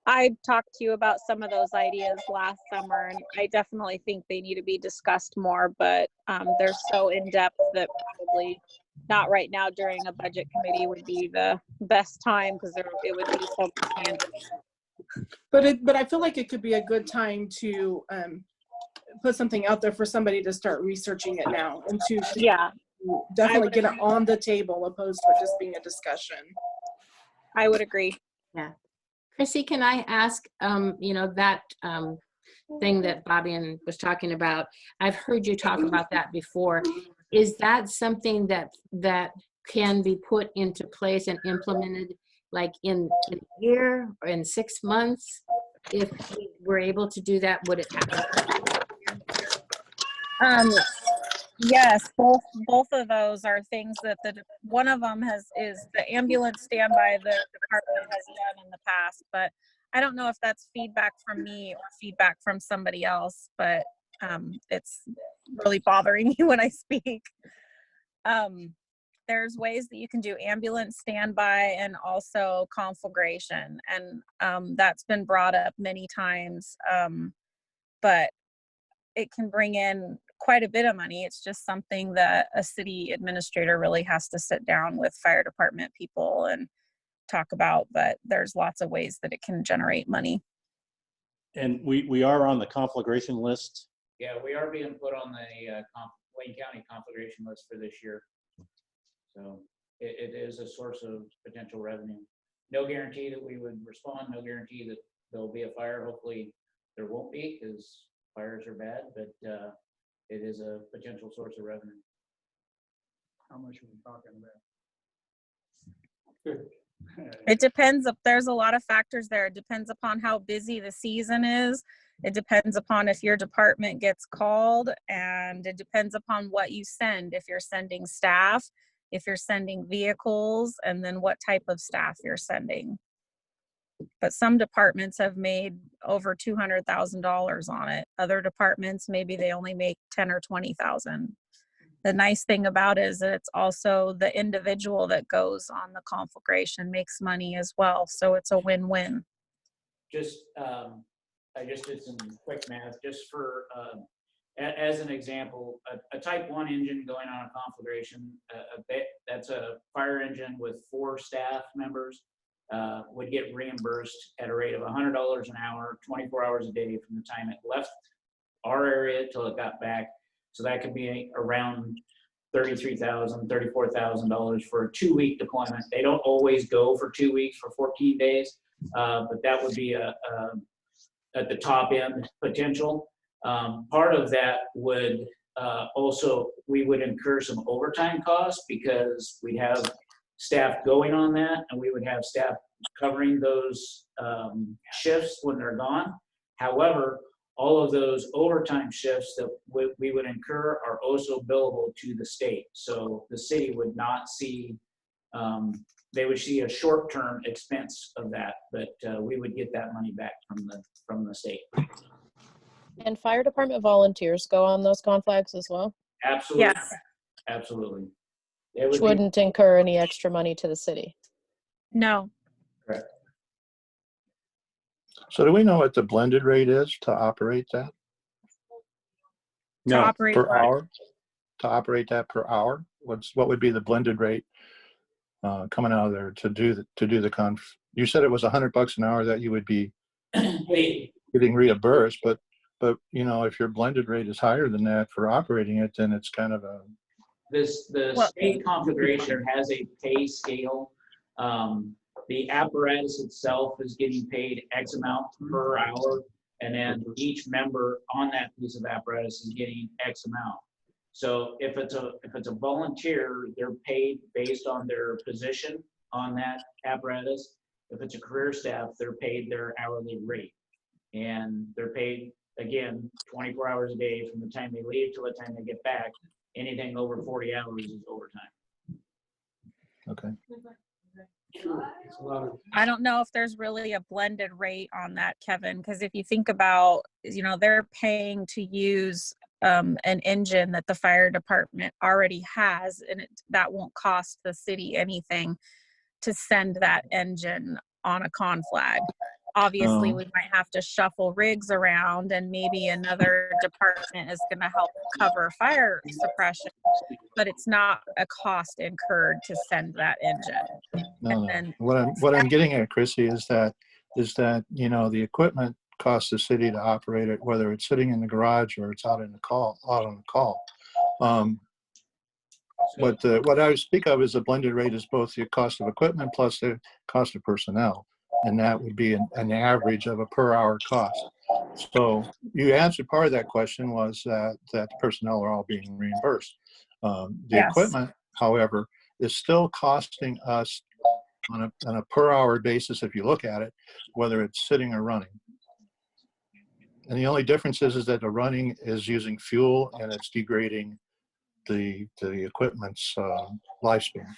[SPEAKER 11] I talked to you about some of those ideas last summer, and I definitely think they need to be discussed more, but they're so in-depth that probably not right now during a budget committee would be the best time, because it would be so tangent.
[SPEAKER 1] But I feel like it could be a good time to put something out there for somebody to start researching it now, and to
[SPEAKER 11] Yeah,
[SPEAKER 1] definitely get it on the table opposed to it just being a discussion.
[SPEAKER 11] I would agree.
[SPEAKER 7] Yeah. Chrissy, can I ask, that thing that Bobby was talking about, I've heard you talk about that before. Is that something that can be put into place and implemented like in a year or in 6 months? If we were able to do that, would it happen?
[SPEAKER 11] Yes, both of those are things that one of them is the ambulance standby the department has done in the past, but I don't know if that's feedback from me or feedback from somebody else, but it's really bothering me when I speak. There's ways that you can do ambulance standby and also conflagration, and that's been brought up many times, but it can bring in quite a bit of money. It's just something that a city administrator really has to sit down with fire department people and talk about, but there's lots of ways that it can generate money.
[SPEAKER 2] And we are on the conflagration list.
[SPEAKER 9] Yeah, we are being put on the Wayne County conflagration list for this year. So it is a source of potential revenue. No guarantee that we would respond, no guarantee that there'll be a fire. Hopefully there won't be, because fires are bad, but it is a potential source of revenue.
[SPEAKER 5] How much are we talking about?
[SPEAKER 11] It depends. There's a lot of factors there. It depends upon how busy the season is. It depends upon if your department gets called, and it depends upon what you send. If you're sending staff, if you're sending vehicles, and then what type of staff you're sending. But some departments have made over $200,000 on it. Other departments, maybe they only make 10 or 20,000. The nice thing about it is that it's also the individual that goes on the conflagration makes money as well. So it's a win-win.
[SPEAKER 9] I just did some quick math just for, as an example, a type 1 engine going on a conflagration, that's a fire engine with 4 staff members, would get reimbursed at a rate of $100 an hour, 24 hours a day from the time it left our area till it got back. So that could be around $33,000, $34,000 for a 2-week deployment. They don't always go for 2 weeks, for 14 days, but that would be at the top end potential. Part of that would also, we would incur some overtime costs because we have staff going on that, and we would have staff covering those shifts when they're gone. However, all of those overtime shifts that we would incur are also billable to the state. So the city would not see, they would see a short-term expense of that, but we would get that money back from the state.
[SPEAKER 6] And fire department volunteers go on those conflags as well?
[SPEAKER 9] Absolutely.
[SPEAKER 11] Yes.
[SPEAKER 9] Absolutely.
[SPEAKER 6] Which wouldn't incur any extra money to the city.
[SPEAKER 11] No.
[SPEAKER 9] Correct.
[SPEAKER 4] So do we know what the blended rate is to operate that?
[SPEAKER 1] No.
[SPEAKER 11] To operate
[SPEAKER 4] Per
[SPEAKER 11] what?
[SPEAKER 4] hour? To operate that per hour? What would be the blended rate coming out of there to do the conf? You said it was $100 an hour that you would be getting reimbursed, but you know, if your blended rate is higher than that for operating it, then it's kind of a.
[SPEAKER 9] The state configuration has a pay scale. The apparatus itself is getting paid X amount per hour, and then each member on that piece of apparatus is getting X amount. So if it's a volunteer, they're paid based on their position on that apparatus. If it's a career staff, they're paid their hourly rate, and they're paid again 24 hours a day from the time they leave till the time they get back. Anything over 40 hours is overtime.
[SPEAKER 4] Okay.
[SPEAKER 10] Sure. It's a lot of,
[SPEAKER 11] I don't know if there's really a blended rate on that, Kevin, because if you think about, they're paying to use an engine that the fire department already has, and that won't cost the city anything to send that engine on a conflag. Obviously,
[SPEAKER 4] Oh.
[SPEAKER 11] we might have to shuffle rigs around, and maybe another department is going to help cover fire suppression, but it's not a cost incurred to send that engine.
[SPEAKER 4] No,
[SPEAKER 11] And
[SPEAKER 4] what I'm getting at, Chrissy, is that the equipment costs the city to operate it, whether it's sitting in the garage or it's out on the call. What I speak of as a blended rate is both the cost of equipment plus the cost of personnel, and that would be an average of a per hour cost. So you answered part of that question was that the personnel are all being reimbursed. The
[SPEAKER 11] Yes.
[SPEAKER 4] equipment, however, is still costing us on a per hour basis, if you look at it, whether it's sitting or running. And the only difference is that the running is using fuel and it's degrading the equipment's lifespan,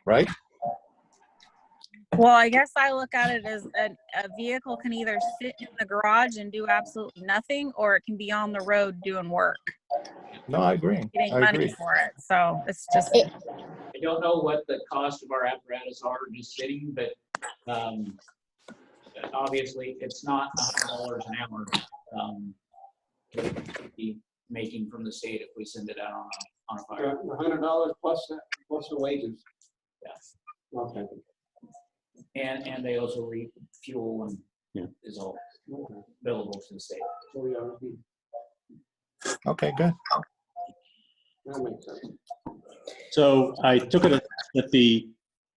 [SPEAKER 4] right?
[SPEAKER 11] Well, I guess I look at it as a vehicle can either sit in the garage and do absolutely nothing, or it can be on the road doing work,
[SPEAKER 4] No, I agree.
[SPEAKER 11] getting
[SPEAKER 4] I
[SPEAKER 11] money
[SPEAKER 4] agree.
[SPEAKER 11] for it. So it's just,
[SPEAKER 9] I don't know what the cost of our apparatus are just sitting, but obviously it's not $100 an hour. Be making from the state if we send it out on a fire.
[SPEAKER 10] $100 plus the wages.
[SPEAKER 9] Yeah.
[SPEAKER 10] Okay.
[SPEAKER 9] And they also refuel and is all billable to the state.
[SPEAKER 10] So yeah,
[SPEAKER 4] Okay, good.
[SPEAKER 10] that makes sense.
[SPEAKER 2] So I took it that the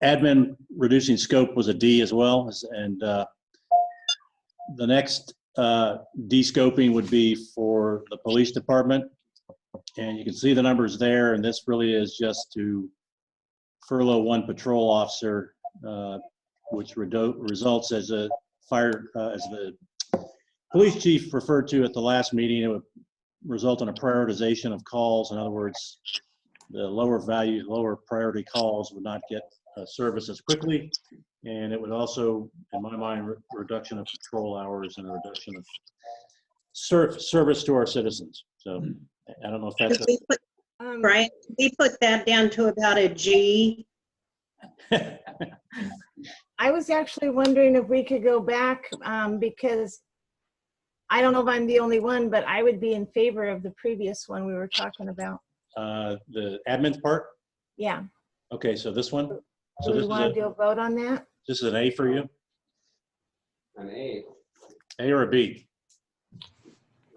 [SPEAKER 2] admin reducing scope was a D as well, and the next de-scoping would be for the police department. And you can see the numbers there, and this really is just to furlough one patrol officer, which results as a as the police chief referred to at the last meeting, it would result in a prioritization of calls. In other words, the lower value, lower priority calls would not get service as quickly. And it would also, in my mind, reduction of patrol hours and a reduction of service to our citizens. So I don't know if that's
[SPEAKER 15] Brian, we put that down to about a G.
[SPEAKER 3] I was actually wondering if we could go back because I don't know if I'm the only one, but I would be in favor of the previous one we were talking about.
[SPEAKER 2] the admin part.
[SPEAKER 3] Yeah.
[SPEAKER 2] Okay, so this one. So
[SPEAKER 3] Do we
[SPEAKER 2] this
[SPEAKER 3] want to do a vote on that?
[SPEAKER 2] this is an A for you.
[SPEAKER 10] An A.
[SPEAKER 2] A or a B?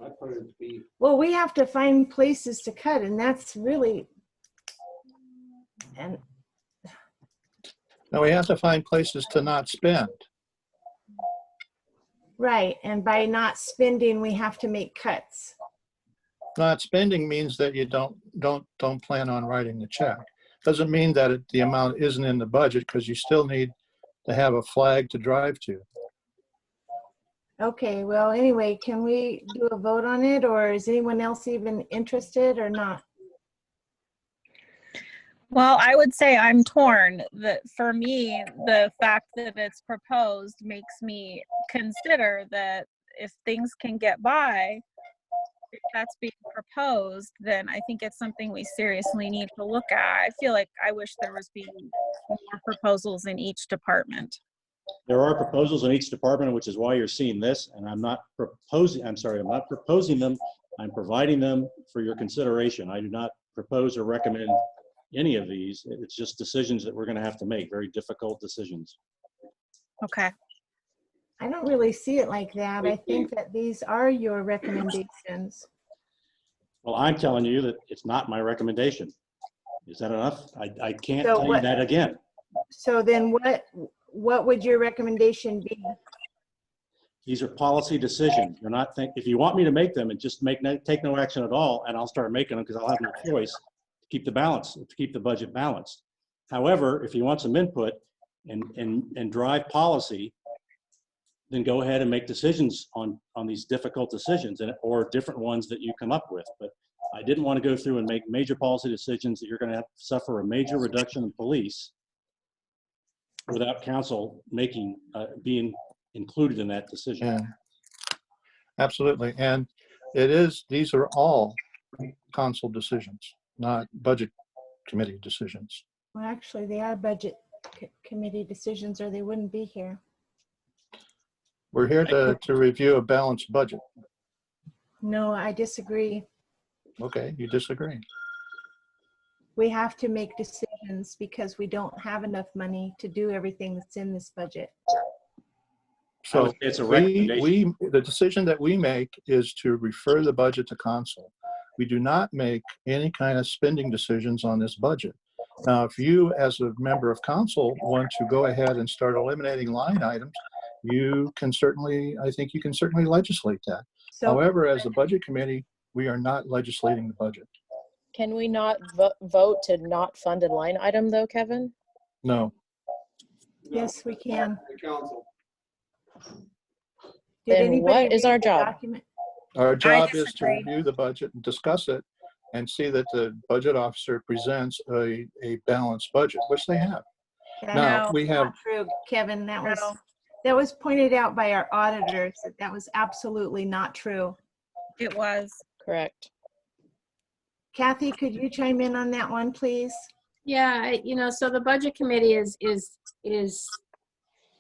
[SPEAKER 10] I put it as B.
[SPEAKER 3] Well, we have to find places to cut, and that's really, and
[SPEAKER 4] Now we have to find places to not spend.
[SPEAKER 3] right. And by not spending, we have to make cuts.
[SPEAKER 4] Not spending means that you don't plan on writing the check. Doesn't mean that the amount isn't in the budget, because you still need to have a flag to drive to.
[SPEAKER 3] Okay, well, anyway, can we do a vote on it, or is anyone else even interested or not?
[SPEAKER 11] well, I would say I'm torn. That for me, the fact that it's proposed makes me consider that if things can get by, if that's being proposed, then I think it's something we seriously need to look at. I feel like I wish there was being more proposals in each department.
[SPEAKER 2] There are proposals in each department, which is why you're seeing this. And I'm not proposing them. I'm providing them for your consideration. I do not propose or recommend any of these. It's just decisions that we're going to have to make, very difficult decisions.
[SPEAKER 11] Okay.
[SPEAKER 3] I don't really see it like that. I think that these are your recommendations.
[SPEAKER 2] Well, I'm telling you that it's not my recommendation. Is that enough? I can't
[SPEAKER 3] So
[SPEAKER 2] tell you that again.
[SPEAKER 3] So then what would your recommendation be?
[SPEAKER 2] These are policy decisions. You're not if you want me to make them and just take no action at all, and I'll start making them because I'll have no choice to keep the balance, to keep the budget balanced. However, if you want some input and drive policy, then go ahead and make decisions on these difficult decisions or different ones that you come up with. But I didn't want to go through and make major policy decisions that you're going to have to suffer a major reduction in police without council making, being included in that decision.
[SPEAKER 4] Yeah, absolutely. And these are all council decisions, not budget committee decisions.
[SPEAKER 3] Well, actually, they are budget committee decisions, or they wouldn't be here.
[SPEAKER 4] We're here to review a balanced budget.
[SPEAKER 3] No, I disagree.
[SPEAKER 4] Okay, you disagree.
[SPEAKER 3] We have to make decisions because we don't have enough money to do everything that's in this budget.
[SPEAKER 2] I would
[SPEAKER 4] So
[SPEAKER 2] say it's a recommendation.
[SPEAKER 4] the decision that we make is to refer the budget to council. We do not make any kind of spending decisions on this budget. Now, if you, as a member of council, want to go ahead and start eliminating line items, I think you can certainly legislate that.
[SPEAKER 3] So,
[SPEAKER 4] however, as a budget committee, we are not legislating the budget.
[SPEAKER 6] Can we not vote to not fund a line item though, Kevin?
[SPEAKER 4] No.
[SPEAKER 3] yes, we can.
[SPEAKER 10] The council.
[SPEAKER 3] Did
[SPEAKER 6] Then
[SPEAKER 3] anybody
[SPEAKER 6] what is
[SPEAKER 3] read
[SPEAKER 6] our
[SPEAKER 3] the
[SPEAKER 6] job?
[SPEAKER 3] document?
[SPEAKER 4] Our job is to
[SPEAKER 11] disagree.
[SPEAKER 4] review the budget and discuss it and see that the budget officer presents a balanced budget, which they have.
[SPEAKER 3] That's
[SPEAKER 4] Now, we have,
[SPEAKER 3] not true, Kevin. That
[SPEAKER 11] No.
[SPEAKER 3] was pointed out by our auditors that was absolutely not true.
[SPEAKER 11] It was.
[SPEAKER 6] Correct.
[SPEAKER 3] Kathy, could you chime in on that one, please?
[SPEAKER 7] Yeah, so the budget committee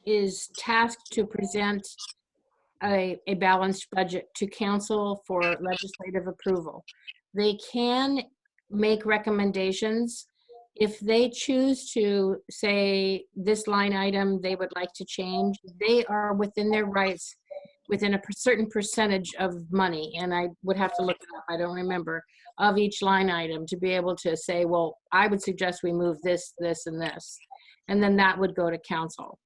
[SPEAKER 7] is tasked to present a balanced budget to council for legislative approval. They can make recommendations if they choose to say this line item they would like to change. They are within their rights within a certain percentage of money, and I would have to look it up, I don't remember, of each line item to be able to say, well, I would suggest we move this, this, and this. And then that would go to council.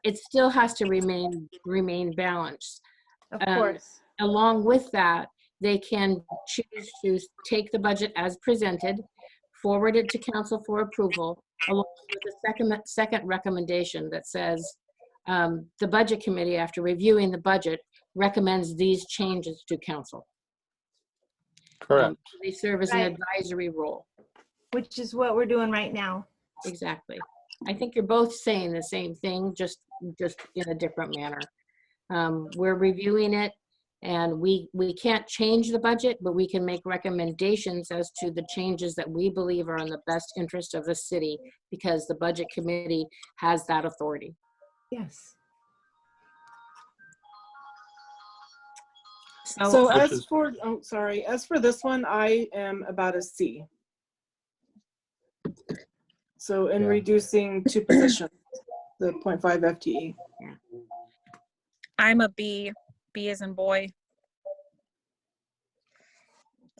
[SPEAKER 7] It still has to remain balanced.
[SPEAKER 3] Of course.
[SPEAKER 7] Along with that, they can choose to take the budget as presented, forward it to council for approval, along with a second recommendation that says, the budget committee, after reviewing the budget, recommends these changes to council.
[SPEAKER 4] correct.
[SPEAKER 7] They serve as
[SPEAKER 3] Right.
[SPEAKER 7] an advisory role.
[SPEAKER 3] Which is what we're doing right now.
[SPEAKER 7] Exactly. I think you're both saying the same thing, just in a different manner. We're reviewing it, and we can't change the budget, but we can make recommendations as to the changes that we believe are in the best interest of the city, because the budget committee has that authority.
[SPEAKER 3] Yes.
[SPEAKER 1] So
[SPEAKER 4] Which
[SPEAKER 1] as
[SPEAKER 4] is-
[SPEAKER 1] for, oh, sorry, as for this one, I am about a C. So in
[SPEAKER 4] Yeah.
[SPEAKER 1] reducing two positions, the 0.5 FTE.
[SPEAKER 11] I'm a B. B as in boy.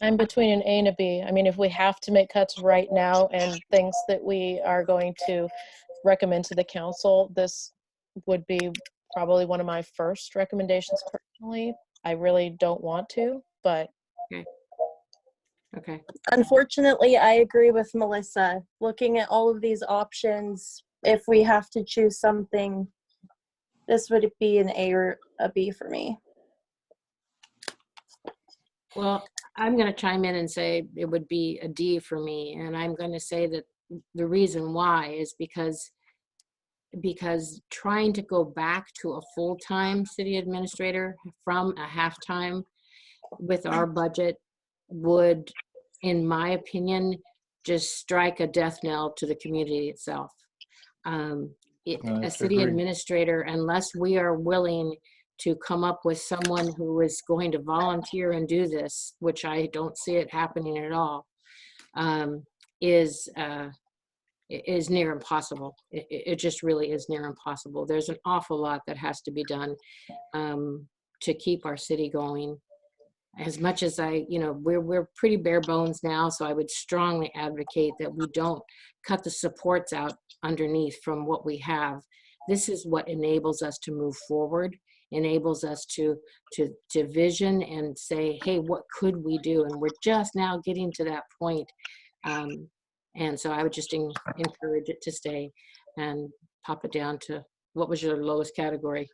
[SPEAKER 6] I'm between an A and a B. I mean, if we have to make cuts right now and things that we are going to recommend to the council, this would be probably one of my first recommendations personally. I really don't want to, but
[SPEAKER 7] Okay.
[SPEAKER 16] Unfortunately, I agree with Melissa. Looking at all of these options, if we have to choose something, this would be an A or a B for me.
[SPEAKER 7] Well, I'm going to chime in and say it would be a D for me. And I'm going to say that the reason why is because trying to go back to a full-time city administrator from a half-time with our budget would, in my opinion, just strike a death knell to the community itself. A city
[SPEAKER 4] agree.
[SPEAKER 7] administrator, unless we are willing to come up with someone who is going to volunteer and do this, which I don't see it happening at all, is near impossible. It just really is near impossible. There's an awful lot that has to be done to keep our city going. As much as we're pretty bare bones now, so I would strongly advocate that we don't cut the supports out underneath from what we have. This is what enables us to move forward, enables us to vision and say, hey, what could we do? And we're just now getting to that point. And so I would just encourage it to stay and pop it down to, what was your lowest category?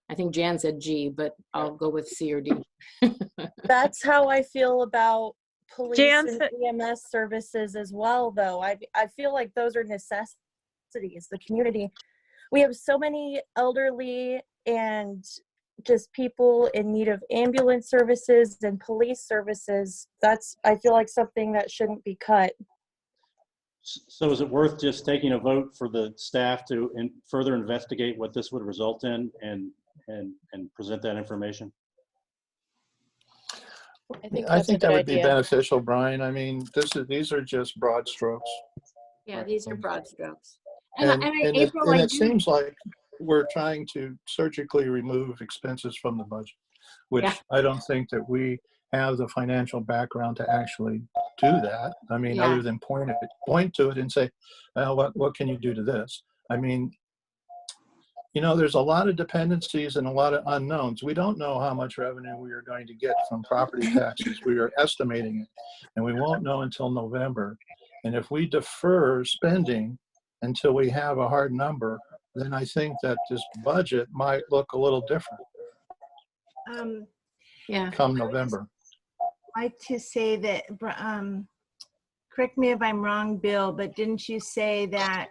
[SPEAKER 7] I think Jan said G, but I'll go with C or D.
[SPEAKER 16] That's how I feel about police
[SPEAKER 11] Jan
[SPEAKER 16] and
[SPEAKER 11] said-
[SPEAKER 16] EMS services as well, though. I feel like those are necessities. The community we have so many elderly and just people in need of ambulance services and police services. That's, I feel like, something that shouldn't be cut.
[SPEAKER 2] So is it worth just taking a vote for the staff to further investigate what this would result in and present that information?
[SPEAKER 4] I think that would be beneficial, Brian. I mean, these are just broad strokes.
[SPEAKER 7] Yeah, these are broad strokes.
[SPEAKER 4] And
[SPEAKER 7] April,
[SPEAKER 4] it seems like we're trying to surgically remove expenses from the budget, which
[SPEAKER 7] Yeah.
[SPEAKER 4] I don't think that we have the financial background to actually do that. I mean,
[SPEAKER 7] Yeah.
[SPEAKER 4] other than point to it and say, well, what can you do to this? I mean, you know, there's a lot of dependencies and a lot of unknowns. We don't know how much revenue we are going to get from property taxes. We are estimating it, and we won't know until November. And if we defer spending until we have a hard number, then I think that this budget might look a little different
[SPEAKER 7] Yeah.
[SPEAKER 4] come November.
[SPEAKER 3] I'd like to say that, correct me if I'm wrong, Bill, but didn't you say that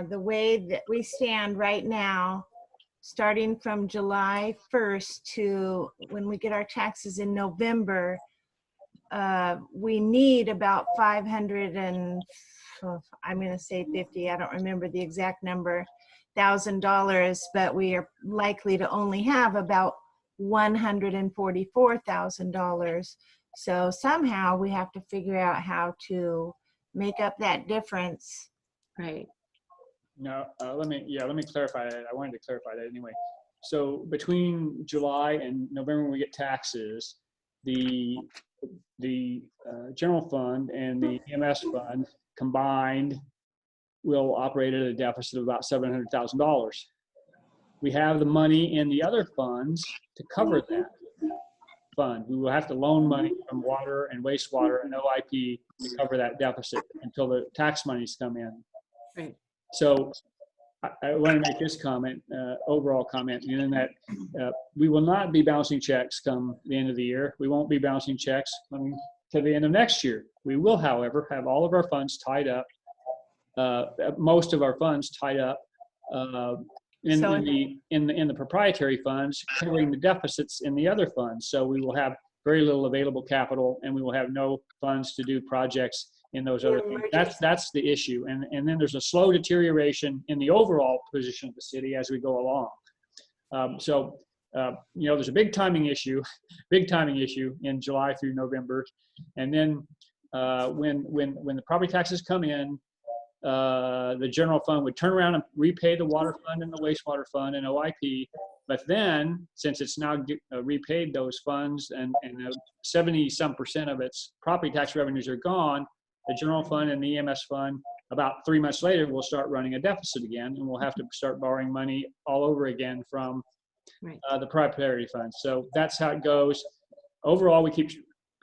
[SPEAKER 3] the way that we stand right now, starting from July 1st to when we get our taxes in November, we need about 500 and, I'm going to say 50, I don't remember the exact number, $1,000, but we are likely to only have about $144,000. So somehow we have to figure out how to make up that difference.
[SPEAKER 7] Right.
[SPEAKER 5] No, let me clarify that. I wanted to clarify that anyway. So between July and November, when we get taxes, the general fund and the EMS fund combined will operate at a deficit of about $700,000. We have the money in the other funds to cover that fund. We will have to loan money from water and wastewater and OIP to cover that deficit until the tax monies come in.
[SPEAKER 7] Right.
[SPEAKER 5] So I want to make this comment, overall comment, in that we will not be bouncing checks come the end of the year. We won't be bouncing checks coming to the end of next year. We will, however, have all of our funds tied up, most of our funds tied up in the proprietary funds, covering the deficits in the other funds. So we will have very little available capital, and we will have no funds to do projects in those other things. That's the issue. And then there's a slow deterioration in the overall position of the city as we go along. You know, there's a big timing issue in July through November. And then when the property taxes come in, the general fund would turn around and repay the water fund and the wastewater fund and OIP. But then, since it's now repaid those funds and 70-some% of its property tax revenues are gone, the general fund and the EMS fund, about 3 months later, will start running a deficit again, and we'll have to start borrowing money all over again from the proprietary funds. So that's how it goes. Overall, we keep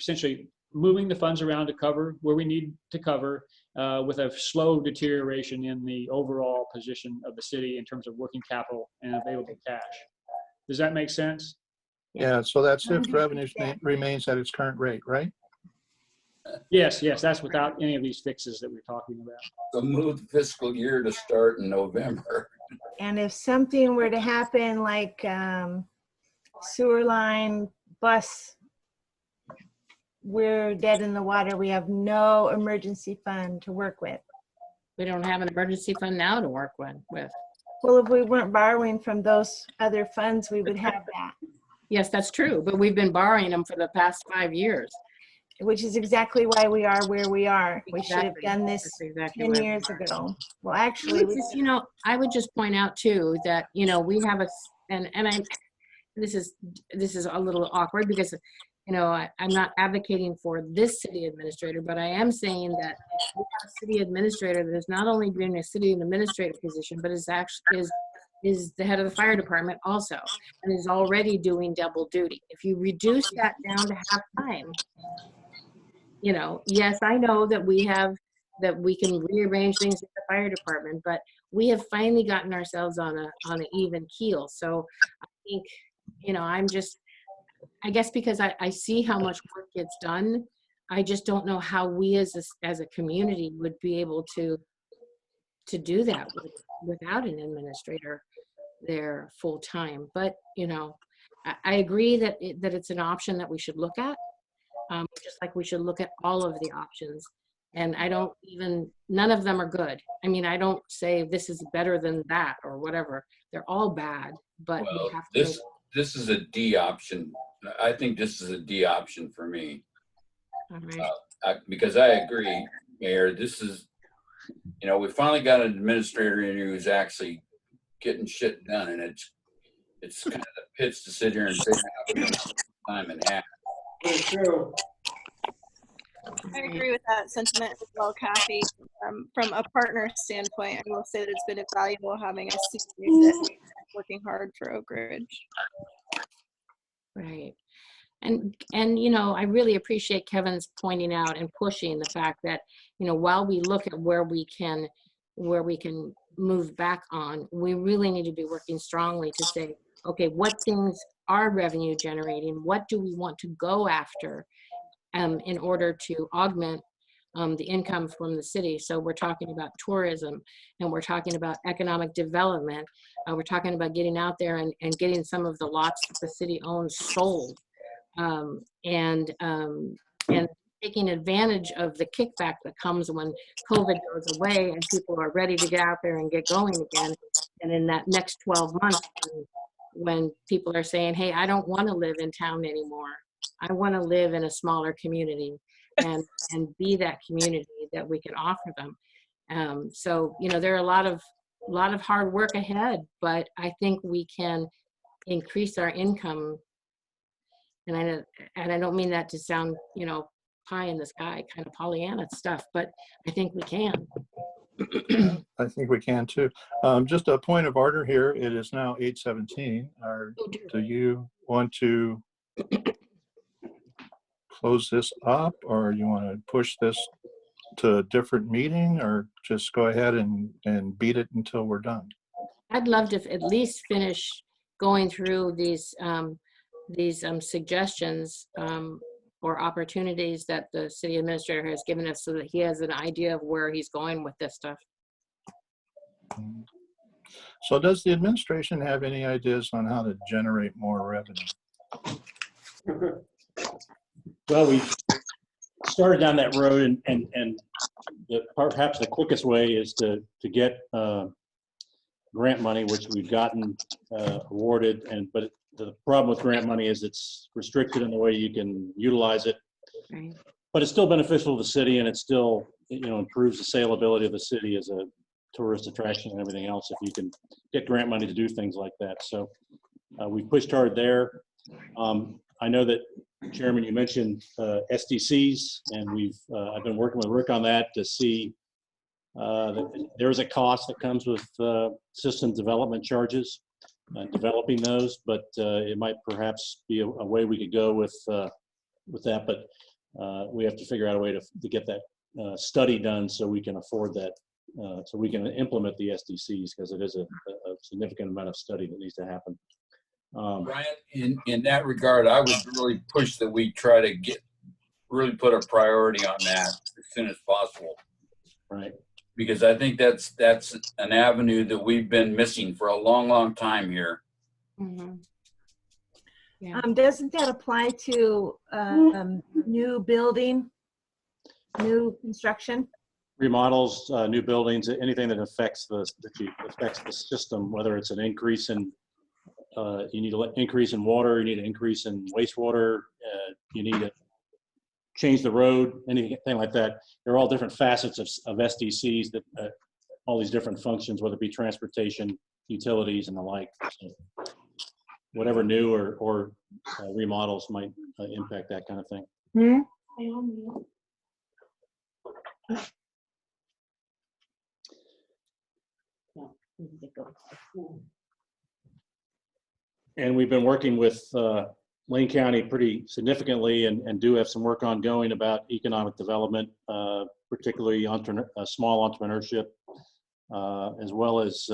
[SPEAKER 5] essentially moving the funds around to cover where we need to cover, with a slow deterioration in the overall position of the city in terms of working capital and available cash. Does that make sense?
[SPEAKER 4] Yeah, so that's if revenue remains at its current rate, right?
[SPEAKER 5] Yes, that's without any of these fixes that we're talking about.
[SPEAKER 12] So move the fiscal year to start in November.
[SPEAKER 3] And if something were to happen, like sewer line, bus, we're dead in the water. We have no emergency fund to work with.
[SPEAKER 7] We don't have an emergency fund now to work with.
[SPEAKER 3] Well, if we weren't borrowing from those other funds, we would have that.
[SPEAKER 7] Yes, that's true. But we've been borrowing them for the past 5 years.
[SPEAKER 3] Which is exactly why we are where we are. We should have done this
[SPEAKER 7] That's exactly
[SPEAKER 3] 10
[SPEAKER 7] where
[SPEAKER 3] years
[SPEAKER 7] we are.
[SPEAKER 3] ago. Well, actually,
[SPEAKER 7] You know, I would just point out too that, you know, we have this is a little awkward because, you know, I'm not advocating for this city administrator, but I am saying that we have a city administrator that is not only doing a city administrator position, but is actually is the head of the fire department also, and is already doing double duty. If you reduce that down to half time, you know, yes, I know that we can rearrange things at the fire department, but we have finally gotten ourselves on an even keel. So I think, you know, I guess because I see how much work gets done, I just don't know how we as a community would be able to to do that without an administrator there full time. But, you know, I agree that it's an option that we should look at, just like we should look at all of the options. And none of them are good. I mean, I don't say this is better than that or whatever. They're all bad, but
[SPEAKER 12] Well,
[SPEAKER 7] we have to
[SPEAKER 12] this is a D option. I think this is a D option for me.
[SPEAKER 7] all right.
[SPEAKER 12] Because I agree, Mayor, this is, you know, we finally got an administrator in here who's actually getting shit done, and it's kind of the pits to sit here and figure out time and half.
[SPEAKER 10] It's true.
[SPEAKER 14] I agree with that sentiment as well, Kathy. From a partner standpoint, I will say that it's been invaluable having a senior that's working hard for Oakridge.
[SPEAKER 7] Right. And you know, I really appreciate Kevin's pointing out and pushing the fact that, you know, while we look at where we can move back on, we really need to be working strongly to say, okay, what things are revenue generating? What do we want to go after in order to augment the income from the city? So we're talking about tourism, and we're talking about economic development. We're talking about getting out there and getting some of the lots that the city owns sold. And taking advantage of the kickback that comes when COVID goes away and people are ready to get out there and get going again. And in that next 12 months, when people are saying, hey, I don't want to live in town anymore. I want to live in a smaller community and be that community that we can offer them. So, you know, there are a lot of hard work ahead, but I think we can increase our income. And I don't mean that to sound, you know, pie in the sky kind of Pollyanna stuff, but I think we can.
[SPEAKER 4] I think we can too. Just a point of order here. It is now 8:17. Do you want to close this up, or you want to push this to a different meeting, or just go ahead and beat it until we're done?
[SPEAKER 7] I'd love to at least finish going through these suggestions or opportunities that the city administrator has given us so that he has an idea of where he's going with this stuff.
[SPEAKER 4] So does the administration have any ideas on how to generate more revenue?
[SPEAKER 2] Well, we started down that road, and perhaps the quickest way is to get grant money, which we've gotten awarded, but the problem with grant money is it's restricted in the way you can utilize it.
[SPEAKER 7] Right.
[SPEAKER 2] But it's still beneficial to the city, and it still, you know, improves the saleability of the city as a tourist attraction and everything else if you can get grant money to do things like that. So we pushed hard there. I know that, Chairman, you mentioned SDCs, and I've been working with Rick on that to see that there's a cost that comes with system development charges, developing those, but it might perhaps be a way we could go with that, but we have to figure out a way to get that study done so we can afford that, so we can implement the SDCs, because it is a significant amount of study that needs to happen.
[SPEAKER 12] Brian, in that regard, I would really push that we try to really put a priority on that as soon as possible.
[SPEAKER 2] Right.
[SPEAKER 12] Because I think that's an avenue that we've been missing for a long, long time here.
[SPEAKER 7] Mm-hmm. Yeah.
[SPEAKER 3] Doesn't that apply to new building, new construction?
[SPEAKER 2] Remodels, new buildings, anything that affects the system, whether it's an increase in you need an increase in water, you need an increase in wastewater, you need to change the road, anything like that. They're all different facets of SDCs that all these different functions, whether it be transportation, utilities, and the like. So whatever new or remodels might impact that kind of thing.
[SPEAKER 1] Hmm?
[SPEAKER 2] And we've been working with Lane County pretty significantly, and do have some work ongoing about economic development, particularly small entrepreneurship, as well as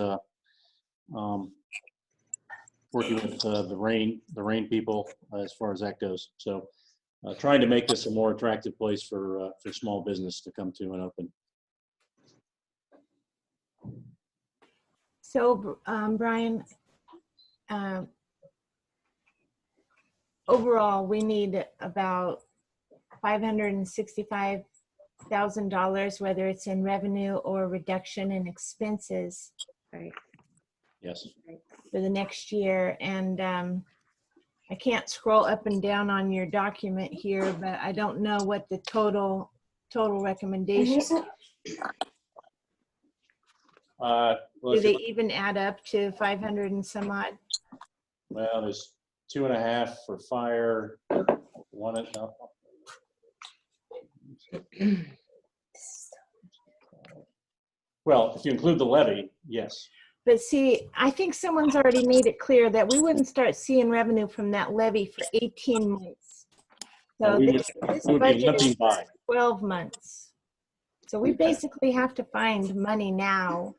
[SPEAKER 2] working with the rain people as far as that goes. So trying to make this a more attractive place for small business to come to and open.
[SPEAKER 3] So, Brian, overall, we need about $565,000, whether it's in revenue or reduction in expenses
[SPEAKER 7] Right.
[SPEAKER 2] Yes.
[SPEAKER 3] for the next year. And I can't scroll up and down on your document here, but I don't know what the total recommendation.
[SPEAKER 2] Well,
[SPEAKER 3] Do they even add up to 500 and some odd?
[SPEAKER 2] well, there's 2.5 for fire, one at, well, if you include the levy, yes.
[SPEAKER 3] But see, I think someone's already made it clear that we wouldn't start seeing revenue from that levy for 18 months. So
[SPEAKER 2] We
[SPEAKER 3] this
[SPEAKER 2] would be
[SPEAKER 3] budget
[SPEAKER 2] limping
[SPEAKER 3] is
[SPEAKER 2] by.
[SPEAKER 3] 12 months. So we basically have to find money now.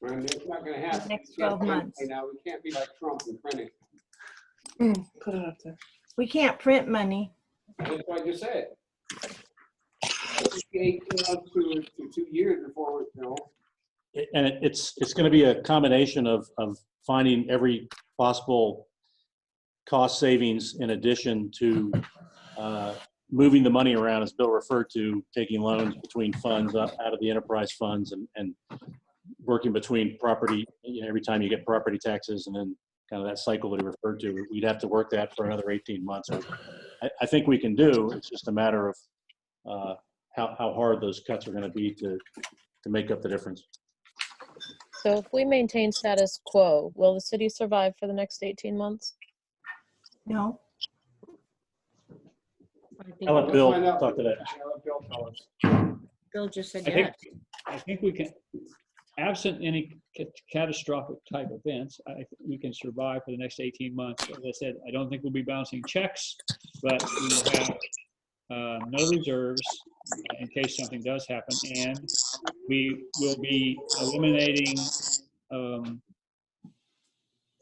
[SPEAKER 10] And it's not gonna happen.
[SPEAKER 3] Next
[SPEAKER 10] We can't
[SPEAKER 3] 12
[SPEAKER 10] print
[SPEAKER 3] months.
[SPEAKER 10] right now, we can't be like Trump and print it.
[SPEAKER 1] Put it up there.
[SPEAKER 3] We can't print money.
[SPEAKER 10] That's what I just said. 18 months to 2 years before, you know.
[SPEAKER 2] And it's going to be a combination of finding every possible cost savings in addition to moving the money around, as Bill referred to, taking loans between funds out of the enterprise funds and working between property, you know, every time you get property taxes, and then kind of that cycle that he referred to. We'd have to work that for another 18 months. I think we can do. It's just a matter of how hard those cuts are going to be to make up the difference.
[SPEAKER 6] So if we maintain status quo, will the city survive for the next 18 months?
[SPEAKER 3] No.
[SPEAKER 2] I'll let Bill
[SPEAKER 10] Find out.
[SPEAKER 2] talk to that.
[SPEAKER 10] I'll let Bill tell us.
[SPEAKER 7] Bill just said
[SPEAKER 5] I think,
[SPEAKER 7] yes.
[SPEAKER 5] I think we can, absent any catastrophic type events, we can survive for the next 18 months. As I said, I don't think we'll be bouncing checks, but we will have no reserves in case something does happen, and we will be eliminating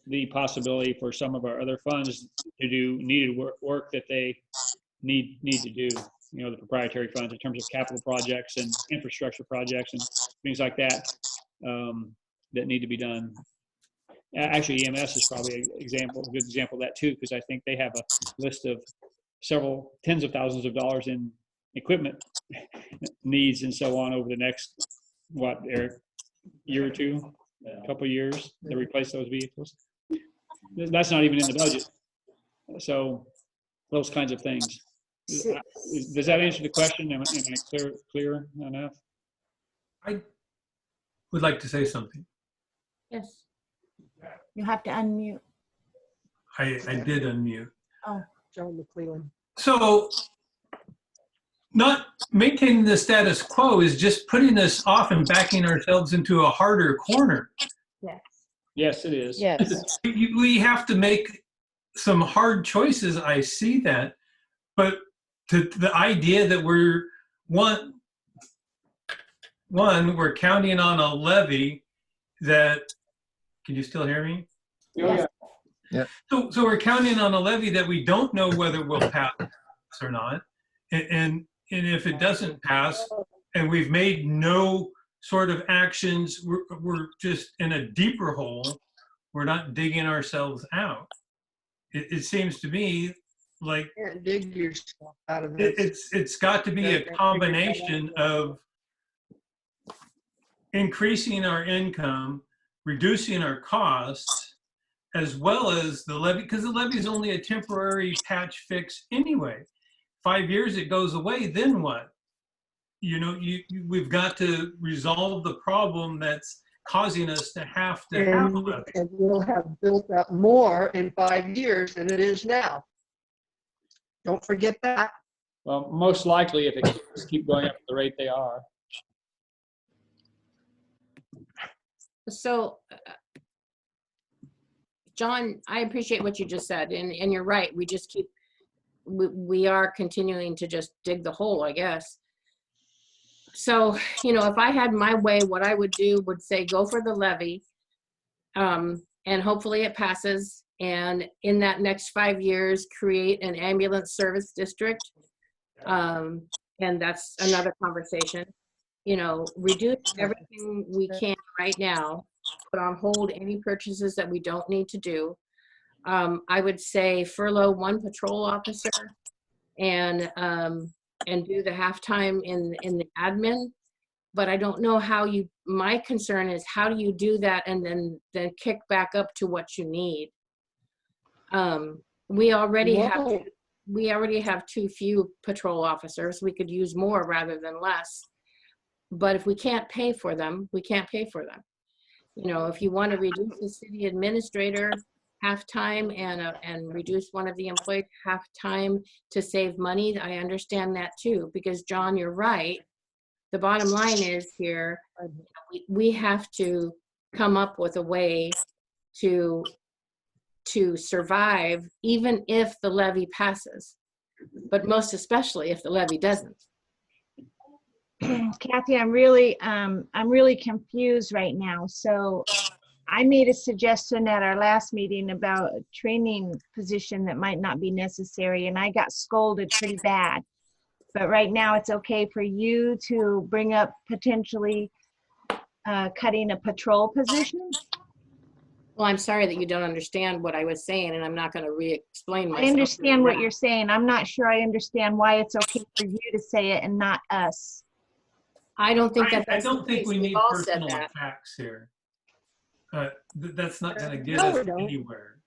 [SPEAKER 5] the possibility for some of our other funds to do needed work that they need to do. You know, the proprietary funds in terms of capital projects and infrastructure projects and things like that that need to be done. Actually, EMS is probably a good example of that too, because I think they have a list of several tens of thousands of dollars in equipment needs and so on over the next, what, Eric, year or two, couple of years to replace those vehicles. That's not even in the budget. So those kinds of things. Does that answer the question? Am I clear enough?
[SPEAKER 17] I would like to say something.
[SPEAKER 7] Yes.
[SPEAKER 3] You have to unmute.
[SPEAKER 17] I did unmute.
[SPEAKER 3] Oh.
[SPEAKER 18] John McClellan.
[SPEAKER 17] So not maintaining the status quo is just putting us off and backing ourselves into a harder corner.
[SPEAKER 3] Yes.
[SPEAKER 5] Yes, it is.
[SPEAKER 6] Yes.
[SPEAKER 17] We have to make some hard choices. I see that. But the idea that we're we're counting on a levy that, can you still hear me?
[SPEAKER 10] Yeah.
[SPEAKER 4] Yeah.
[SPEAKER 17] So we're counting on a levy that we don't know whether will pass or not. And if it doesn't pass and we've made no sort of actions, we're just in a deeper hole. We're not digging ourselves out. It seems to me like
[SPEAKER 18] You can't dig yourself out of this.
[SPEAKER 17] it's got to be a combination of increasing our income, reducing our costs, as well as the levy, because the levy is only a temporary patch fix anyway. 5 years it goes away, then what? You know, we've got to resolve the problem that's causing us to have a levy.
[SPEAKER 18] And we'll have built up more in 5 years than it is now. Don't forget that.
[SPEAKER 5] Well, most likely if it keep going up at the rate they are.
[SPEAKER 7] So, John, I appreciate what you just said, and you're right. We just we are continuing to just dig the hole, I guess. So, you know, if I had my way, what I would do would say, go for the levy, and hopefully it passes. And in that next 5 years, create an ambulance service district. And that's another conversation. You know, reduce everything we can right now put on hold any purchases that we don't need to do. I would say furlough one patrol officer and do the halftime in the admin. But I don't know how you, my concern is how do you do that and then kick back up to what you need? We already have too few patrol officers. We could use more rather than less. But if we can't pay for them, we can't pay for them. You know, if you want to reduce the city administrator half-time and reduce one of the employees half-time to save money, I understand that too. Because John, you're right. The bottom line is here, we have to come up with a way to survive, even if the levy passes, but most especially if the levy doesn't.
[SPEAKER 3] Kathy, I'm really confused right now. So I made a suggestion at our last meeting about a training position that might not be necessary, and I got scolded pretty bad. But right now it's okay for you to bring up potentially cutting a patrol position?
[SPEAKER 7] Well, I'm sorry that you don't understand what I was saying, and I'm not going to re-explain myself.
[SPEAKER 3] I understand what you're saying. I'm not sure I understand why it's okay for you to say it and not us.
[SPEAKER 7] I don't think that
[SPEAKER 17] I don't think we need personal
[SPEAKER 7] that.
[SPEAKER 17] attacks here. That's not going to get us anywhere.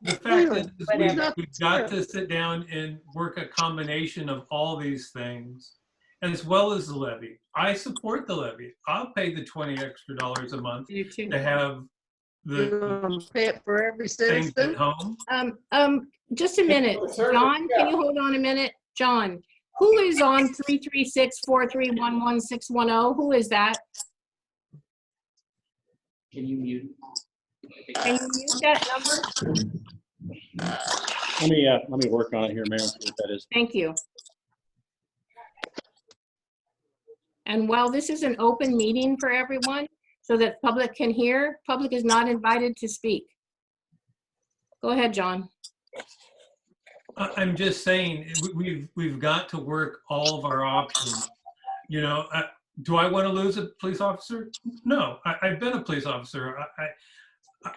[SPEAKER 17] The fact is we've got to sit down and work a combination of all these things, as well as the levy. I support the levy. I'll pay the $20 extra a month to have the
[SPEAKER 18] pay it for every
[SPEAKER 17] things
[SPEAKER 18] citizen.
[SPEAKER 17] at home.
[SPEAKER 7] Just a minute, John. Can you hold on a minute, John? Who is on 336-431-1610? Who is that?
[SPEAKER 9] Can you mute?
[SPEAKER 7] Can you mute that number?
[SPEAKER 2] Let me work on it here, Mayor. See what that is.
[SPEAKER 7] Thank you. And while this is an open meeting for everyone, so that public can hear, public is not invited to speak. Go ahead, John.
[SPEAKER 17] I'm just saying we've got to work all of our options. You know, do I want to lose a police officer? No, I've been a police officer.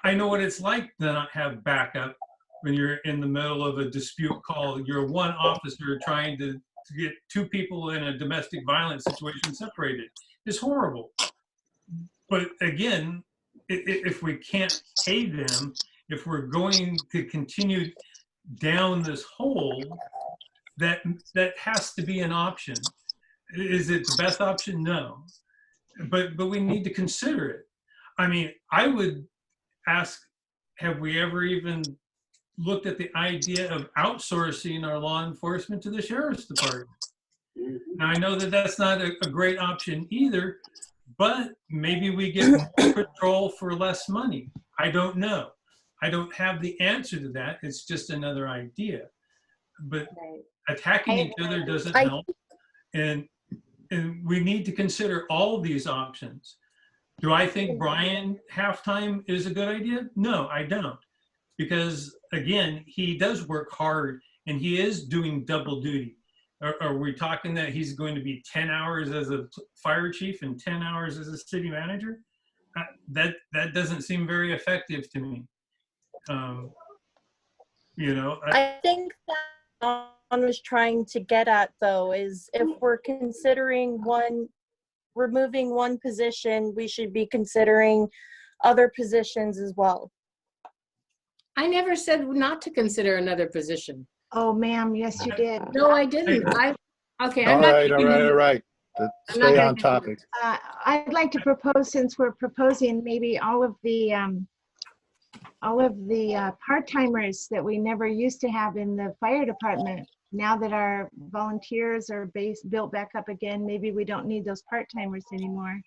[SPEAKER 17] I know what it's like to not have backup when you're in the middle of a dispute call. You're one officer trying to get two people in a domestic violence situation separated. It's horrible. But again, if we can't pay them, if we're going to continue down this hole, that has to be an option. Is it the best option? No. But we need to consider it. I mean, I would ask, have we ever even looked at the idea of outsourcing our law enforcement to the sheriff's department? Now, I know that that's not a great option either, but maybe we get more patrol for less money. I don't know. I don't have the answer to that. It's just another idea. But attacking each other doesn't help. And we need to consider all these options. Do I think Brian halftime is a good idea? No, I don't. Because again, he does work hard and he is doing double duty. Are we talking that he's going to be 10 hours as a fire chief and 10 hours as a city manager? That doesn't seem very effective to me. You know,
[SPEAKER 16] I think that John was trying to get at, though, is if we're considering removing one position, we should be considering other positions as well.
[SPEAKER 7] I never said not to consider another position.
[SPEAKER 3] Oh, ma'am, yes, you did.
[SPEAKER 7] No, I didn't. Okay.
[SPEAKER 4] All right. Let's stay on topic.
[SPEAKER 3] I'd like to propose, since we're proposing maybe all of the part-timers that we never used to have in the fire department. Now that our volunteers are built back up again, maybe we don't need those part-timers anymore.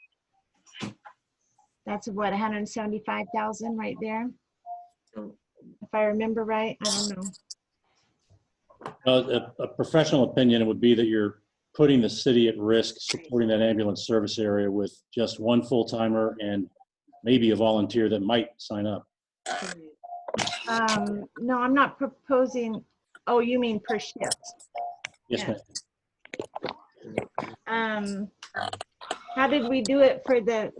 [SPEAKER 3] That's what, 175,000 right there? If I remember right, I don't know.
[SPEAKER 2] A professional opinion would be that you're putting the city at risk supporting that ambulance service area with just one full-timer and maybe a volunteer that might sign up.
[SPEAKER 3] No, I'm not proposing. Oh, you mean per shift?
[SPEAKER 2] Yes,
[SPEAKER 3] ma'am. How did we do it for the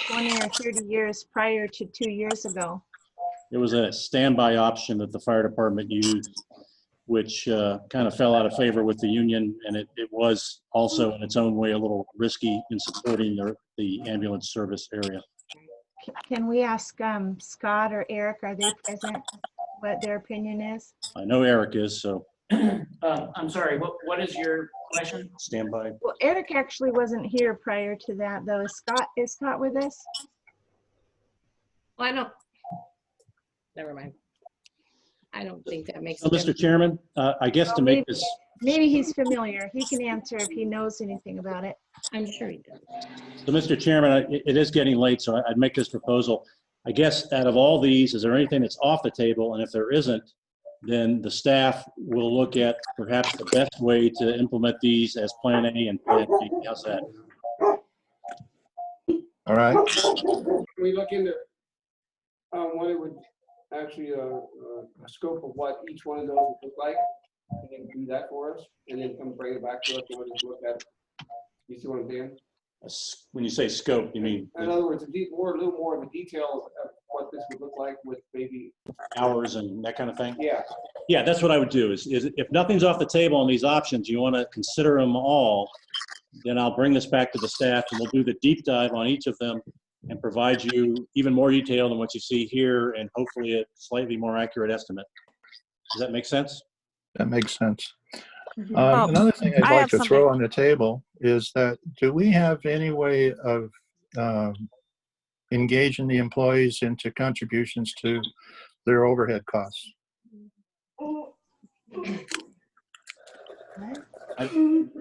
[SPEAKER 3] 20 or 30 years prior to 2 years ago?
[SPEAKER 2] It was a standby option that the fire department used, which kind of fell out of favor with the union, and it was also in its own way a little risky in supporting the ambulance service area.
[SPEAKER 3] Can we ask Scott or Eric, are they present, what their opinion is?
[SPEAKER 2] I know Eric is, so
[SPEAKER 9] I'm sorry, what is your question?
[SPEAKER 2] standby.
[SPEAKER 3] Well, Eric actually wasn't here prior to that, though. Is Scott with us?
[SPEAKER 7] Well, I don't, never mind. I don't think that makes
[SPEAKER 2] So,
[SPEAKER 7] a difference.
[SPEAKER 2] Mr. Chairman, I guess
[SPEAKER 3] Well,
[SPEAKER 2] to make this,
[SPEAKER 3] maybe he's familiar. He can answer if he knows anything about it.
[SPEAKER 7] I'm sure he does.
[SPEAKER 2] so Mr. Chairman, it is getting late, so I'd make this proposal. I guess out of all these, is there anything that's off the table? And if there isn't, then the staff will look at perhaps the best way to implement these as Plan A and Plan B. How's that?
[SPEAKER 4] All right.
[SPEAKER 10] Can we look into what it would actually, a scope of what each one of those would look like? And then do that for us, and then come bring it back to us and we'll just look at it. You see what I'm saying?
[SPEAKER 2] When you say scope, you mean
[SPEAKER 10] In other words, a little more of the details of what this would look like with maybe.
[SPEAKER 2] hours and that kind of thing?
[SPEAKER 10] Yeah.
[SPEAKER 2] Yeah, that's what I would do is if nothing's off the table on these options, you want to consider them all, then I'll bring this back to the staff and we'll do the deep dive on each of them and provide you even more detail than what you see here and hopefully a slightly more accurate estimate. Does that make sense?
[SPEAKER 4] That makes sense.
[SPEAKER 11] Well,
[SPEAKER 4] Another thing I'd
[SPEAKER 11] I
[SPEAKER 4] like
[SPEAKER 11] have
[SPEAKER 4] to
[SPEAKER 11] something.
[SPEAKER 4] throw on the table is that, do we have any way of engaging the employees into contributions to their overhead costs?
[SPEAKER 2] You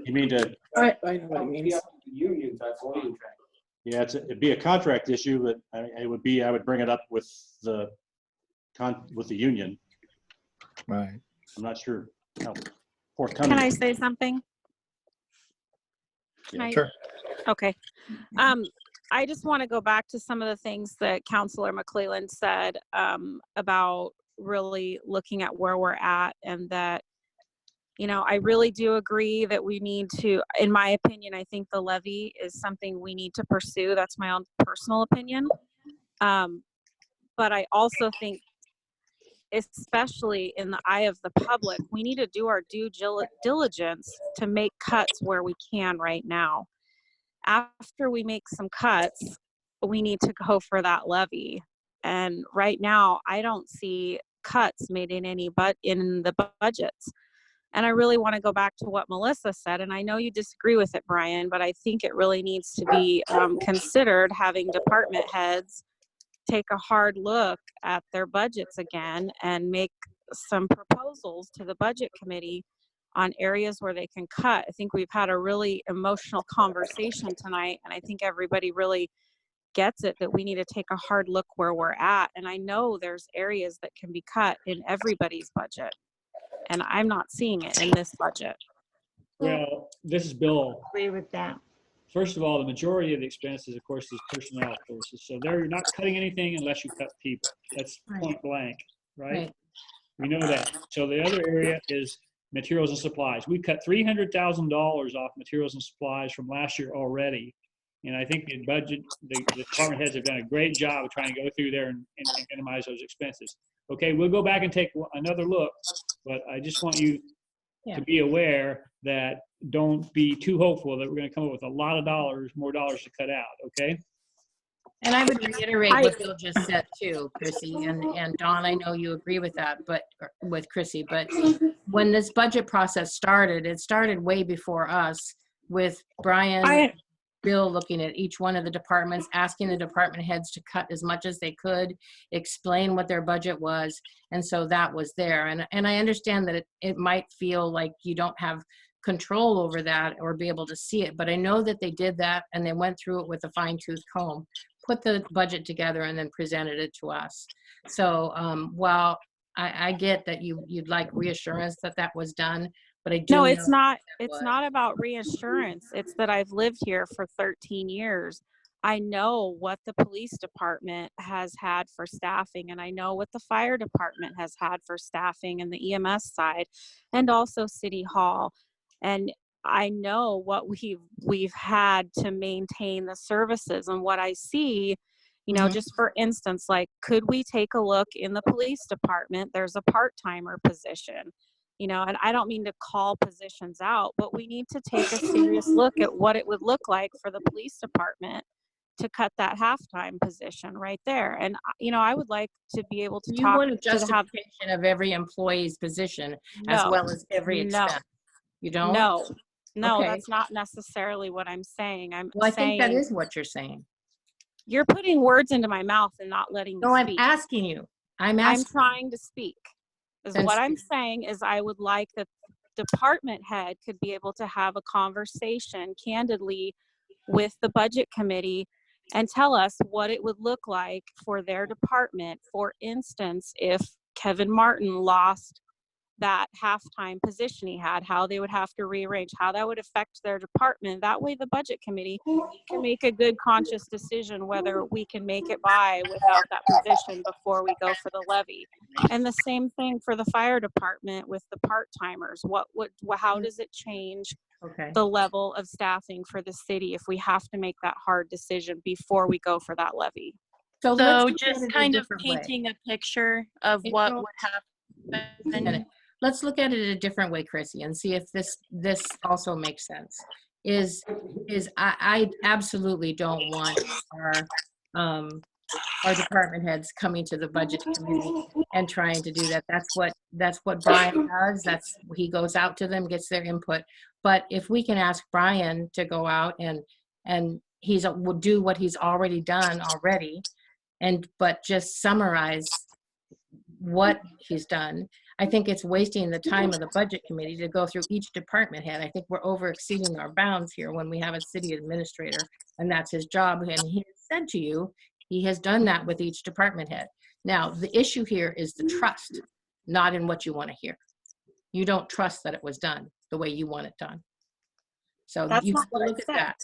[SPEAKER 2] mean to?
[SPEAKER 1] I know what he means.
[SPEAKER 10] Unions, that's what I'm
[SPEAKER 2] Yeah, it'd be a contract issue, but I would bring it up with the union.
[SPEAKER 4] Right.
[SPEAKER 2] I'm not sure how forthcoming.
[SPEAKER 11] Can I say something? Can I-
[SPEAKER 4] Sure.
[SPEAKER 11] Okay. I just want to go back to some of the things that Councilor McClelland said about really looking at where we're at, and that, you know, I really do agree that we need to, in my opinion, I think the levy is something we need to pursue. That's my own personal opinion. But I also think, especially in the eye of the public, we need to do our due diligence to make cuts where we can right now. After we make some cuts, we need to go for that levy. And right now, I don't see cuts made in in the budgets. And I really want to go back to what Melissa said, and I know you disagree with it, Brian, but I think it really needs to be considered, having department heads take a hard look at their budgets again and make some proposals to the budget committee on areas where they can cut. I think we've had a really emotional conversation tonight, and I think everybody really gets it that we need to take a hard look where we're at. And I know there's areas that can be cut in everybody's budget, and I'm not seeing it in this budget.
[SPEAKER 5] Well, this is Bill.
[SPEAKER 3] Agree with that.
[SPEAKER 5] First of all, the majority of the expenses, of course, is personnel forces. So they're not cutting anything unless you cut people. That's point blank, right? We know that. So the other area is materials and supplies. We cut $300,000 off materials and supplies from last year already. And I think the budget, the department heads have done a great job of trying to go through there and minimize those expenses. Okay, we'll go back and take another look, but I just want you to be aware that don't be too hopeful that we're going to come up with a lot of more dollars to cut out, okay?
[SPEAKER 7] And I would reiterate what Bill just said too, Chrissy, and Dawn, I know you agree with that, but with Chrissy, but when this budget process started, it started way before us with Brian, Bill looking at each one of the departments, asking the department heads to cut as much as they could, explain what their budget was. And so that was there. And I understand that it might feel like you don't have control over that or be able to see it, but I know that they did that and they went through it with a fine-tooth comb, put the budget together and then presented it to us. So while I get that you'd like reassurance that that was done, but I do
[SPEAKER 11] No,
[SPEAKER 7] know
[SPEAKER 11] it's not.
[SPEAKER 7] that
[SPEAKER 11] It's not about reassurance. It's that I've lived here for 13 years. I know what the police department has had for staffing, and I know what the fire department has had for staffing and the EMS side, and also City Hall. And I know what we've had to maintain the services, and what I see, you know, just for instance, like, could we take a look in the police department? There's a part-timer position, you know, and I don't mean to call positions out, but we need to take a serious look at what it would look like for the police department to cut that half-time position right there. And, you know, I would like to be able to
[SPEAKER 7] You
[SPEAKER 11] talk
[SPEAKER 7] want a
[SPEAKER 11] to have,
[SPEAKER 7] justification of every employee's position as
[SPEAKER 11] no,
[SPEAKER 7] well as every
[SPEAKER 11] no,
[SPEAKER 7] expense. You don't?
[SPEAKER 11] no, no,
[SPEAKER 7] Okay.
[SPEAKER 11] that's not necessarily what I'm saying. I'm
[SPEAKER 7] Well, I think that
[SPEAKER 11] saying
[SPEAKER 7] is what you're saying.
[SPEAKER 11] you're putting words into my mouth and not letting me
[SPEAKER 7] No, I'm
[SPEAKER 11] speak.
[SPEAKER 7] asking you. I'm
[SPEAKER 11] I'm
[SPEAKER 7] asking.
[SPEAKER 11] trying to speak. Is
[SPEAKER 7] Then
[SPEAKER 11] what I'm
[SPEAKER 7] speak.
[SPEAKER 11] saying is I would like the department head could be able to have a conversation candidly with the budget committee and tell us what it would look like for their department. For instance, if Kevin Martin lost that halftime position he had, how they would have to rearrange, how that would affect their department. That way the budget committee can make a good conscious decision whether we can make it by without that position before we go for the levy. And the same thing for the fire department with the part-timers. How does it change
[SPEAKER 7] Okay.
[SPEAKER 11] the level of staffing for the city if we have to make that hard decision before we go for that levy?
[SPEAKER 7] So let's
[SPEAKER 16] So
[SPEAKER 7] look at
[SPEAKER 16] just
[SPEAKER 7] it a
[SPEAKER 16] kind of
[SPEAKER 7] different way.
[SPEAKER 16] painting a picture of
[SPEAKER 7] It
[SPEAKER 16] what
[SPEAKER 7] don't-
[SPEAKER 16] would
[SPEAKER 7] Just a minute.
[SPEAKER 16] happen.
[SPEAKER 7] Let's look at it a different way, Chrissy, and see if this also makes sense. I absolutely don't want our department heads coming to the budget committee and trying to do that. That's what Brian does. He goes out to them, gets their input. But if we can ask Brian to go out and will do what he's already done already, but just summarize what he's done. I think it's wasting the time of the budget committee to go through each department head. I think we're over exceeding our bounds here when we have a city administrator, and that's his job. And he has said to you, he has done that with each department head. Now, the issue here is the trust, not in what you want to hear. You don't trust that it was done the way you want it done. So
[SPEAKER 11] That's
[SPEAKER 7] you
[SPEAKER 11] not
[SPEAKER 7] have to
[SPEAKER 11] what I
[SPEAKER 7] look at
[SPEAKER 11] said.
[SPEAKER 7] that.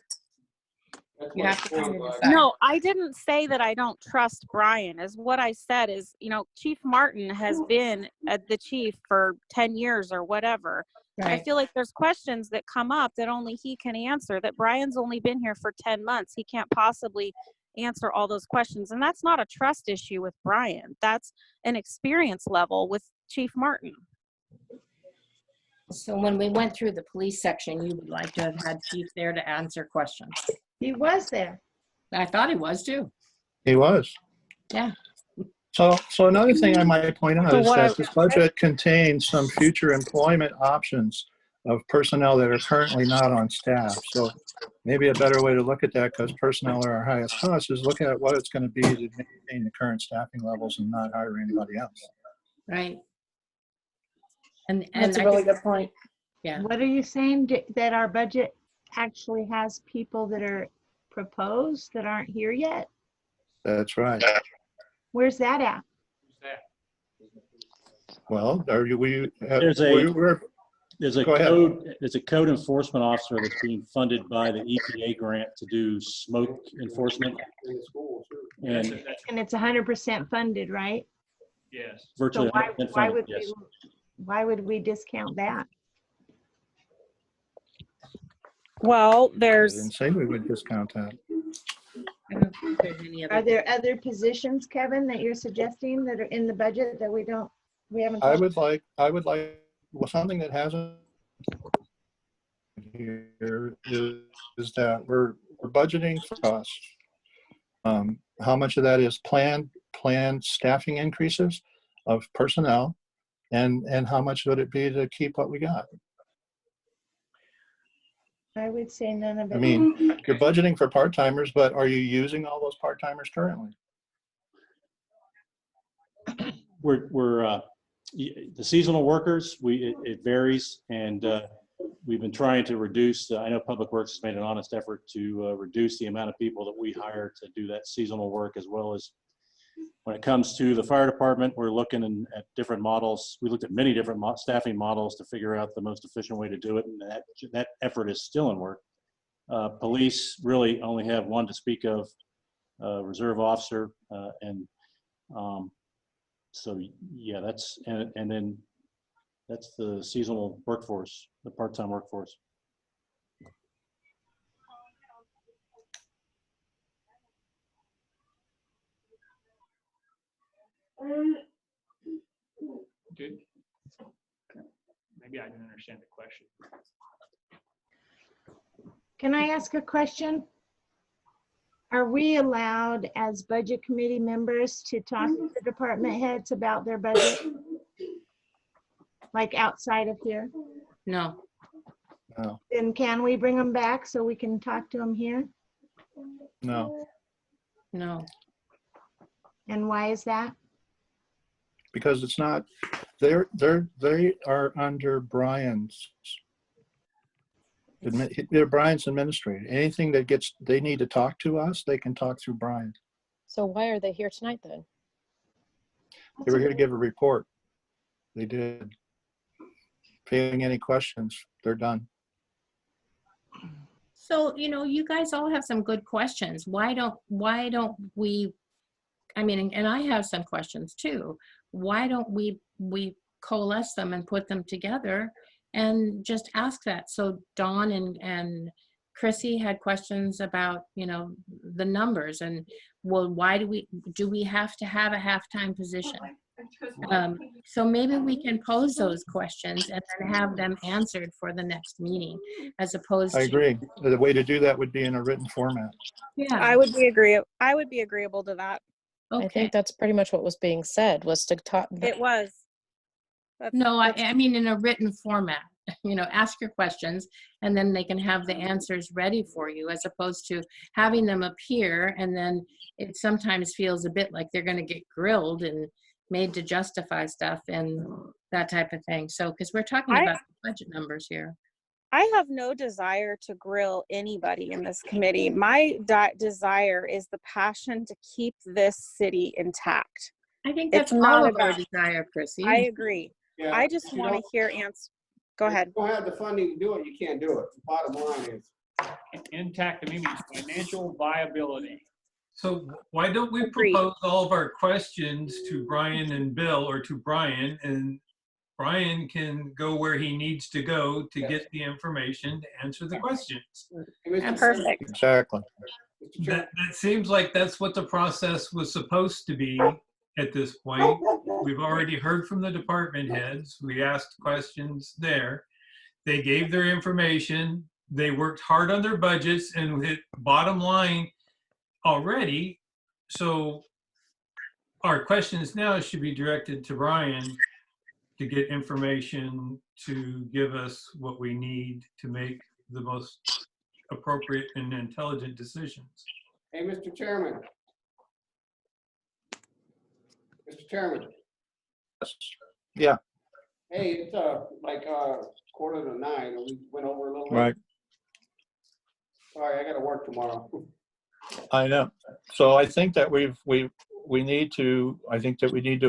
[SPEAKER 7] You have to kind of decide.
[SPEAKER 11] No, I didn't say that I don't trust Brian. As what I said is, you know, Chief Martin has been the chief for 10 years or whatever. I
[SPEAKER 7] Right.
[SPEAKER 11] feel like there's questions that come up that only he can answer, that Brian's only been here for 10 months. He can't possibly answer all those questions. And that's not a trust issue with Brian. That's an experience level with Chief Martin.
[SPEAKER 7] So when we went through the police section, you would like to have had Chief there to answer questions.
[SPEAKER 3] He was there.
[SPEAKER 7] I thought he was too.
[SPEAKER 4] He was.
[SPEAKER 7] Yeah.
[SPEAKER 4] So another thing I might point out
[SPEAKER 11] So
[SPEAKER 4] is
[SPEAKER 11] what
[SPEAKER 4] that this budget contains some future employment options of personnel that are currently not on staff. So maybe a better way to look at that, because personnel are our highest cost, is look at what it's going to be to maintain the current staffing levels and not hire anybody else.
[SPEAKER 7] Right. And
[SPEAKER 16] That's a
[SPEAKER 7] I
[SPEAKER 16] really
[SPEAKER 7] think-
[SPEAKER 16] good point.
[SPEAKER 7] Yeah.
[SPEAKER 3] What are you saying, that our budget actually has people that are proposed that aren't here yet?
[SPEAKER 4] That's right.
[SPEAKER 3] Where's that at?
[SPEAKER 4] Well,
[SPEAKER 2] There's a
[SPEAKER 4] Go ahead.
[SPEAKER 2] code enforcement officer that's being funded by the EPA grant to do smoke enforcement. And
[SPEAKER 3] And it's 100% funded, right?
[SPEAKER 5] Yes.
[SPEAKER 2] virtually
[SPEAKER 3] So why
[SPEAKER 2] 100% funded,
[SPEAKER 3] would
[SPEAKER 2] yes.
[SPEAKER 3] why would we discount that?
[SPEAKER 11] Well,
[SPEAKER 4] I
[SPEAKER 11] there's
[SPEAKER 4] didn't say we would discount that.
[SPEAKER 7] I don't think there's any
[SPEAKER 3] Are
[SPEAKER 7] other.
[SPEAKER 3] there other positions, Kevin, that you're suggesting that are in the budget that we haven't?
[SPEAKER 4] I
[SPEAKER 3] talked-
[SPEAKER 4] would like, well, something that hasn't here is that we're budgeting for costs. How much of that is planned staffing increases of personnel, and how much would it be to keep what we got?
[SPEAKER 3] I would say none of it.
[SPEAKER 4] I mean, you're budgeting for part-timers, but are you using all those part-timers currently?
[SPEAKER 2] The seasonal workers, it varies, and we've been trying to reduce. I know Public Works has made an honest effort to reduce the amount of people that we hire to do that seasonal work, as well as when it comes to the fire department, we're looking at different models. We looked at many different staffing models to figure out the most efficient way to do it, and that effort is still in work. Police really only have one to speak of, reserve officer, so yeah, and then that's the seasonal workforce, the part-time workforce.
[SPEAKER 5] maybe I didn't understand the question.
[SPEAKER 3] Can I ask a question? Are we allowed as budget committee members to talk to the department heads about their budget? Like outside of here?
[SPEAKER 7] No.
[SPEAKER 4] No,
[SPEAKER 3] Then can we bring them back so we can talk to them here?
[SPEAKER 4] no,
[SPEAKER 7] No.
[SPEAKER 3] And why is that?
[SPEAKER 4] because it's not, they are under Brian's. They're Brian's administrator. Anything that they need to talk to us, they can talk through Brian.
[SPEAKER 6] So why are they here tonight then?
[SPEAKER 4] They were here to give a report. They did. Failing any questions, they're done.
[SPEAKER 7] So, you guys all have some good questions. Why don't we, I mean, and I have some questions too. Why don't we coalesce them and put them together and just ask that? So Dawn and Chrissy had questions about, the numbers and, well, why do we have to have a half-time position? So maybe we can pose those questions and then have them answered for the next meeting, as opposed to.
[SPEAKER 4] I agree. The way to do that would be in a written format.
[SPEAKER 7] Yeah.
[SPEAKER 11] I would be agreeable to that.
[SPEAKER 7] Okay.
[SPEAKER 6] I think that's pretty much what was being said, was to talk.
[SPEAKER 11] It was.
[SPEAKER 7] No, I mean in a written format. Ask your questions and then they can have the answers ready for you, as opposed to having them appear, and then it sometimes feels a bit like they're going to get grilled and made to justify stuff and that type of thing. So, because we're talking about budget numbers here.
[SPEAKER 11] I have no desire to grill anybody in this committee. My desire is the passion to keep this city intact.
[SPEAKER 7] I think
[SPEAKER 11] It's
[SPEAKER 7] that's
[SPEAKER 11] not
[SPEAKER 7] all of our
[SPEAKER 11] about-
[SPEAKER 7] desire, Chrissy.
[SPEAKER 11] I agree.
[SPEAKER 10] Yeah,
[SPEAKER 11] I just
[SPEAKER 10] you
[SPEAKER 11] want to
[SPEAKER 10] don't-
[SPEAKER 11] hear answers. Go ahead.
[SPEAKER 10] If you don't have the funding to do it, you can't do it. The bottom line is.
[SPEAKER 5] Intact to me means financial viability.
[SPEAKER 17] So why don't we propose all of our questions to Brian and Bill, or to Brian, and Brian can go where he needs to go to get the information to answer the questions.
[SPEAKER 11] Perfect.
[SPEAKER 4] Exactly.
[SPEAKER 17] That seems like that's what the process was supposed to be at this point. We've already heard from the department heads. We asked questions there. They gave their information. They worked hard on their budgets and hit bottom line already. So our questions now should be directed to Brian to get information to give us what we need to make the most appropriate and intelligent decisions.
[SPEAKER 10] Hey, Mr. Chairman. Mr. Chairman.
[SPEAKER 4] Yeah,
[SPEAKER 10] Hey, it's like 8:45, and we went over a little bit.
[SPEAKER 4] right.
[SPEAKER 10] Sorry, I gotta work tomorrow.
[SPEAKER 4] I know. So I think that we need to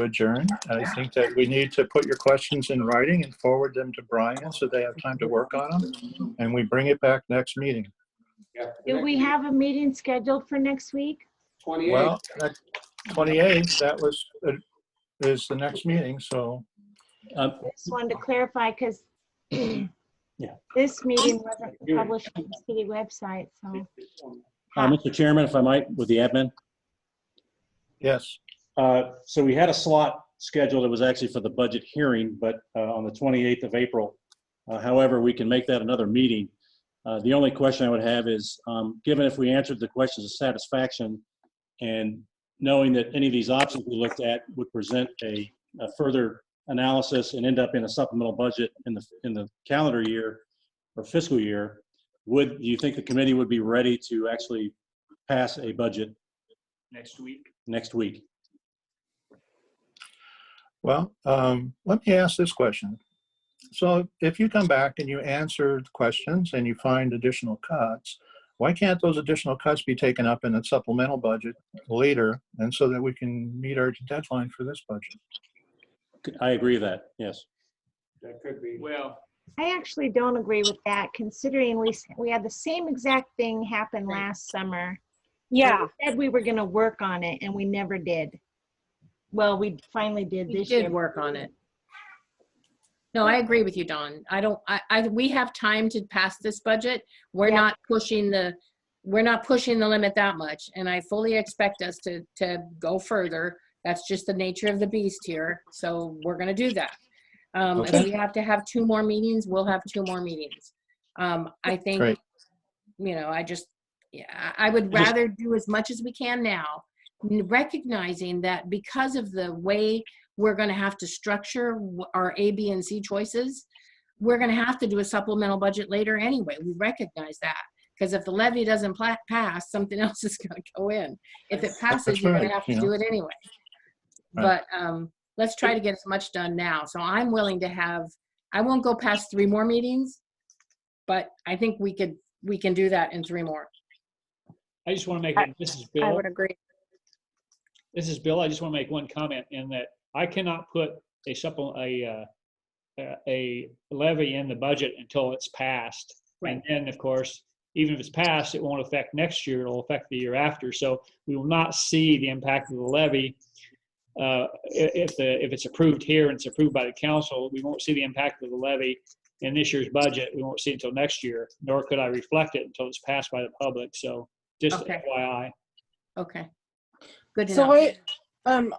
[SPEAKER 4] adjourn. I think that we need to put your questions in writing and forward them to Brian so they have time to work on them. And we bring it back next meeting.
[SPEAKER 10] Yeah,
[SPEAKER 3] Do we have a meeting scheduled for next week?
[SPEAKER 10] 28.
[SPEAKER 4] Well, that 28th, is the next meeting, so.
[SPEAKER 3] Just wanted to clarify because
[SPEAKER 2] Yeah.
[SPEAKER 3] this meeting wasn't published on the city website, so.
[SPEAKER 2] Mr. Chairman, if I might, with the admin.
[SPEAKER 4] Yes.
[SPEAKER 2] So we had a slot scheduled. It was actually for the budget hearing, but on the 28th of April. However, we can make that another meeting. The only question I would have is, given if we answered the questions of satisfaction and knowing that any of these options we looked at would present a further analysis and end up in a supplemental budget in the calendar year or fiscal year, do you think the committee would be ready to actually pass a budget
[SPEAKER 5] Next week.
[SPEAKER 2] next week?
[SPEAKER 4] Well, let me ask this question. So if you come back and you answer the questions and you find additional cuts, why can't those additional cuts be taken up in a supplemental budget later, and so that we can meet our deadline for this budget?
[SPEAKER 2] I agree with that, yes.
[SPEAKER 10] That could be.
[SPEAKER 5] Well,
[SPEAKER 3] I actually don't agree with that, considering we had the same exact thing happen last summer.
[SPEAKER 11] Yeah.
[SPEAKER 3] We said we were going to work on it, and we never did. Well, we finally did
[SPEAKER 7] We
[SPEAKER 3] this year.
[SPEAKER 7] did work on it. No, I agree with you, Dawn. We have time to pass this budget. We're not pushing the limit that much. And I fully expect us to go further. That's just the nature of the beast here. So we're going to do that. If
[SPEAKER 4] Okay.
[SPEAKER 7] we have to have 2 more meetings, we'll have 2 more meetings. I think,
[SPEAKER 4] Great.
[SPEAKER 7] you know, I would rather do as much as we can now, recognizing that because of the way we're going to have to structure our A, B, and C choices, we're going to have to do a supplemental budget later anyway. We recognize that. Because if the levy doesn't pass, something else is going to go in. If it passes,
[SPEAKER 4] That's
[SPEAKER 7] you're going
[SPEAKER 4] right,
[SPEAKER 7] to have to
[SPEAKER 4] you
[SPEAKER 7] do
[SPEAKER 4] know.
[SPEAKER 7] it anyway.
[SPEAKER 4] Right.
[SPEAKER 7] But let's try to get as much done now. So I'm willing to I won't go past 3 more meetings, but I think we can do that in 3 more.
[SPEAKER 5] I just want to make it, this is Bill.
[SPEAKER 11] I would agree.
[SPEAKER 5] This is Bill. I just want to make one comment in that I cannot put a levy in the budget until it's passed.
[SPEAKER 7] Right.
[SPEAKER 5] And then, of course, even if it's passed, it won't affect next year. It'll affect the year after. So we will not see the impact of the levy. If it's approved here and it's approved by the council, we won't see the impact of the levy in this year's budget. We won't see it until next year, nor could I reflect it until it's passed by the public. So just
[SPEAKER 7] Okay.
[SPEAKER 5] FYI.
[SPEAKER 7] Okay. Good
[SPEAKER 1] So
[SPEAKER 7] enough.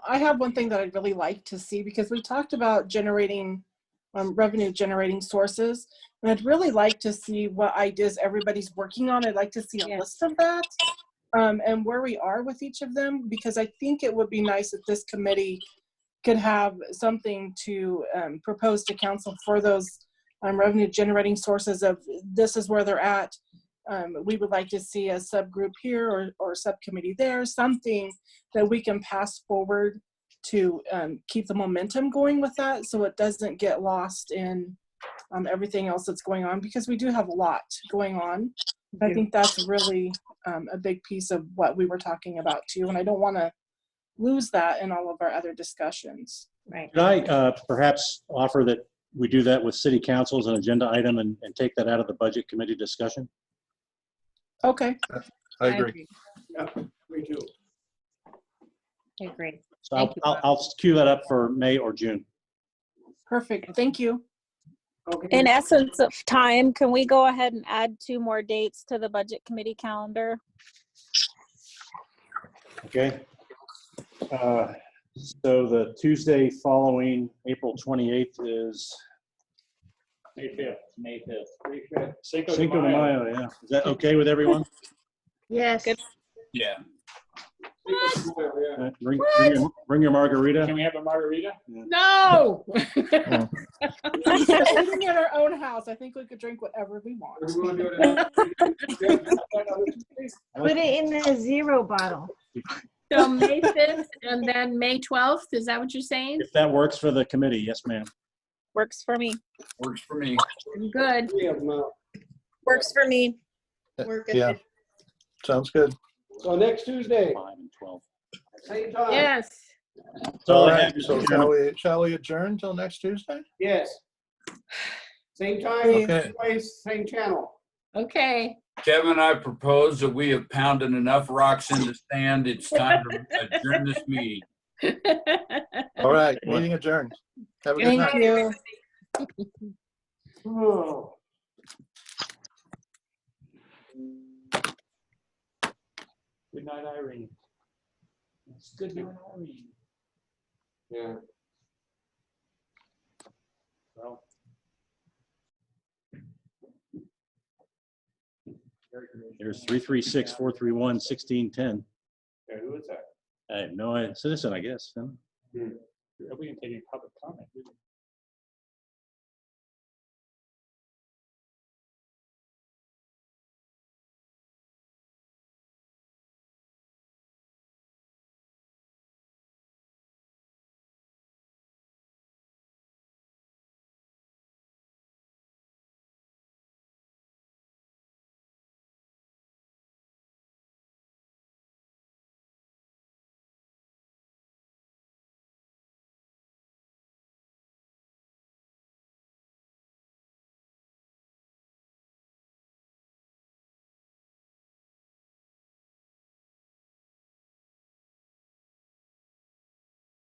[SPEAKER 1] I have one thing that I'd really like to see, because we talked about generating revenue generating sources, and I'd really like to see what ideas everybody's working on. I'd like to see a list of that and where we are with each of them, because I think it would be nice if this committee could have something to propose to council for those revenue generating sources of this is where they're at. We would like to see a subgroup here or subcommittee there, something that we can pass forward to keep the momentum going with that, so it doesn't get lost in everything else that's going on, because we do have a lot going on. I think that's really a big piece of what we were talking about too, and I don't want to lose that in all of our other discussions.
[SPEAKER 7] Right.
[SPEAKER 2] Could I perhaps offer that we do that with city council as an agenda item and take that out of the budget committee discussion?
[SPEAKER 1] Okay.
[SPEAKER 4] I agree.
[SPEAKER 10] Yeah, me too.
[SPEAKER 7] I agree.
[SPEAKER 2] So
[SPEAKER 7] Thank you, Bob.
[SPEAKER 2] I'll queue that up for May or June.
[SPEAKER 1] Perfect. Thank you.
[SPEAKER 11] In essence of time, can we go ahead and add 2 more dates to the budget committee calendar?
[SPEAKER 2] Okay. So the Tuesday following April 28th is
[SPEAKER 5] May 5th.
[SPEAKER 9] May 5th.
[SPEAKER 5] Cinco
[SPEAKER 2] Cinco de Mayo. Yeah. Is that okay with everyone?
[SPEAKER 7] Yes.
[SPEAKER 12] Yeah.
[SPEAKER 2] Bring your margarita.
[SPEAKER 5] Can we have a margarita?
[SPEAKER 7] No.
[SPEAKER 1] Living in our own house, I think we could drink whatever we want.
[SPEAKER 3] Put it in a 0 bottle.
[SPEAKER 7] So May 5th and then May 12th, is that what you're saying?
[SPEAKER 2] If that works for the committee, yes, ma'am.
[SPEAKER 11] Works for me.
[SPEAKER 12] Works for me.
[SPEAKER 7] Good.
[SPEAKER 16] Works for me.
[SPEAKER 4] Yeah, sounds good.
[SPEAKER 10] So next Tuesday,
[SPEAKER 2] 5 and 12.
[SPEAKER 10] same time.
[SPEAKER 7] Yes.
[SPEAKER 2] That's all
[SPEAKER 4] All
[SPEAKER 2] I
[SPEAKER 4] right,
[SPEAKER 2] have, Mr.
[SPEAKER 4] so
[SPEAKER 2] Chairman.
[SPEAKER 4] shall we adjourn till next Tuesday?
[SPEAKER 10] Yes. Same time,
[SPEAKER 4] Okay.
[SPEAKER 10] same place, same channel.
[SPEAKER 7] Okay.
[SPEAKER 12] Kevin, I propose that we have pounded enough rocks in the sand. It's time to adjourn this meeting.
[SPEAKER 4] All right, meeting adjourned. Have a good
[SPEAKER 1] Thank
[SPEAKER 4] night.
[SPEAKER 1] you.
[SPEAKER 10] Oh.
[SPEAKER 5] Good night, Irene. It's good night, Irene.
[SPEAKER 10] Yeah.
[SPEAKER 5] Well.
[SPEAKER 2] There's 336-431-1610.
[SPEAKER 10] Yeah, who is that?
[SPEAKER 2] I have no idea. Citizen, I guess. Huh?
[SPEAKER 5] We can take any public